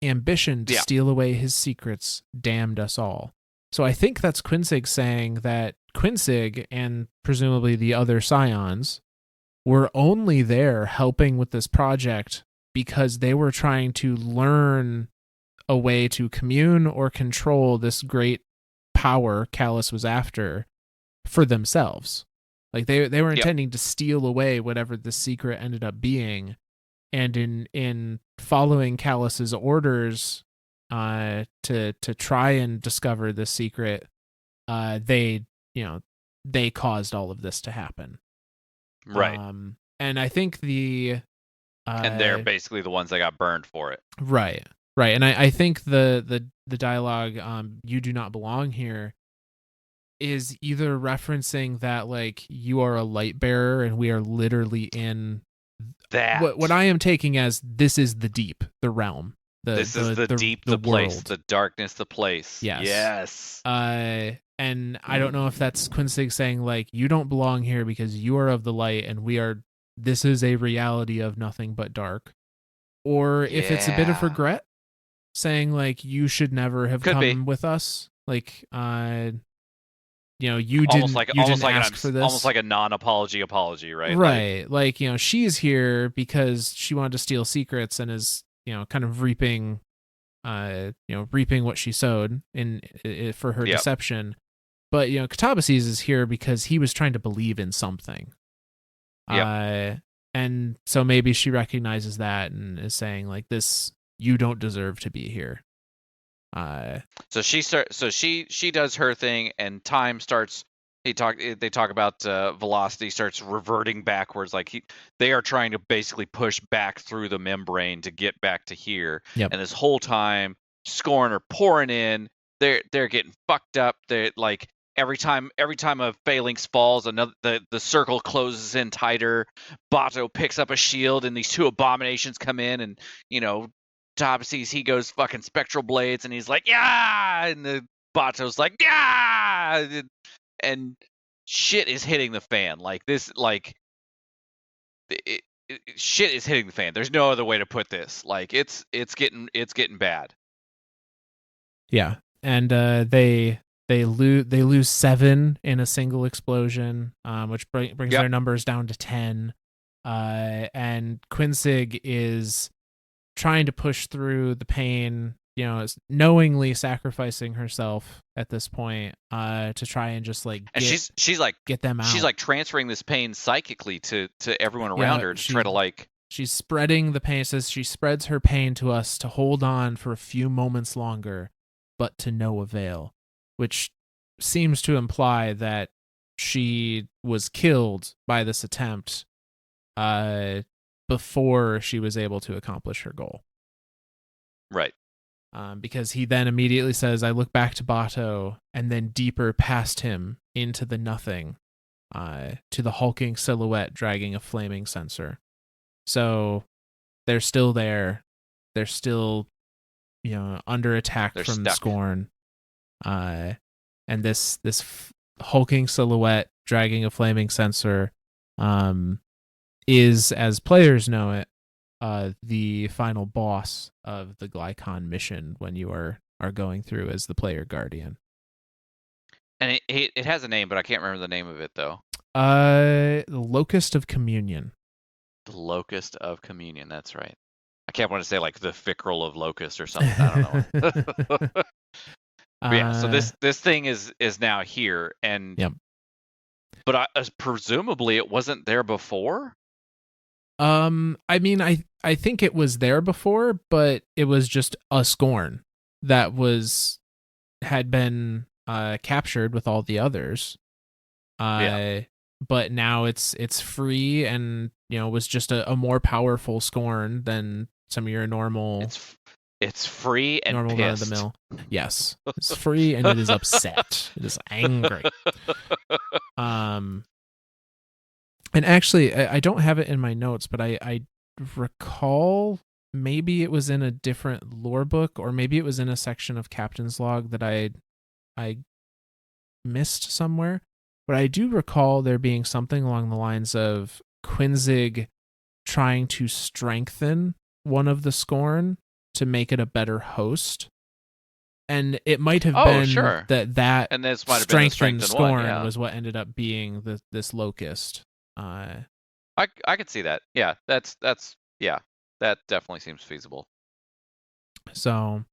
Ambition to steal away his secrets damned us all. So I think that's Quinsig saying that Quinsig and presumably the other Scions were only there helping with this project because they were trying to learn a way to commune or control this great power Callus was after for themselves. Like they were intending to steal away whatever the secret ended up being, and in following Callus's orders to try and discover the secret, they caused all of this to happen. Right. And I think and they're basically the ones that got burned for it. Right. And I think the dialogue, you do not belong here, is either referencing that like you are a light bearer and we are literally in that what I am taking as this is the deep, the realm. This is the deep, the place, world. the darkness, the place. Yes. And I don't know if that's Quincy saying like, you don't belong here because you are of the light, and this is a reality of nothing but dark, or if it's a bit of regret, saying like, you should never have come with us, like you didn't ask for this, almost like a non-apology apology, right? Right, like she's here because she wanted to steal secrets and is kind of reaping what she sowed in for her deception. But Catabases is here because he was trying to believe in something. And so maybe she recognizes that and is saying like, this, you don't deserve to be here. So she does her thing, and time starts. They talk about velocity starts reverting backwards, like they are trying to basically push back through the membrane to get back to here. Yep. And this whole time, Scorn are pouring in. They're getting fucked up. They're like, every time a phalanx falls, the circle closes in tighter. Bato picks up a shield, and these two abominations come in, and Topsies, he goes fucking spectral blades, and he's like, yeah, and the Bato's like, yeah, and shit is hitting the fan. Like this, like shit is hitting the fan. There's no other way to put this. Like it's getting bad. Yeah, and they lose 7 in a single explosion, which brings their numbers down to 10. And Quinsig is trying to push through the pain, is knowingly sacrificing herself at this point, to try and just like she's like get them out. She's like transferring this pain psychically to everyone around her to try to like. She's spreading the pain. It says she spreads her pain to us to hold on for a few moments longer, but to no avail, which seems to imply that she was killed by this attempt before she was able to accomplish her goal. Right. Because he then immediately says, I look back to Bato, and then deeper past him into the nothing, to the hulking silhouette dragging a flaming censer. So they're still there. They're still, under attack from stuck. Scorn. And this hulking silhouette dragging a flaming censer is, as players know it, the final boss of the Glykon mission when you are going through as the player guardian. And it has a name, but I can't remember the name of it though. The Locust of Communion. The Locust of Communion. That's right. I can't want to say like the Fickrel of Locust or something. I don't know. Yeah. So this thing is now here, and yep. But presumably it wasn't there before. I mean, I think it was there before, but it was just a Scorn that had been captured with all the others. But now it's free, and was just a more powerful Scorn than some of your normal. It's free and normal pissed. Run of the mill. Yes, it's free and it is upset. It is angry. And actually, I don't have it in my notes, but I recall maybe it was in a different lore book, or maybe it was in a section of Captain's Log that I missed somewhere. But I do recall there being something along the lines of Quinzig trying to strengthen one of the Scorn to make it a better host. And it might have been that and this might have strengthened been Scorn was what ended up being this Locust. I could see that. Yeah, that's that definitely seems feasible. So,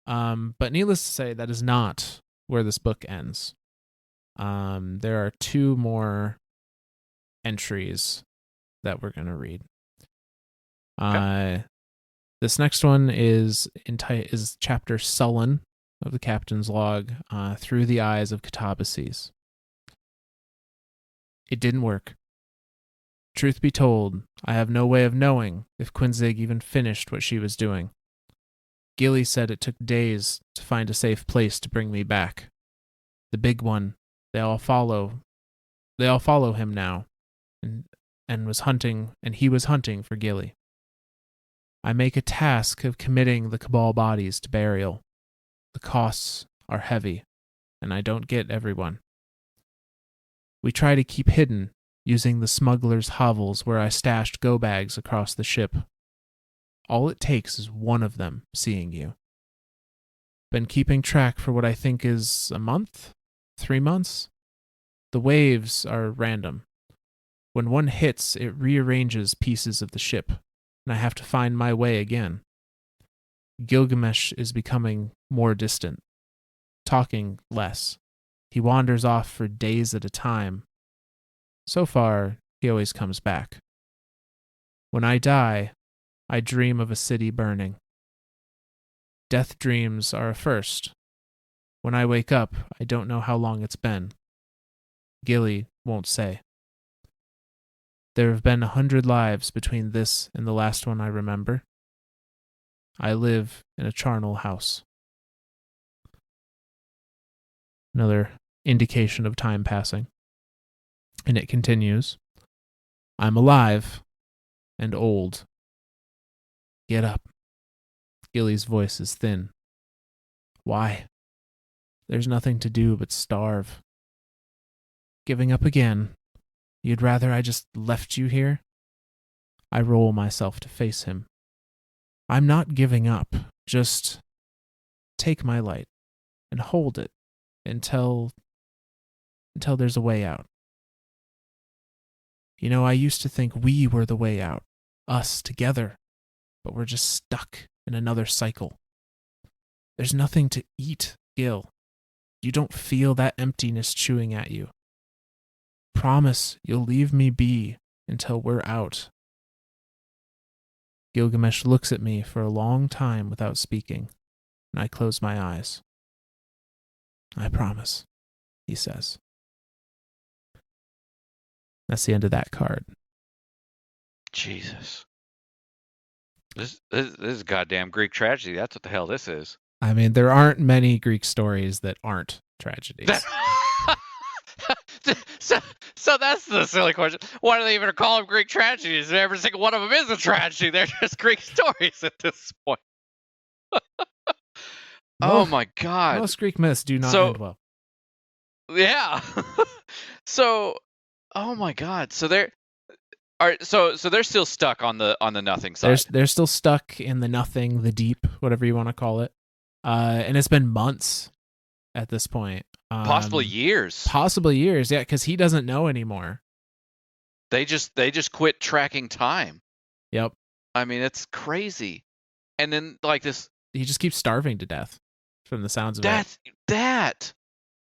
but needless to say, that is not where this book ends. There are 2 more entries that we're gonna read. Okay. This next one is chapter Sullen of the Captain's Log, through the eyes of Catabases. It didn't work. Truth be told, I have no way of knowing if Quinzig even finished what she was doing. Gilly said it took days to find a safe place to bring me back. The big one, they all follow him now, and he was hunting for Gilly. I make a task of committing the Cabal bodies to burial. The costs are heavy, and I don't get everyone. We try to keep hidden, using the smuggler's hovels where I stashed go bags across the ship. All it takes is one of them seeing you. Been keeping track for what I think is a month? 3 months? The waves are random. When one hits, it rearranges pieces of the ship, and I have to find my way again. Gilgamesh is becoming more distant, talking less. He wanders off for days at a time. So far, he always comes back. When I die, I dream of a city burning. Death dreams are a first. When I wake up, I don't know how long it's been. Gilly won't say. There have been 100 lives between this and the last one I remember. I live in a charnel house. Another indication of time passing. And it continues. I'm alive and old. Get up. Gilly's voice is thin. Why? There's nothing to do but starve. Giving up again. You'd rather I just left you here? I roll myself to face him. I'm not giving up. Just take my light and hold it until there's a way out. You know, I used to think we were the way out, us together, but we're just stuck in another cycle. There's nothing to eat, Gil. You don't feel that emptiness chewing at you. Promise you'll leave me be until we're out. Gilgamesh looks at me for a long time without speaking, and I close my eyes. I promise, he says. That's the end of that card. Jesus. This is goddamn Greek tragedy. That's what the hell this is. I mean, there aren't many Greek stories that aren't tragedies. So that's the silly question. Why do they even call them Greek tragedies? Every single one of them is a tragedy. They're just Greek stories at this point. Oh my God. Most Greek myths do not end well. Yeah. So, oh my God. So they're still stuck on the nothing side. They're still stuck in the nothing, the deep, whatever you want to call it. And it's been months at this point. Possibly years. Yeah, because he doesn't know anymore. They just quit tracking time. Yep. I mean, it's crazy. And then like this, he just keeps starving to death from the sounds of it. That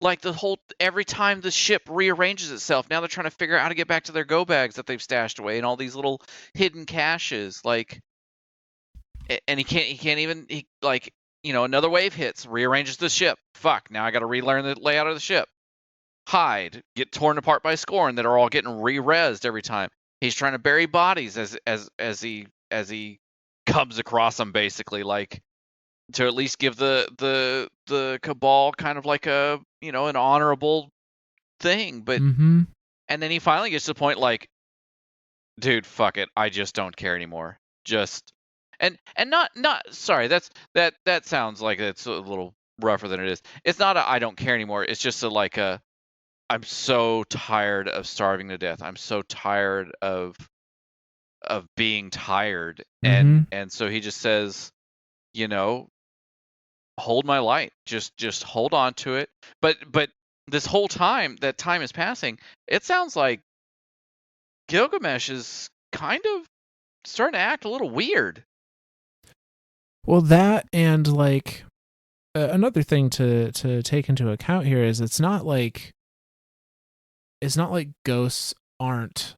like the whole every time the ship rearranges itself, now they're trying to figure out how to get back to their go bags that they've stashed away and all these little hidden caches. Like, and he can't even like. You know, another wave hits, rearranges the ship. Fuck, now I got to relearn the layout of the ship. Hide, get torn apart by Scorn that are all getting re-rezzed every time. He's trying to bury bodies as he comes across them, basically, like to at least give the Cabal kind of like a an honorable thing. But and then he finally gets to the point like, dude, fuck it, I just don't care anymore. Just. And not sorry, that sounds like it's a little rougher than it is. It's not I don't care anymore. It's just I'm so tired of starving to death. I'm so tired of being tired. And so he just says, hold my light. Just hold on to it. But this whole time that time is passing, it sounds like Gilgamesh is kind of starting to act a little weird. Well, that and like another thing to take into account here is it's not like ghosts aren't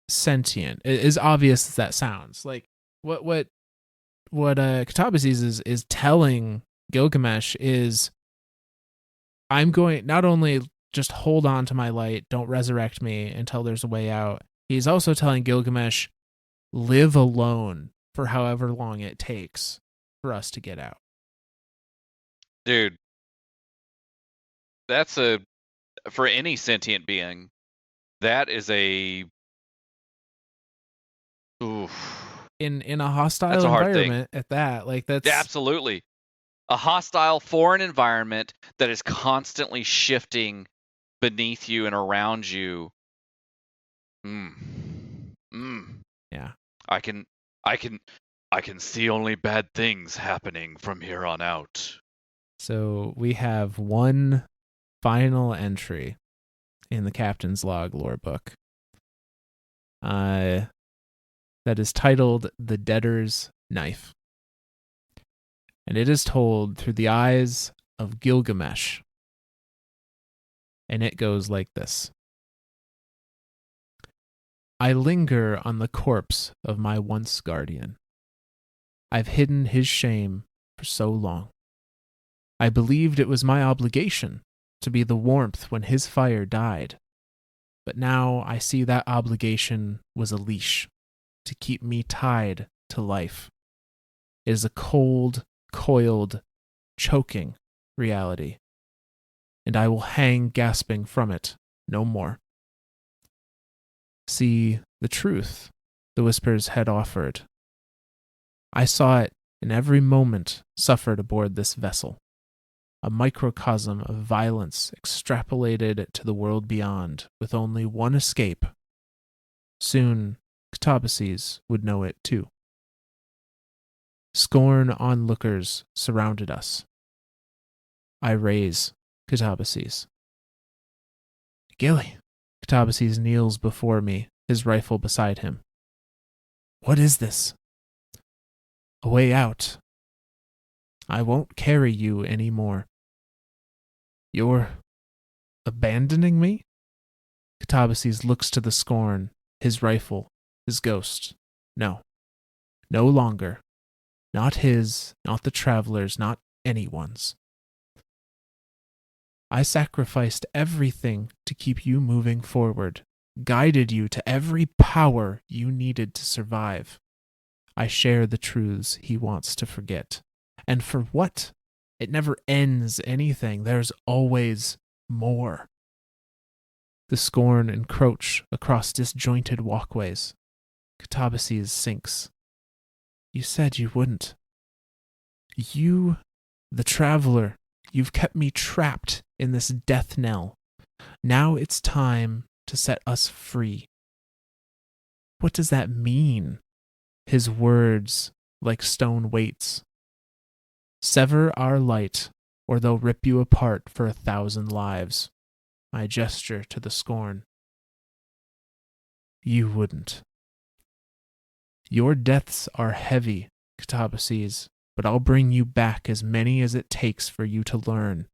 sentient. As obvious as that sounds. Like what Katabasis is telling Gilgamesh is, I'm going not only just hold on to my light, don't resurrect me until there's a way out. He's also telling Gilgamesh, live alone for however long it takes for us to get out. Dude, that's for any sentient being, that is oof. in a hostile That's a hard thing. environment at that. Like that's Yeah, absolutely. A hostile foreign environment that is constantly shifting beneath you and around you. Yeah. I can see only bad things happening from here on out. So we have one final entry in the Captain's Log lore book. That is titled The Debtor's Knife. And it is told through the eyes of Gilgamesh. And it goes like this. I linger on the corpse of my once guardian. I've hidden his shame for so long. I believed it was my obligation to be the warmth when his fire died. But now I see that obligation was a leash to keep me tied to life. It is a cold, coiled, choking reality, and I will hang gasping from it no more. See the truth the whispers had offered. I saw it in every moment suffered aboard this vessel, a microcosm of violence extrapolated to the world beyond with only one escape. Soon, Ctopaces would know it too. Scorn onlookers surrounded us. I raise Ctopaces. Gilly. Ctopaces kneels before me, his rifle beside him. What is this? A way out. I won't carry you any more. You're abandoning me? Ctopaces looks to the Scorn, his rifle, his ghost. No. No longer. Not his, not the traveler's, not anyone's. I sacrificed everything to keep you moving forward, guided you to every power you needed to survive. I share the truths he wants to forget. And for what? It never ends anything. There's always more. The Scorn encroach across disjointed walkways. Ctopaces sinks. You said you wouldn't. You, the traveler, you've kept me trapped in this death knell. Now it's time to set us free. What does that mean? His words like stone weights. Sever our light, or they'll rip you apart for 1,000 lives. I gesture to the Scorn. You wouldn't. Your deaths are heavy, Ctopaces, but I'll bring you back as many as it takes for you to learn.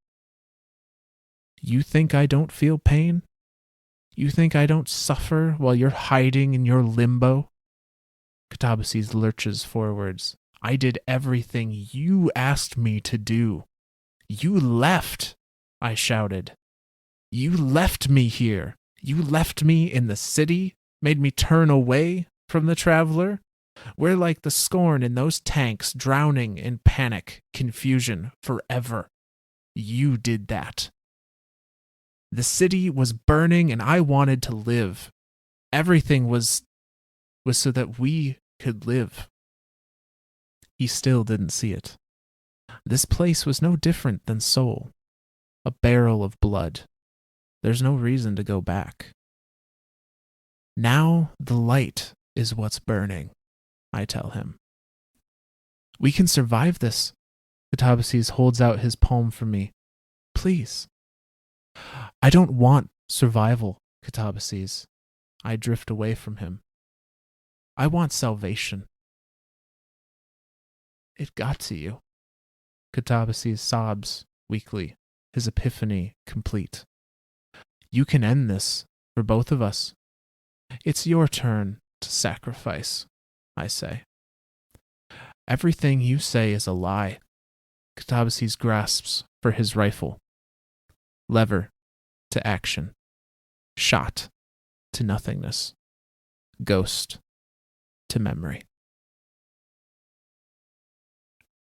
You think I don't feel pain? You think I don't suffer while you're hiding in your limbo? Ctopaces lurches forwards. I did everything you asked me to do. You left, I shouted. You left me here. You left me in the city, made me turn away from the traveler. We're like the Scorn in those tanks, drowning in panic, confusion, forever. You did that. The city was burning and I wanted to live. Everything was so that we could live. He still didn't see it. This place was no different than Seoul. A barrel of blood. There's no reason to go back. Now the light is what's burning, I tell him. We can survive this. Ctopaces holds out his palm for me. Please. I don't want survival, Ctopaces. I drift away from him. I want salvation. It got to you. Ctopaces sobs weakly, his epiphany complete. You can end this for both of us. It's your turn to sacrifice, I say. Everything you say is a lie. Ctopaces grasps for his rifle. Lever to action. Shot to nothingness. Ghost to memory.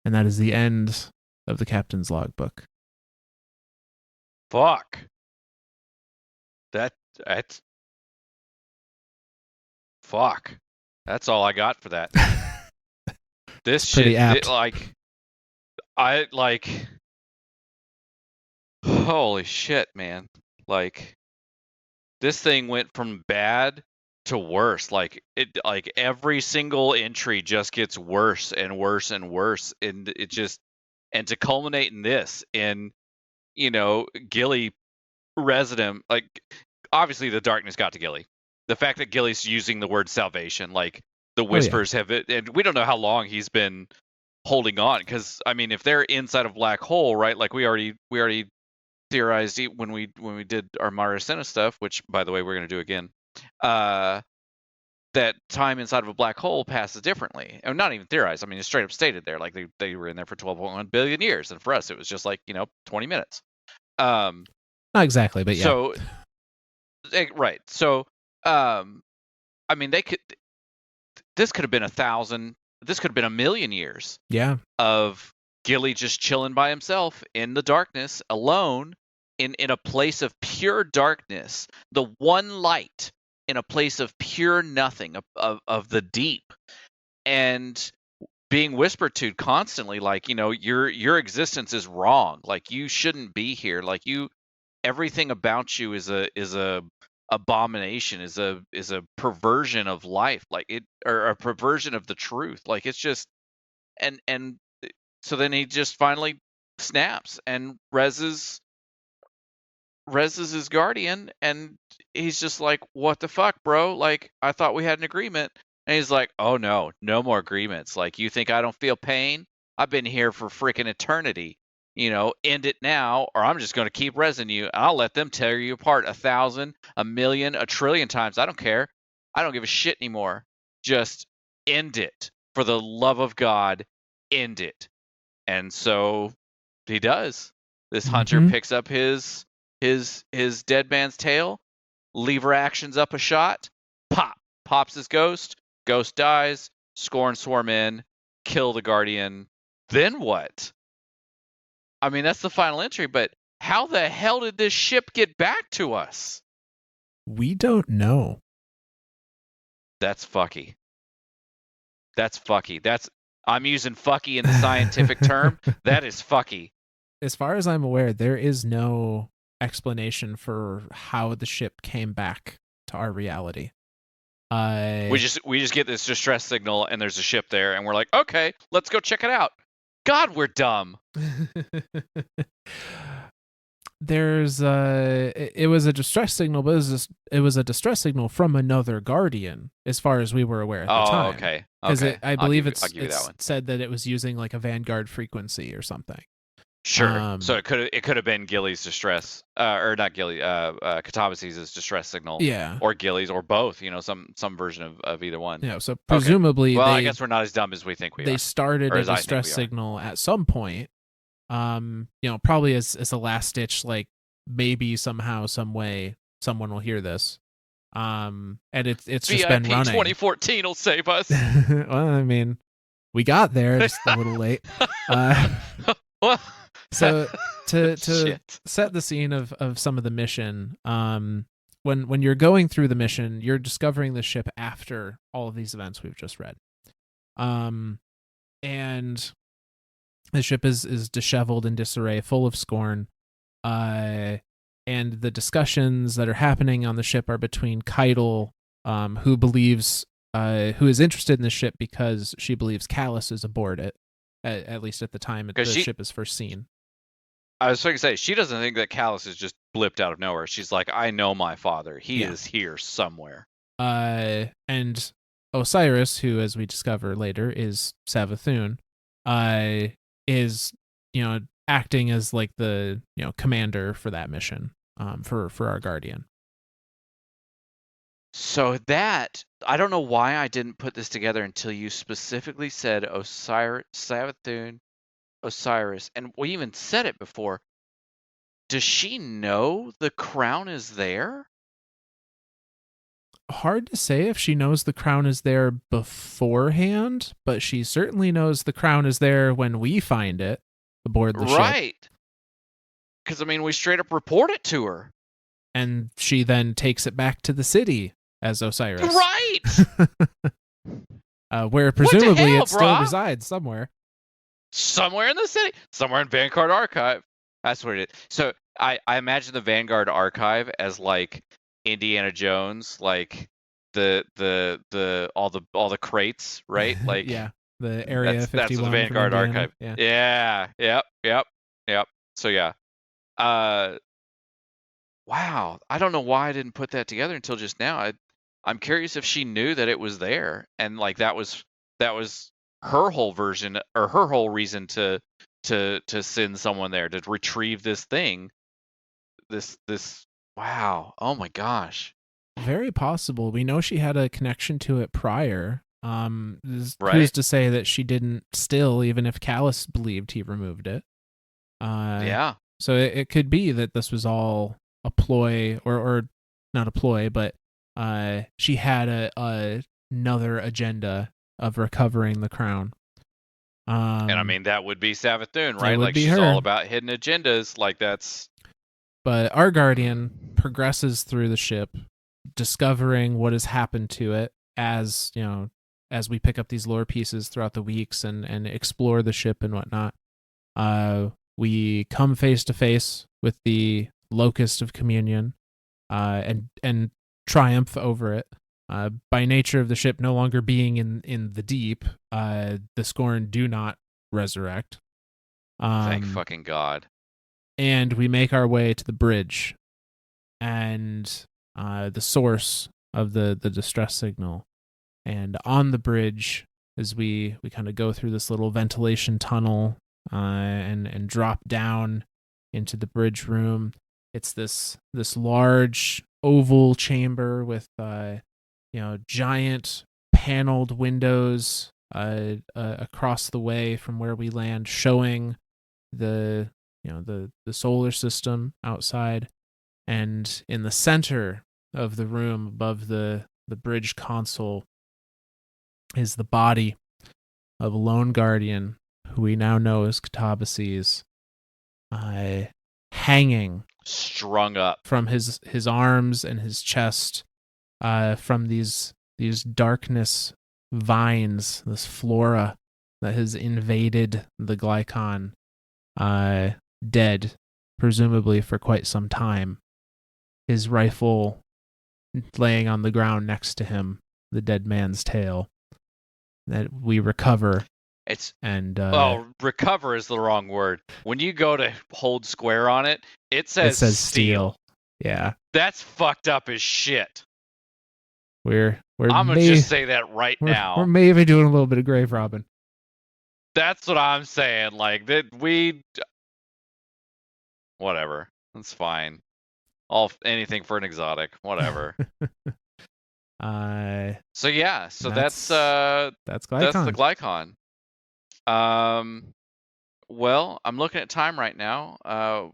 And that is the end of the Captain's Logbook. Fuck. That's fuck. That's all I got for that. This It's pretty shit, apt. holy shit, man. Like, this thing went from bad to worse. Like every single entry just gets worse and worse and worse. And to culminate in this, Gilly resident, like, obviously the darkness got to Gilly. The fact that Gilly's using the word salvation, like, the whispers have it, and we don't know how long he's been holding on, because I mean, if they're inside a black hole, right? Like, we already theorized when we did our Mara Senna stuff, which, by the way, we're going to do again. That time inside of a black hole passes differently, and not even theorized. I mean, it's straight up stated there. Like, they were in there for 12.1 billion years, and for us, it was just like 20 minutes. Not exactly, but yeah. So, right. So, I mean, this could have been 1,000. This could have been 1,000,000 years. Yeah. Of Gilly just chilling by himself in the darkness, alone, in a place of pure darkness, the one light in a place of pure nothing, of the deep, and being whispered to constantly, like, your existence is wrong, like, you shouldn't be here, like, everything about you is a abomination, is a perversion of life, like it, or a perversion of the truth, like, it's just, and so then he just finally snaps, and rezzes his guardian, and he's just like, what the fuck, bro? Like, I thought we had an agreement. And he's like, oh no more agreements. Like, you think I don't feel pain? I've been here for freaking eternity. End it now, or I'm just going to keep rezzing you. I'll let them tear you apart 1,000, 1,000,000, 1,000,000,000,000 times. I don't care. I don't give a shit anymore. Just end it. For the love of God, end it. And so he does. This hunter picks up his dead man's tail, lever actions up a shot, pops his ghost dies, Scorn swarm in, kill the guardian. Then what? I mean, that's the final entry, but how the hell did this ship get back to us? We don't know. That's fucky. I'm using fucky in the scientific term. That is fucky. As far as I'm aware, there is no explanation for how the ship came back to our reality. We just get this distress signal, and there's a ship there, and we're like, okay, let's go check it out. God, we're dumb. It was a distress signal, but it was a distress signal from another guardian, as far as we were aware at the time. Oh, okay. Because I believe it's said that it was using like a Vanguard frequency or something. Sure. So it could have been Gilly's distress, or not Gilly, Katabasi's distress signal. Yeah. Or Gilly's, or both. Some version of either one. Yeah. So presumably, okay. Well, I guess we're not as dumb as we think we are. They started a distress signal at some point. Probably as a last ditch, like, maybe somehow, some way, someone will hear this. And it's just VIP been running. 2014 will save us. Well, I mean, we got there just a little late. Well, so to set the scene of some of the mission, when you're going through the mission, you're discovering the ship after all of these events we've just read. And the ship is disheveled in disarray, full of scorn. And the discussions that are happening on the ship are between Keitel, who is interested in the ship because she believes Callus is aboard it, at least at the time the ship is first seen. I was going to say, she doesn't think that Callus is just blipped out of nowhere. She's like, I know my father. He is here somewhere. And Osiris, who, as we discover later, is Savathun, is, acting as like the, commander for that mission, for our guardian. So that, I don't know why I didn't put this together until you specifically said Savathun, Osiris, and we even said it before. Does she know the crown is there? Hard to say if she knows the crown is there beforehand, but she certainly knows the crown is there when we find it aboard the ship. Right. Because, I mean, we straight up report it to her. And she then takes it back to the city as Osiris. Right! where What the presumably hell, it still brah? resides somewhere. Somewhere in the city, somewhere in Vanguard Archive. That's what it is. So I imagine the Vanguard Archive as like Indiana Jones, like all the crates, right? Like Yeah, the Area that's what the 51 from Vanguard Indiana. Archive. Yeah. Yeah. Yep. So yeah. Uh, wow. I don't know why I didn't put that together until just now. I'm curious if she knew that it was there, and like that was her whole version or her whole reason to send someone there to retrieve this thing. This wow. Oh my gosh. Very possible. We know she had a connection to it prior. Who's Right? to say that she didn't still, even if Callus believed he removed it? Yeah. So it could be that this was all a ploy, or not a ploy, but she had another agenda of recovering the crown. And I mean that would be Savathun, It right? would Like be she's all her. about hidden agendas. Like that's But our guardian progresses through the ship, discovering what has happened to it as as we pick up these lore pieces throughout the weeks and explore the ship and whatnot. We come face to face with the locust of communion, and triumph over it. By nature of the ship no longer being in the deep, the Scorn do not resurrect. thank fucking God. And we make our way to the bridge and the source of the distress signal. And on the bridge, as we kind of go through this little ventilation tunnel and drop down into the bridge room, it's this large oval chamber with giant paneled windows across the way from where we land, showing the the solar system outside. And in the center of the room, above the bridge console, is the body of a lone guardian who we now know as Catabases, hanging, Strung up from his arms and his chest, from these darkness vines, this flora that has invaded the Glykon, dead, presumably for quite some time. His rifle laying on the ground next to him, the dead man's tail that we recover. And recover is the wrong word. When you go to hold square on it, it says steel. Yeah, that's fucked up as shit. I'm gonna just say that right now. We're maybe doing a little bit of grave robbing. That's what I'm saying. Like that whatever. That's fine. Anything for an exotic, whatever. So yeah, so that's Glykon. That's the Glykon. Well, I'm looking at time right now.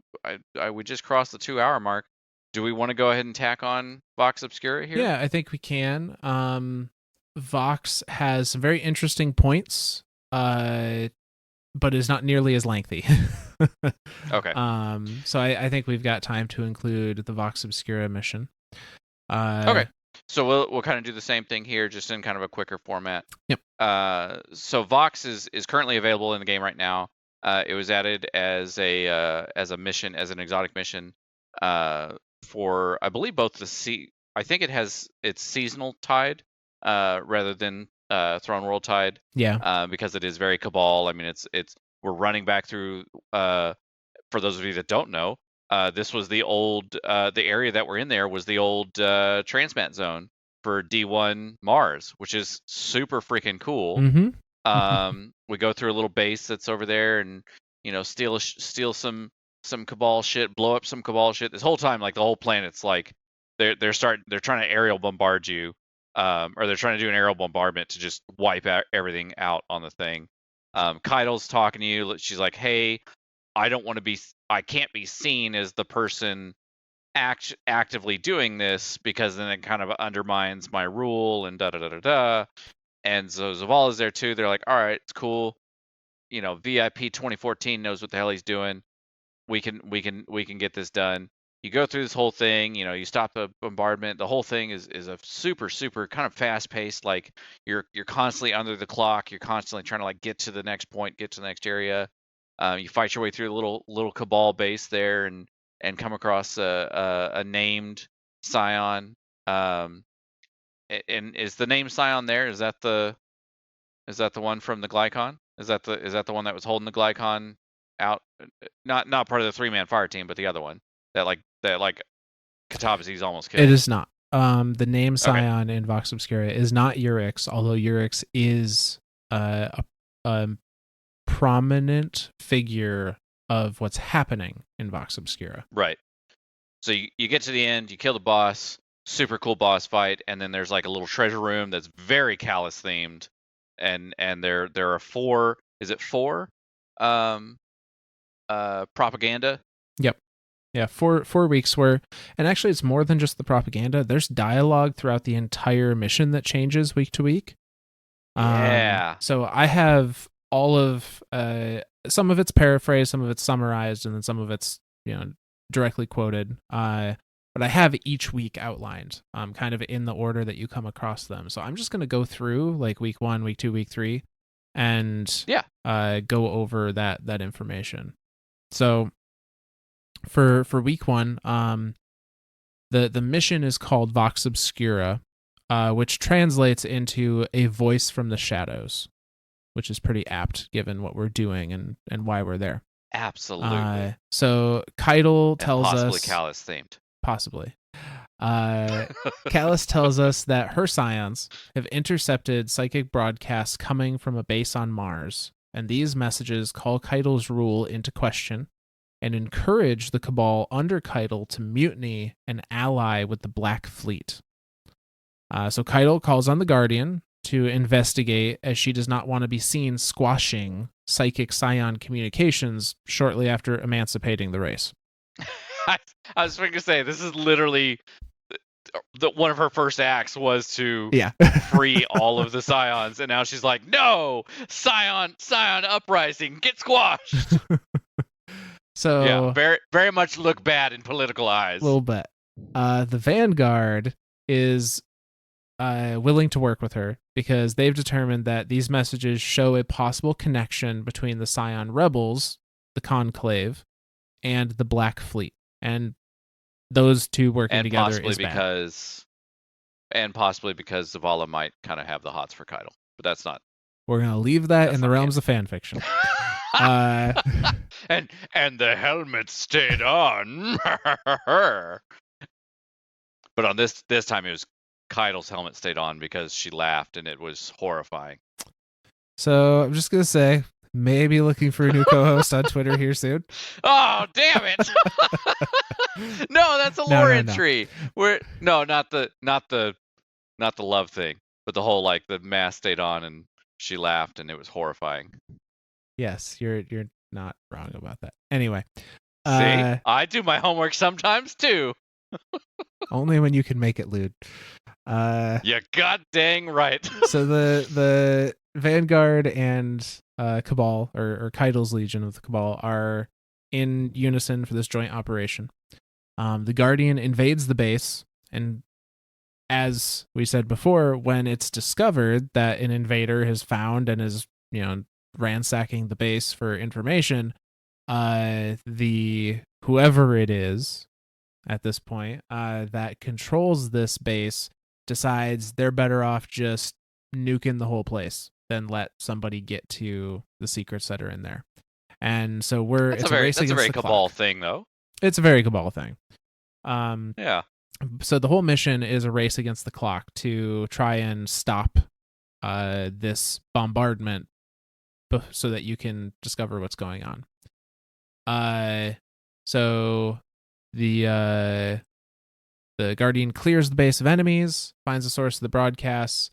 We just crossed the 2-hour mark. Do we want to go ahead and tack on Vox Obscura here? Yeah, I think we can. Vox has some very interesting points, but is not nearly as lengthy. Okay. So I think we've got time to include the Vox Obscura mission. Okay. So we'll kind of do the same thing here, just in kind of a quicker format. Yep. So Vox is currently available in the game right now. It was added as a mission, as an exotic mission, for I believe both I think it's seasonal tied, rather than Throne World tied. Yeah. Because it is very Cabal. I mean, we're running back through. For those of you that don't know, this was the old the area that we're in there was the old transmat zone for D1 Mars, which is super freaking cool. Mm-hmm. We go through a little base that's over there, and steal some Cabal shit, blow up some Cabal shit. This whole time, like the whole planet's like they're trying to aerial bombard you, or they're trying to do an aerial bombardment to just wipe out everything out on the thing. Kaido's talking to you. She's like, "Hey, I can't be seen as the person actively doing this, because then it kind of undermines my rule and da da da da da." And so Zavala's there too. They're like, "All right, it's cool. VIP 2014 knows what the hell he's doing. We can get this done." you go through this whole thing. You stop the bombardment. The whole thing is a super super kind of fast paced. Like you're constantly under the clock. You're constantly trying to like get to the next point, get to the next area. You fight your way through a little Cabal base there, and come across a named Scion. And is the name Scion there? Is that the one from the Glykon? Is that the one that was holding the Glykon out? Not part of the 3-man fire team, but the other one that Katabazi's almost killed. It is not. The name Okay. Scion in Vox Obscura is not Urix, although Urix is a prominent figure of what's happening in Vox Obscura. Right. So you get to the end, you kill the boss, super cool boss fight, and then there's like a little treasure room that's very Callus themed, and there are 4. Is it 4? Propaganda. Yep. Yeah, 4 weeks where, and actually it's more than just the propaganda. There's dialogue throughout the entire mission that changes week to week. Yeah. So I have all of some of it's paraphrased, some of it's summarized, and then some of it's directly quoted. But I have each week outlined, kind of in the order that you come across them. So I'm just gonna go through like week 1, week 2, week 3, and go over that information. So for week 1, the mission is called Vox Obscura, which translates into a voice from the shadows, which is pretty apt given what we're doing and why we're there. Absolutely. So Keitel tells possibly us Callus themed. Possibly. Callus tells us that her Scions have intercepted psychic broadcasts coming from a base on Mars, and these messages call Keitel's rule into question and encourage the Cabal under Keitel to mutiny and ally with the Black Fleet. So Keitel calls on the Guardian to investigate, as she does not want to be seen squashing psychic Scion communications shortly after emancipating the race. I was going to say, this is literally one of her first acts was to free all of the Scions, and now she's like, no, Scion uprising, get squashed. So yeah, very, very much look bad in political eyes. A little bit. The Vanguard is willing to work with her because they've determined that these messages show a possible connection between the Scion rebels, the Conclave, and the Black Fleet. And those two working together is bad. And possibly because Zavala might kind of have the hots for Keitel, but that's not. We're gonna leave that in the realms of fan fiction. And the helmet stayed on. But on this time, it was Keitel's helmet stayed on because she laughed, and it was horrifying. So I'm just gonna say, maybe looking for a new co-host on Twitter here soon. Oh, damn it! No, that's a lore entry. No, not the love thing, but the whole like the mask stayed on and she laughed and it was horrifying. Yes, you're not wrong about that. Anyway, see, I do my homework sometimes too. Only when you can make it lewd. You god dang right. So the Vanguard and Cabal, or Keitel's Legion of the Cabal, are in unison for this joint operation. The Guardian invades the base, and as we said before, when it's discovered that an invader has found and is ransacking the base for information, the whoever it is at this point that controls this base decides they're better off just nuking the whole place than let somebody get to the secrets that are in there. And so it's a race against the clock. That's a very Cabal thing, though. It's a very Cabal thing. Yeah. So the whole mission is a race against the clock to try and stop this bombardment so that you can discover what's going on. So the Guardian clears the base of enemies, finds the source of the broadcasts,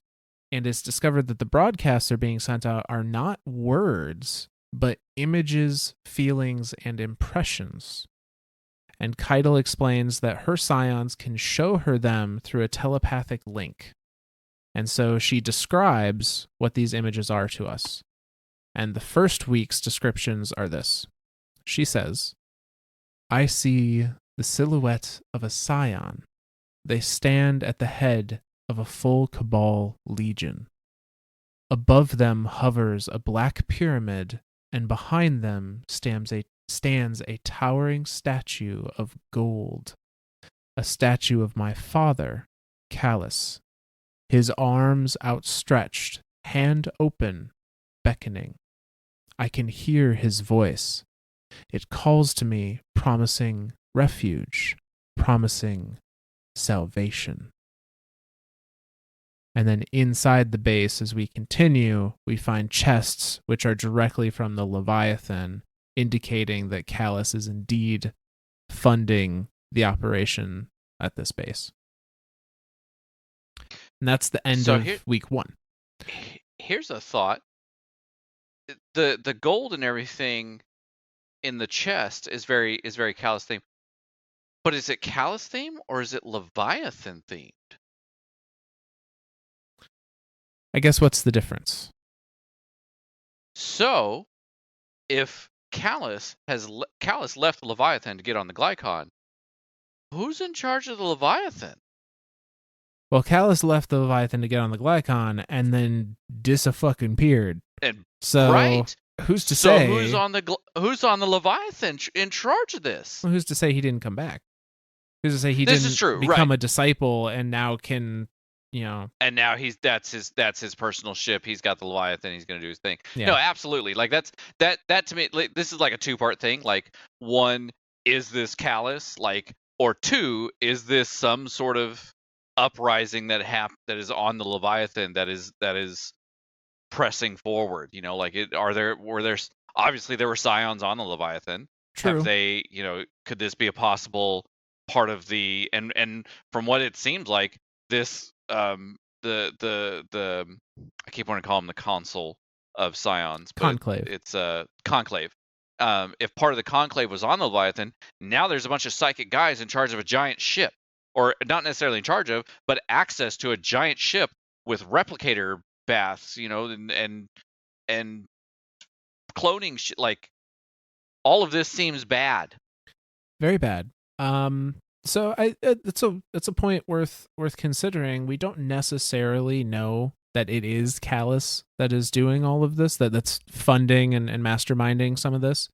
and it's discovered that the broadcasts are being sent out are not words, but images, feelings, and impressions. And Keitel explains that her Scions can show her them through a telepathic link. And so she describes what these images are to us. And the first week's descriptions are this. She says, "I see the silhouette of a scion. They stand at the head of a full Cabal legion. Above them hovers a black pyramid, and behind them stands a towering statue of gold, a statue of my father, Callus, his arms outstretched, hand open, beckoning. I can hear his voice. It calls to me, promising refuge, promising salvation. And then inside the base, as we continue, we find chests which are directly from the Leviathan, indicating that Callus is indeed funding the operation at this base. And that's the end of week 1. Here's a thought. The gold and everything in the chest is very Callus themed. But is it Callus themed or is it Leviathan themed? I guess what's the difference? So, if Callus left the Leviathan to get on the Glykon, who's in charge of the Leviathan? Well, Callus left the Leviathan to get on the Glykon and then dis-a-fucking-peared. And so right? Who's to say? So who's on the Leviathan in charge of this? Well, who's to say he didn't come back? Who's to say he didn't become a disciple and now can, And now that's his personal ship. He's got the Leviathan. He's going to do his thing. Yeah. No, absolutely. Like that to me. Like, this is like a 2-part thing. Like, 1, is this Callus? Like, or 2, is this some sort of uprising that is on the Leviathan that is pressing forward? Like, obviously there were scions on the Leviathan. True. Have they? Could this be a possible part of the? And from what it seems like, this. The I keep wanting to call him the Council of Scions, but Conclave. It's a conclave. If part of the conclave was on the Leviathan, now there's a bunch of psychic guys in charge of a giant ship, or not necessarily in charge of, but access to a giant ship with replicator baths, and cloning like all of this seems bad. Very bad. So it's a point worth considering. We don't necessarily know that it is Callus that is doing all of this, that's funding and masterminding some of this.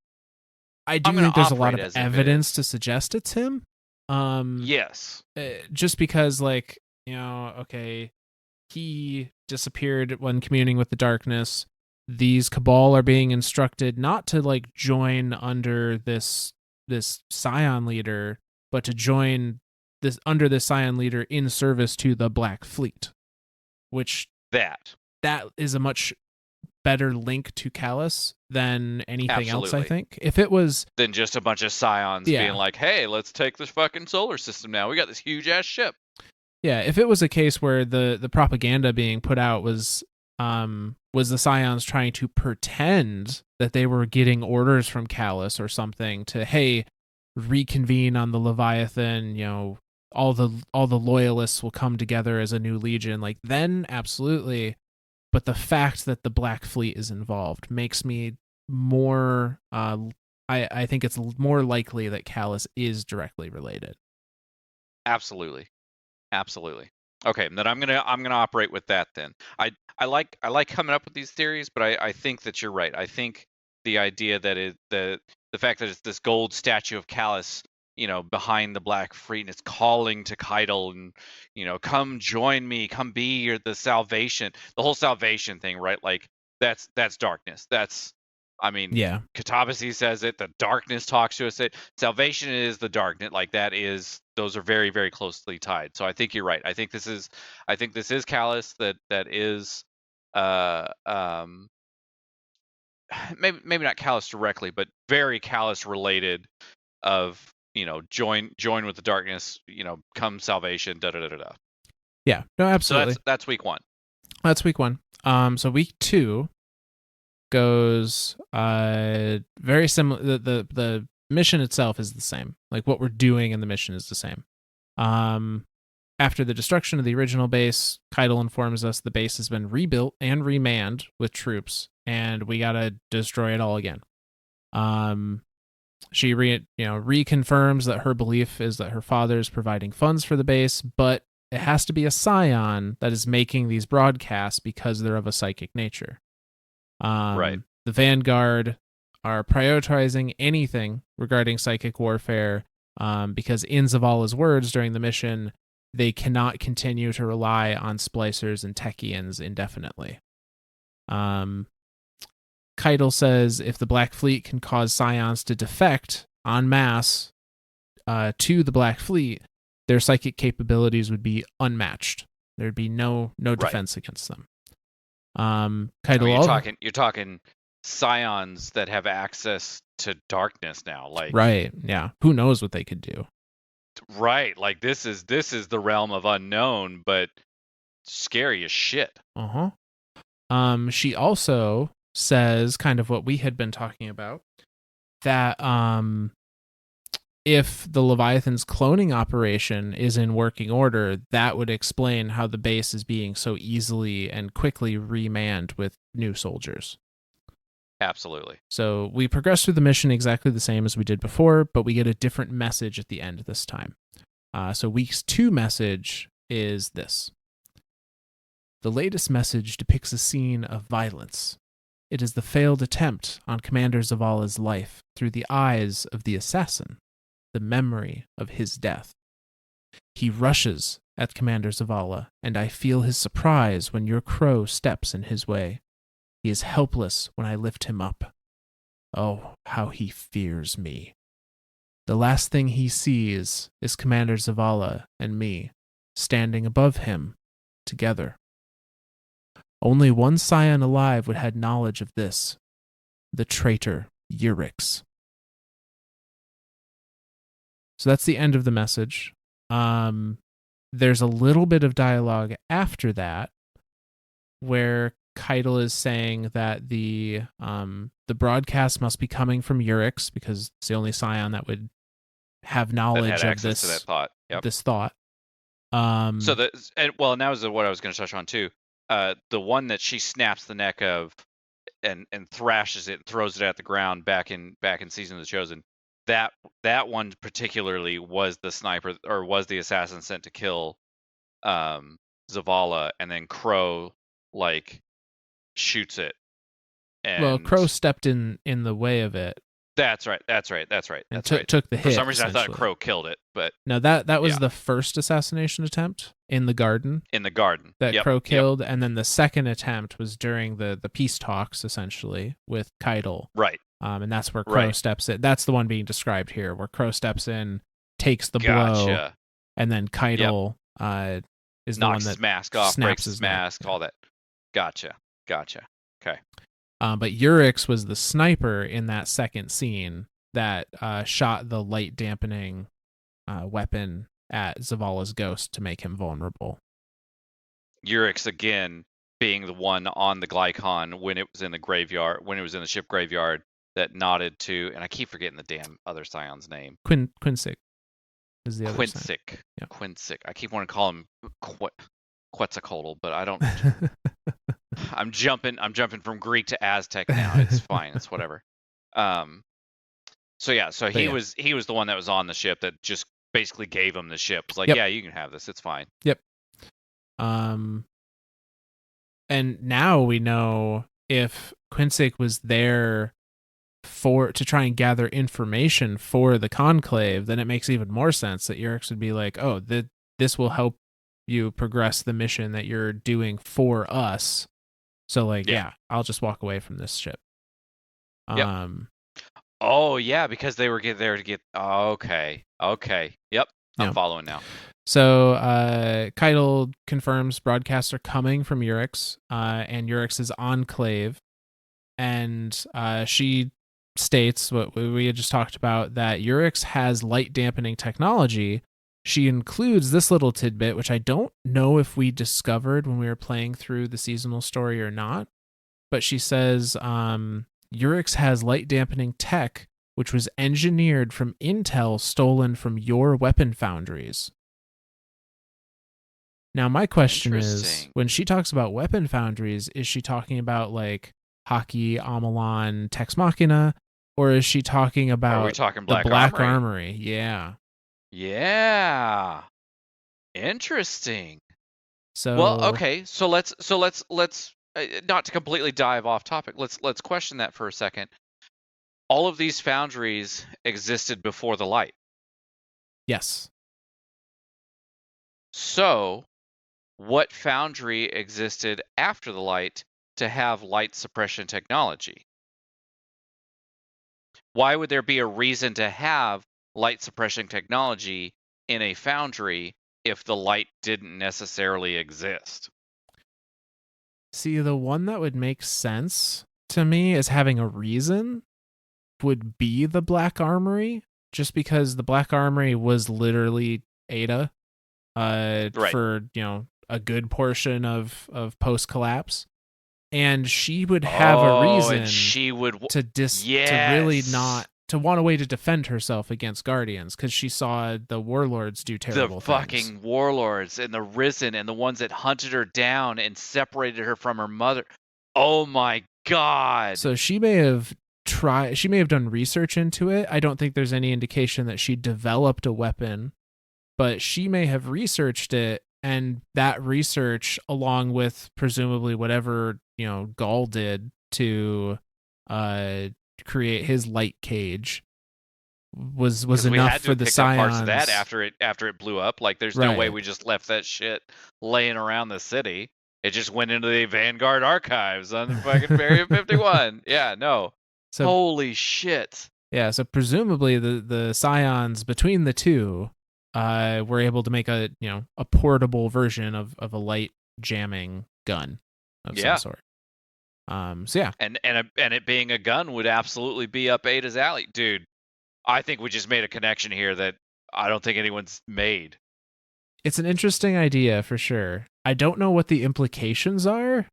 I do think there's a lot of evidence to suggest it's him. Yes. Just because, like, okay, he disappeared when communing with the darkness. These Cabal are being instructed not to, like, join under this Scion leader, but to join under this Scion leader in service to the Black Fleet, which that is a much better link to Callus than anything else, I think. If it was than just a bunch of Scions being like, hey, let's take this fucking solar system now. We got this huge ass ship. Yeah, if it was a case where the propaganda being put out was the Scions trying to pretend that they were getting orders from Callus or something to, hey, reconvene on the Leviathan, all the loyalists will come together as a new legion, like, then absolutely. But the fact that the Black Fleet is involved makes me more I think it's more likely that Callus is directly related. Absolutely. Okay, then I'm gonna operate with that then. I like coming up with these theories, but I think that you're right. I think the idea that the fact that it's this gold statue of Callus, behind the Black Fleet, and it's calling to Keitel, and come join me, come be the salvation, the whole salvation thing, right? Like, that's darkness. Yeah. Katabasi says it. The darkness talks to us. Salvation is the darkness. Like, those are very, very closely tied. So I think you're right. I think this is Callus that is maybe not Callus directly, but very Callus related. Of join with the darkness. Come salvation. Da da da da. Yeah. No, absolutely. So that's week 1. That's week 1. So week 2 goes very similar. The mission itself is the same. Like, what we're doing in the mission is the same. After the destruction of the original base, Keitel informs us the base has been rebuilt and remanned with troops, and we gotta destroy it all again. She reconfirms that her belief is that her father is providing funds for the base, but it has to be a scion that is making these broadcasts because they're of a psychic nature. Right. The Vanguard are prioritizing anything regarding psychic warfare because in Zavala's words during the mission, they cannot continue to rely on splicers and Techians indefinitely. Keitel says if the Black Fleet can cause scions to defect en masse to the Black Fleet, their psychic capabilities would be unmatched. There'd be no defense against them. Keitel, you're talking scions that have access to darkness now, like right? Yeah, who knows what they could do? Right, like this is the realm of unknown, but scary as shit. She also says kind of what we had been talking about, that if the Leviathan's cloning operation is in working order, that would explain how the base is being so easily and quickly remanned with new soldiers. Absolutely. So we progress through the mission exactly the same as we did before, but we get a different message at the end this time. So week's 2 message is this. The latest message depicts a scene of violence. It is the failed attempt on Commander Zavala's life through the eyes of the assassin, the memory of his death. He rushes at Commander Zavala, and I feel his surprise when your crow steps in his way. He is helpless when I lift him up. Oh, how he fears me. The last thing he sees is Commander Zavala and me, standing above him, together. Only one scion alive would have knowledge of this. The traitor, Urix. So that's the end of the message. There's a little bit of dialogue after that where Keitel is saying that the broadcast must be coming from Urix because it's the only scion that would have knowledge of this to that thought. Yep. This thought. And that was what I was going to touch on too. The one that she snaps the neck of and thrashes it and throws it at the ground back in Season of the Chosen. That one particularly was the sniper or was the assassin sent to kill Zavala, and then Crow shoots it. And Crow stepped in the way of it. That's right. And took the hit. For some reason, I thought Crow killed it, but no, that was the first assassination attempt in the garden. That Crow killed, and then the second attempt was during the peace talks, essentially, with Keitel. Right. And that's where Crow steps in. That's the one being described here, where Crow steps in, takes the blow, and then Keitel is the one that his mask off, breaks his mask, all that. Gotcha. Okay. But Urix was the sniper in that second scene that shot the light dampening weapon at Zavala's ghost to make him vulnerable. Urix, again, being the one on the Glykon when it was in the graveyard, when it was in the ship graveyard, that nodded to, and I keep forgetting the damn other scion's name. Quinsic is the other Quinsic. Yeah. Quinsic. I keep wanting to call him Quetzalcoatl, but I don't. I'm jumping from Greek to Aztec now. It's fine. It's whatever. So he was the one that was on the ship that just basically gave him the ship. It's like, yeah, you can have this. It's fine. Yep. And now we know if Quinsic was there to try and gather information for the conclave, then it makes even more sense that Urix would be like, oh, this will help you progress the mission that you're doing for us. So I'll just walk away from this ship. Yep. Oh yeah, because they were there to get. Oh, okay. Yep. I'm following now. So Keitel confirms broadcasts are coming from Urix and Urix's enclave, and she states what we had just talked about, that Urix has light dampening technology. She includes this little tidbit, which I don't know if we discovered when we were playing through the seasonal story or not, but she says Urix has light dampening tech, which was engineered from intel stolen from your weapon foundries. Now, my question is, when she talks about weapon foundries, is she talking about like Haki, Amalon, Tex Machina? or is she talking about Are we talking the Black Black Armory? Armory? Yeah. Yeah. Interesting. So Well, okay. So let's not to completely dive off topic. Let's question that for a second. All of these foundries existed before the light. yes. So, what foundry existed after the light to have light suppression technology? Why would there be a reason to have light suppression technology in a foundry if the light didn't necessarily exist? See, the one that would make sense to me as having a reason would be the Black Armory, just because the Black Armory was literally Ada Right. for, a good portion of post collapse. And she would have a reason and she would to really not to want a way to defend herself against Guardians, because she saw the warlords do terrible things. The fucking warlords and the Risen and the ones that hunted her down and separated her from her mother. Oh my god. So she may have done research into it. I don't think there's any indication that she developed a weapon, but she may have researched it, and that research, along with presumably whatever Gaul did to create his light cage, was enough for the Scions. Parts of that after it blew up. Like, there's no way we just left that shit laying around the city. It just went into the Vanguard archives on the fucking Area 51. Yeah, no. So, holy shit. Yeah, so presumably the Scions between the two were able to make a portable version of a light jamming gun of some sort. So yeah. And it being a gun would absolutely be up Ada's alley. Dude, I think we just made a connection here that I don't think anyone's made. It's an interesting idea for sure. I don't know what the implications are,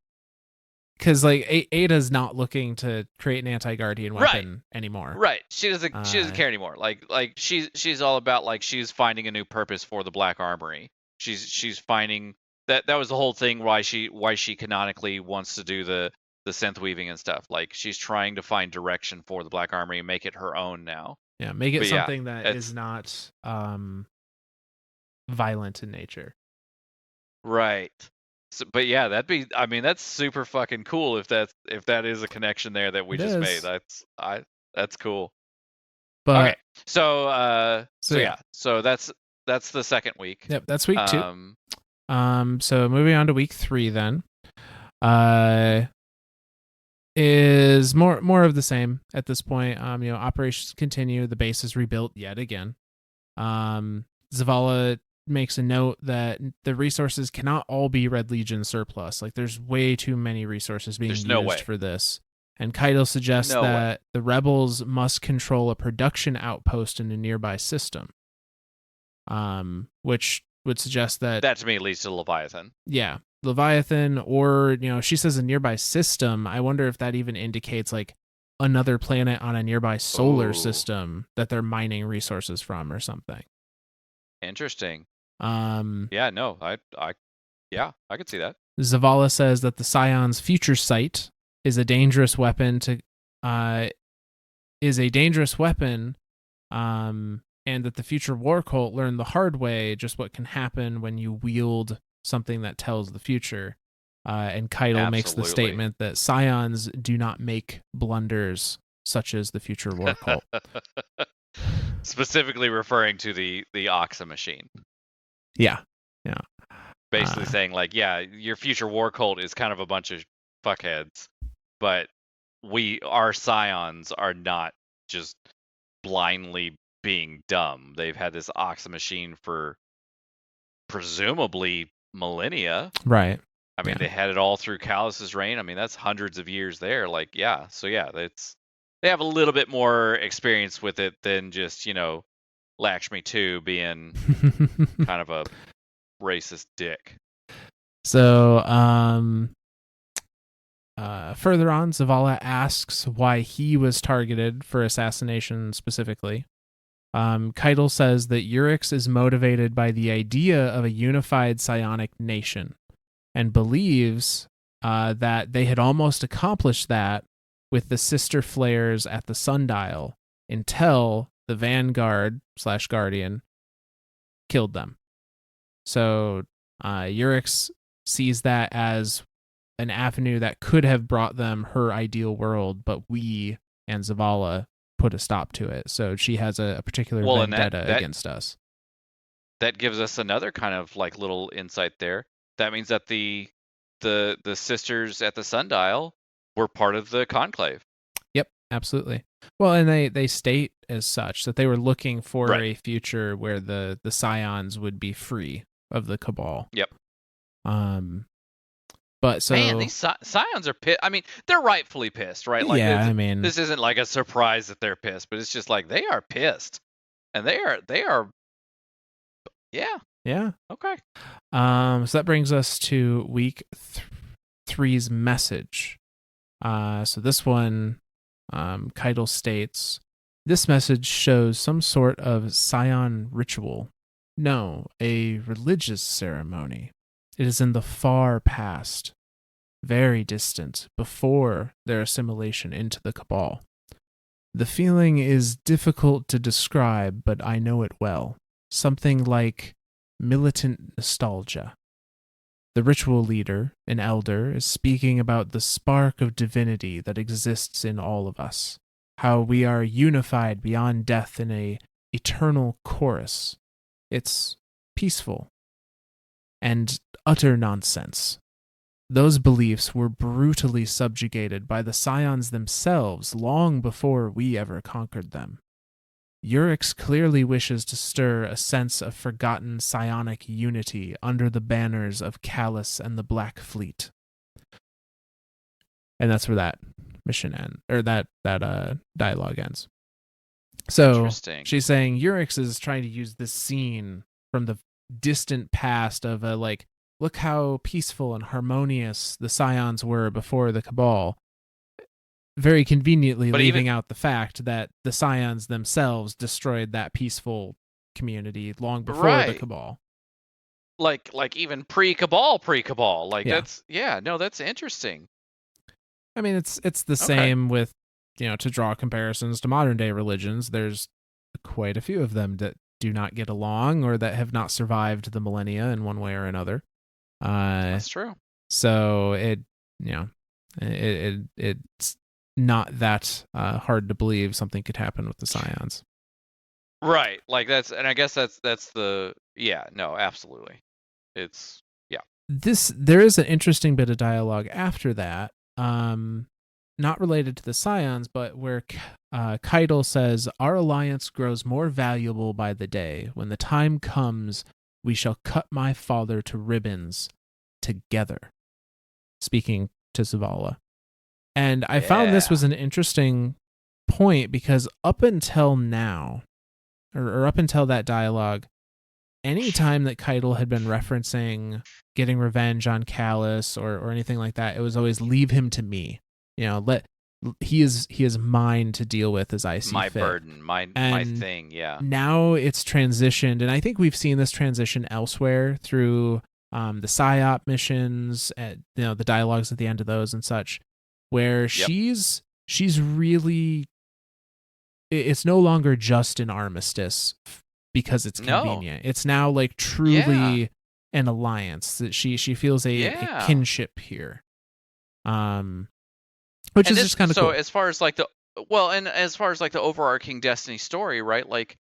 because like Ada's not looking to create an anti-Guardian weapon anymore. Right. She doesn't care anymore. Like she's all about, like, she's finding a new purpose for the Black Armory. She's finding that was the whole thing why she canonically wants to do the synth weaving and stuff. Like, she's trying to find direction for the Black Armory and make it her own now. Yeah, make it something that is not violent in nature. Right. So, but yeah, that's super fucking cool if that is a connection there that we just made. That's cool. But okay. So that's the second week. Yep, that's week 2. So moving on to week 3 then. Is more of the same at this point. Operations continue. The base is rebuilt yet again. Zavala makes a note that the resources cannot all be Red Legion surplus. Like, there's way too many resources being used for this. And Keitel suggests that the rebels must control a production outpost in a nearby system. Which would suggest that to me leads to Leviathan. Yeah. Leviathan, or she says a nearby system. I wonder if that even indicates like another planet on a nearby solar system that they're mining resources from or something. Interesting. Yeah, no, I could see that. Zavala says that the Scion's future sight is a dangerous weapon and that the future war cult learned the hard way just what can happen when you wield something that tells the future. And Keitel makes the statement that Scions do not make blunders such as the future war cult. Specifically referring to the Oxa machine. Yeah. Basically saying, like, yeah, your future war cult is kind of a bunch of fuckheads, but our Scions are not just blindly being dumb. They've had this Oxa machine for presumably millennia. Right. I mean, they had it all through Callus's reign. I mean, that's hundreds of years there. Like, yeah. So yeah, they have a little bit more experience with it than just, Lakshmi 2 being kind of a racist dick. So, further on, Zavala asks why he was targeted for assassination specifically. Keitel says that Urix is motivated by the idea of a unified psionic nation and believes that they had almost accomplished that with the sister flares at the sundial until the Vanguard / Guardian killed them. So Urix sees that as an avenue that could have brought them her ideal world, but we and Zavala put a stop to it. So she has a particular vendetta against us. That gives us another kind of like little insight there. That means that the sisters at the sundial were part of the conclave. Yep, absolutely. Well, and they state as such that they were looking for a future where the scions would be free of the Cabal. Yep. But so man, these scions are pissed. I mean, they're rightfully pissed, right? Like, yeah, I mean, this isn't like a surprise that they're pissed, but it's just like they are pissed, and they are. Yeah. Yeah. Okay. So that brings us to week 3's message. So this one, Keitel states, this message shows some sort of scion ritual. No, a religious ceremony. It is in the far past, very distant, before their assimilation into the Cabal. The feeling is difficult to describe, but I know it well. Something like militant nostalgia. The ritual leader, an elder, is speaking about the spark of divinity that exists in all of us, how we are unified beyond death in a eternal chorus. It's peaceful and utter nonsense. Those beliefs were brutally subjugated by the scions themselves long before we ever conquered them. Urix clearly wishes to stir a sense of forgotten psionic unity under the banners of Callus and the Black Fleet. And that's where that mission ends, or that dialogue ends. So she's saying Urix is trying to use this scene from the distant past of like, look how peaceful and harmonious the scions were before the Cabal, very conveniently leaving out the fact that the scions themselves destroyed that peaceful community long before the Cabal. Like even pre-Cabal. Like that's that's interesting. I mean, it's the same with, to draw comparisons to modern day religions. There's quite a few of them that do not get along or that have not survived the millennia in one way or another. That's true. So it's not that hard to believe something could happen with the scions. Right. Like I guess that's the absolutely. It's there is an interesting bit of dialogue after that, not related to the scions, but where Keitel says, our alliance grows more valuable by the day. When the time comes, we shall cut my father to ribbons together. Speaking to Zavala. And I found this was an interesting point because up until now, or up until that dialogue, any time that Keitel had been referencing getting revenge on Callus or anything like that, it was always leave him to me. He is mine to deal with as I see my fit. Burden, my thing. Yeah. Now it's transitioned, and I think we've seen this transition elsewhere through the PSYOP missions, the dialogues at the end of those and such, where she's really, it's no longer just an armistice because it's convenient. It's now like truly an alliance that she feels a kinship here. Which is just kind of cool. So as far as like the overarching Destiny story, right? Like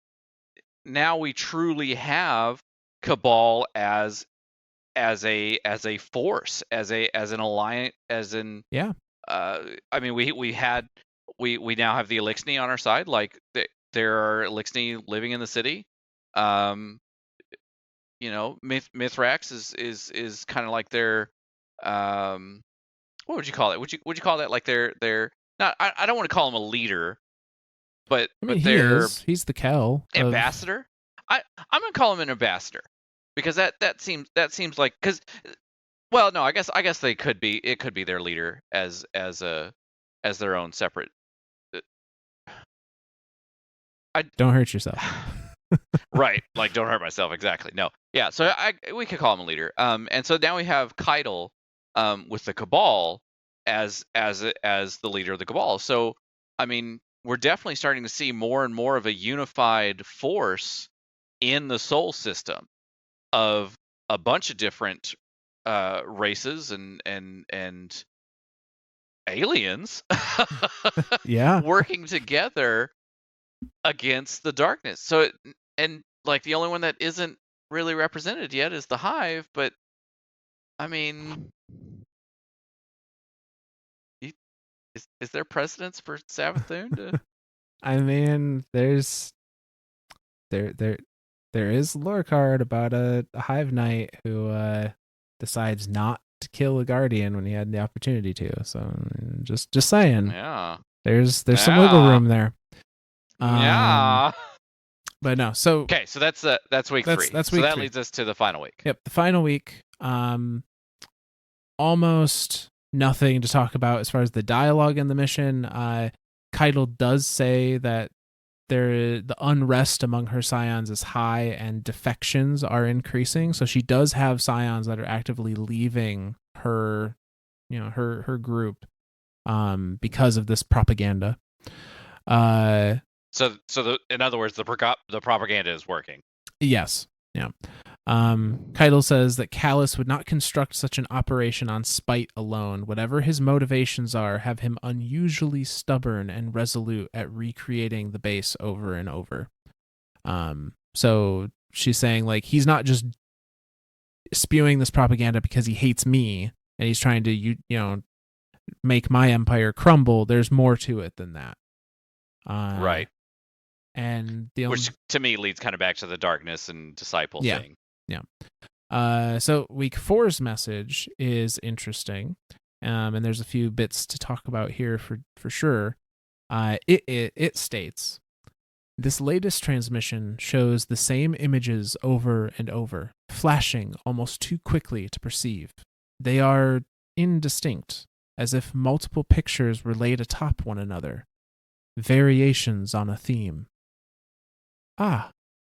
now we truly have Cabal as a force, as an alliance, I mean, we now have the Elixni on our side. Like there are Elixni living in the city. Mithrax is kind of like their what would you call it? Would you call that like their not? I don't want to call him a leader, but he's the Cal ambassador. I'm gonna call him an ambassador because that seems like well, no, I guess they could be. It could be their leader as their own separate. Don't hurt yourself. Right, like don't hurt myself. Exactly. No, yeah. So we could call him a leader. And so now we have Keitel, with the Cabal, as the leader of the Cabal. So, I mean, we're definitely starting to see more and more of a unified force in the Sol system of a bunch of different races and aliens Yeah. working together against the darkness. So, and like the only one that isn't really represented yet is the Hive, but I mean, is there precedence for Savathun to? I mean, there is lore card about a hive knight who decides not to kill a guardian when he had the opportunity to. So just saying. Yeah. There's some wiggle room there. Yeah. But no, so okay, so that's week 3. That's so week that 3. leads us to the final week. Yep, the final week. Almost nothing to talk about as far as the dialogue in the mission. Keitel does say that the unrest among her scions is high and defections are increasing. So she does have scions that are actively leaving her, her group, because of this propaganda. So in other words, the propaganda is working. Yes. Yeah. Keitel says that Callus would not construct such an operation on spite alone. Whatever his motivations are, have him unusually stubborn and resolute at recreating the base over and over. So she's saying, like, he's not just spewing this propaganda because he hates me and he's trying to, make my empire crumble. There's more to it than that. Right. And which to me leads kind of back to the darkness and disciple thing. Yeah. So week 4's message is interesting. And there's a few bits to talk about here for sure. It states, this latest transmission shows the same images over and over, flashing almost too quickly to perceive. They are indistinct, as if multiple pictures were laid atop one another. Variations on a theme. Ah,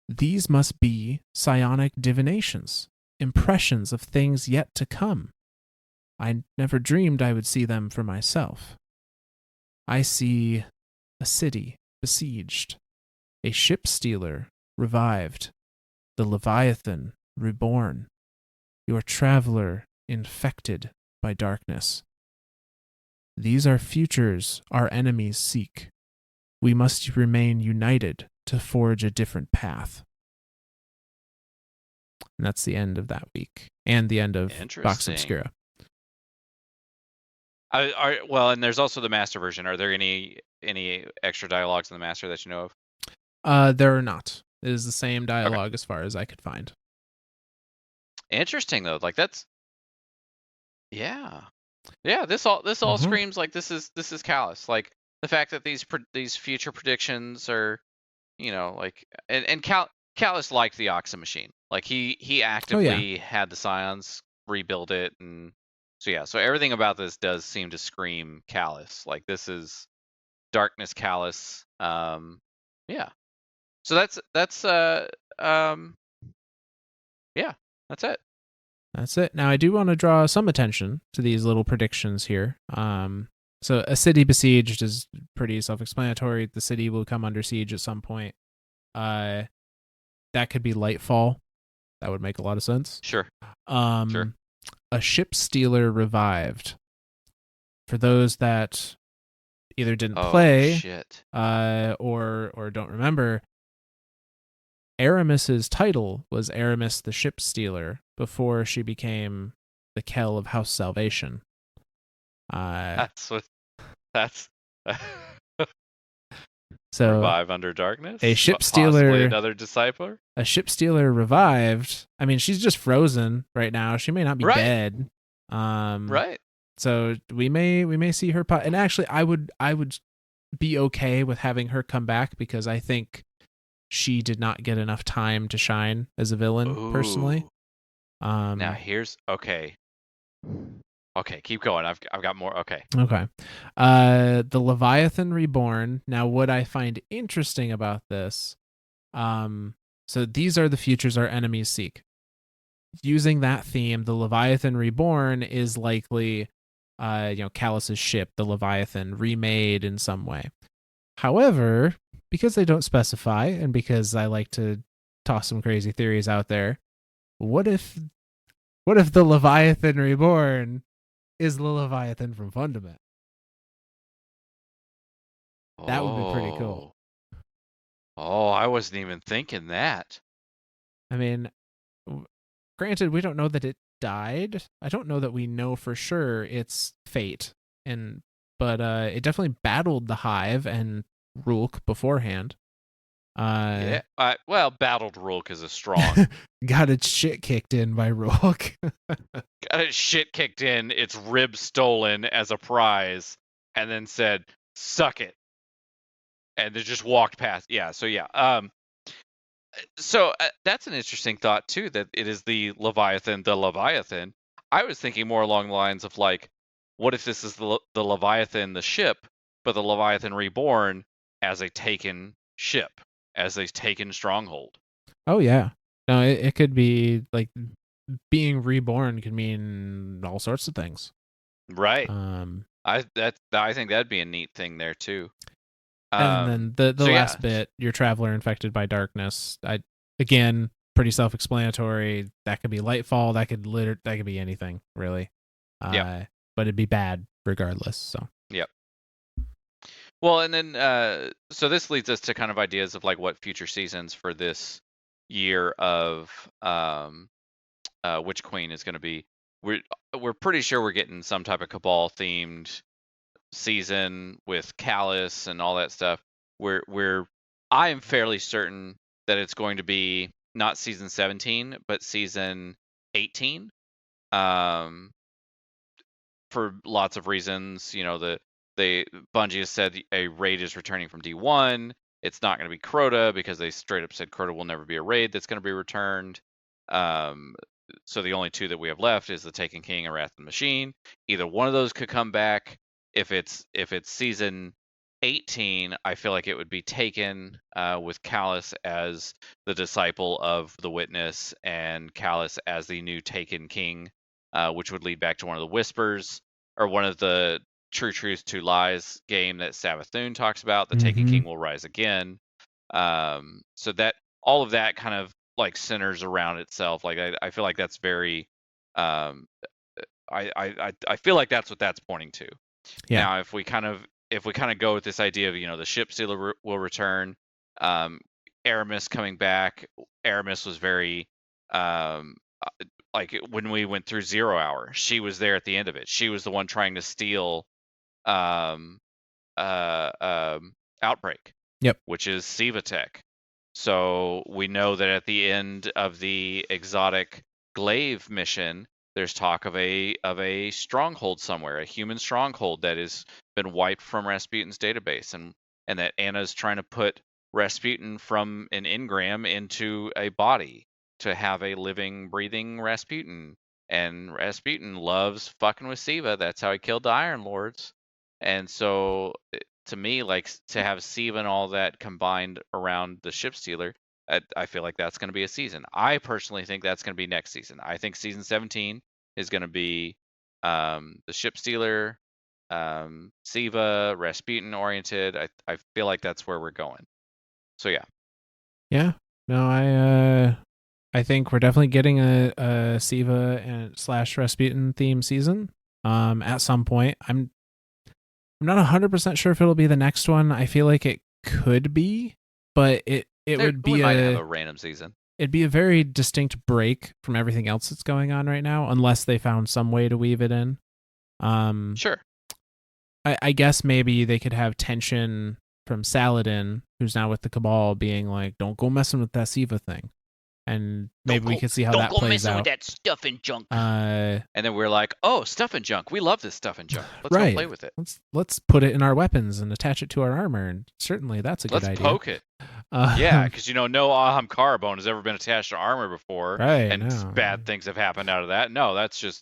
these must be psionic divinations, impressions of things yet to come. I never dreamed I would see them for myself. I see a city besieged, a ship stealer revived, the Leviathan reborn, your traveler infected by darkness. These are futures our enemies seek. We must remain united to forge a different path. And that's the end of that week, and the end of Vox Obscura. Well, and there's also the master version. Are there any extra dialogues in the master that you know of? There are not. It is the same dialogue as far as I could find. Interesting though. Like that's, yeah. This all screams like this is Callus. Like the fact that these future predictions are, like and Callus liked the Oxa machine. Like he actively had the scions rebuild it, and so everything about this does seem to scream Callus. Like this is darkness Callus. Yeah. So that's that's it. That's it. Now I do want to draw some attention to these little predictions here. So a city besieged is pretty self-explanatory. The city will come under siege at some point. That could be Lightfall. That would make a lot of sense. Sure. Sure. A ship stealer revived. For those that either didn't play or don't remember, Aramis's title was Aramis the Ship Stealer before she became the Kell of House Salvation. So revive under darkness. A ship stealer, possibly another discipler. A ship stealer revived. I mean, she's just frozen right now. She may not be dead. Right. So we may see her. And actually, I would be okay with having her come back because I think she did not get enough time to shine as a villain, personally. Now here's okay. Okay, keep going. I've got more. Okay. The Leviathan Reborn. Now, what I find interesting about this, so these are the futures our enemies seek. Using that theme, the Leviathan Reborn is likely Callus's ship, the Leviathan, remade in some way. However, because they don't specify, and because I like to toss some crazy theories out there, what if the Leviathan Reborn is the Leviathan from Fundament? That would be pretty cool. Oh, I wasn't even thinking that. I mean, granted, we don't know that it died. I don't know that we know for sure its fate, but it definitely battled the Hive and Rulk beforehand. Yeah. Well, battled Rulk is a strong. Got its shit kicked in by Rulk. Got its shit kicked in, its ribs stolen as a prize, and then said, "Suck it," and then just walked past. Yeah. So yeah. So that's an interesting thought too. That it is the Leviathan. The Leviathan. I was thinking more along the lines of like, what if this is the Leviathan, the ship, but the Leviathan reborn as a taken ship, as a taken stronghold. Oh yeah. No, it could be like being reborn could mean all sorts of things. Right. I think that'd be a neat thing there too. And then the last bit, your traveler infected by darkness. Again, pretty self-explanatory. That could be Lightfall. That could be anything really. Yeah. But it'd be bad regardless. So. Yep. Well, and then so this leads us to kind of ideas of like what future seasons for this year of Witch Queen is going to be. We're pretty sure we're getting some type of Cabal themed season with Callus and all that stuff. I am fairly certain that it's going to be not season 17 but season 18. For lots of reasons, Bungie has said a raid is returning from D1. It's not going to be Crota because they straight up said Crota will never be a raid that's going to be returned. So the only two that we have left is the Taken King and Wrath of the Machine. Either one of those could come back. If it's season 18, I feel like it would be Taken with Callus as the disciple of the Witness and Callus as the new Taken King, which would lead back to one of the Whispers or one of the True Truth, Two Lies game that Savathun talks about. The Taken King will rise again. So that all of that kind of like centers around itself. Like I feel like that's very I feel like that's what that's pointing to. Yeah. Now if we kind of go with this idea of the ship stealer will return, Aramis coming back. Aramis was very like when we went through 0 Hour, she was there at the end of it. She was the one trying to steal Outbreak. Yep. Which is Siva Tech. So we know that at the end of the exotic Glaive mission, there's talk of a stronghold somewhere, a human stronghold that has been wiped from Rasputin's database, and that Anna's trying to put Rasputin from an engram into a body to have a living, breathing Rasputin. And Rasputin loves fucking with Siva. That's how he killed the Iron Lords. And so to me, like to have Siva and all that combined around the ship stealer, I feel like that's going to be a season. I personally think that's going to be next season. I think season 17 is going to be the ship stealer, Siva, Rasputin oriented. I feel like that's where we're going. So yeah. Yeah. No, I think we're definitely getting a Siva and / Rasputin theme season at some point. I'm not 100% sure if it'll be the next one. I feel like it could be, but it would be might have a random season. It'd be a very distinct break from everything else that's going on right now, unless they found some way to weave it in. Sure. I guess maybe they could have tension from Saladin, who's now with the Cabal, being like, "Don't go messing with that Siva thing." And maybe we could see how that plays out. Don't go messing with that stuff and junk. And then we're like, oh, stuff and junk. We love this stuff and junk. Let's go play with it. Let's put it in our weapons and attach it to our armor. And certainly that's a good idea. Let's poke it. Yeah, because no Aham Carbone has ever been attached to armor before. Right. And bad things have happened out of that. No, that's just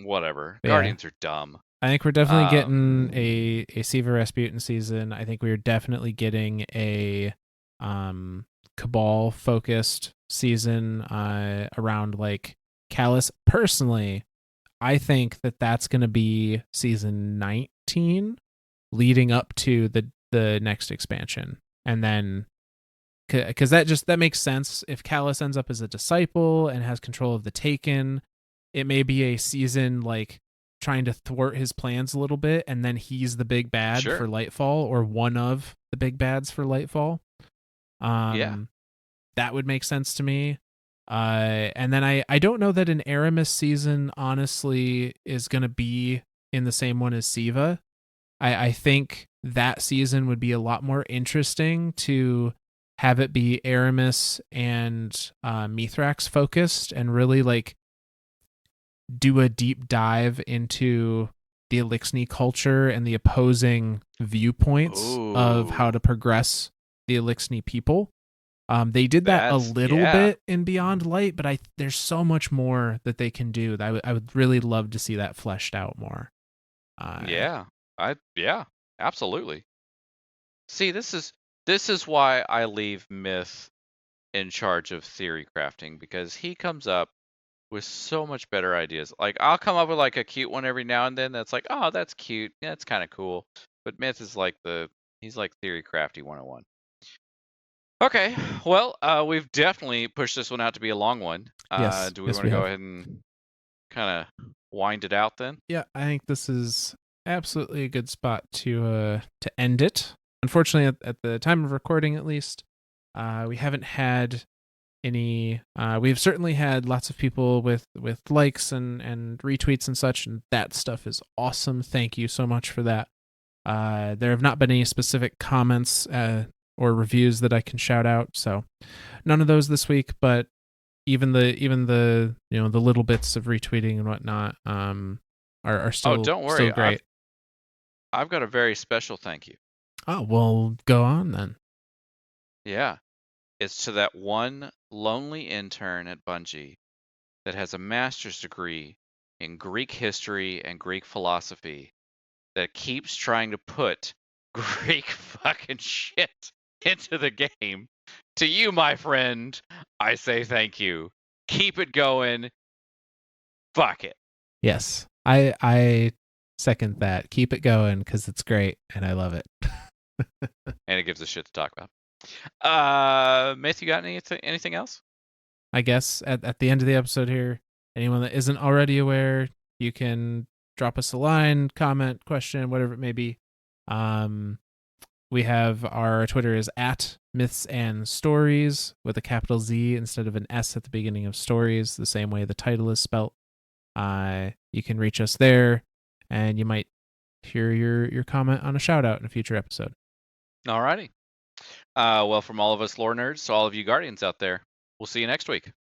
whatever. Yeah. Guardians are dumb. I think we're definitely getting a Siva Rasputin season. I think we're definitely getting a Cabal focused season around like Callus. Personally, I think that that's going to be season 19 leading up to the next expansion. And then because that makes sense. If Callus ends up as a disciple and has control of the Taken, it may be a season like trying to thwart his plans a little bit, and then he's the big bad Sure. for Lightfall, or one of the big bads for Lightfall. Yeah. That would make sense to me. And then I don't know that an Aramis season honestly is going to be in the same one as Siva. I think that season would be a lot more interesting to have it be Aramis and Mithrax focused, and really like do a deep dive into the Elixni culture and the opposing viewpoints of how to progress the Elixni people. They did that a little bit in Beyond Light, but there's so much more that they can do. I would really love to see that fleshed out more. Yeah, absolutely. See, this is why I leave Myth in charge of theory crafting, because he comes up with so much better ideas. Like, I'll come up with like a cute one every now and then that's like, oh, that's cute, yeah, that's kind of cool. But Myth is like he's like theory crafty 101. Okay, well, we've definitely pushed this one out to be a long one. Yes, do we want to go ahead and kind of wind it out then? Yeah, I think this is absolutely a good spot to end it. Unfortunately, at the time of recording, at least, we haven't had any. We've certainly had lots of people with likes and retweets and such, and that stuff is awesome. Thank you so much for that. There have not been any specific comments or reviews that I can shout out, so none of those this week. But even the the little bits of retweeting and whatnot are still, don't worry, still great. I've got a very special thank you. Oh, well, go on then. Yeah, it's to that one lonely intern at Bungie that has a master's degree in Greek history and Greek philosophy that keeps trying to put Greek fucking shit into the game. To you, my friend, I say thank you. Keep it going. Fuck it. Yes, I second that. Keep it going, because it's great and I love it. And it gives us shit to talk about. Myth, you got anything else? I guess at the end of the episode here, anyone that isn't already aware, you can drop us a line, comment, question, whatever it may be. We have our Twitter is at Myths and Stories with a capital Z instead of an S at the beginning of stories, the same way the title is spelt. You can reach us there, and you might hear your comment on a shout out in a future episode. Alrighty. Well, from all of us lore nerds to all of you guardians out there, we'll see you next week.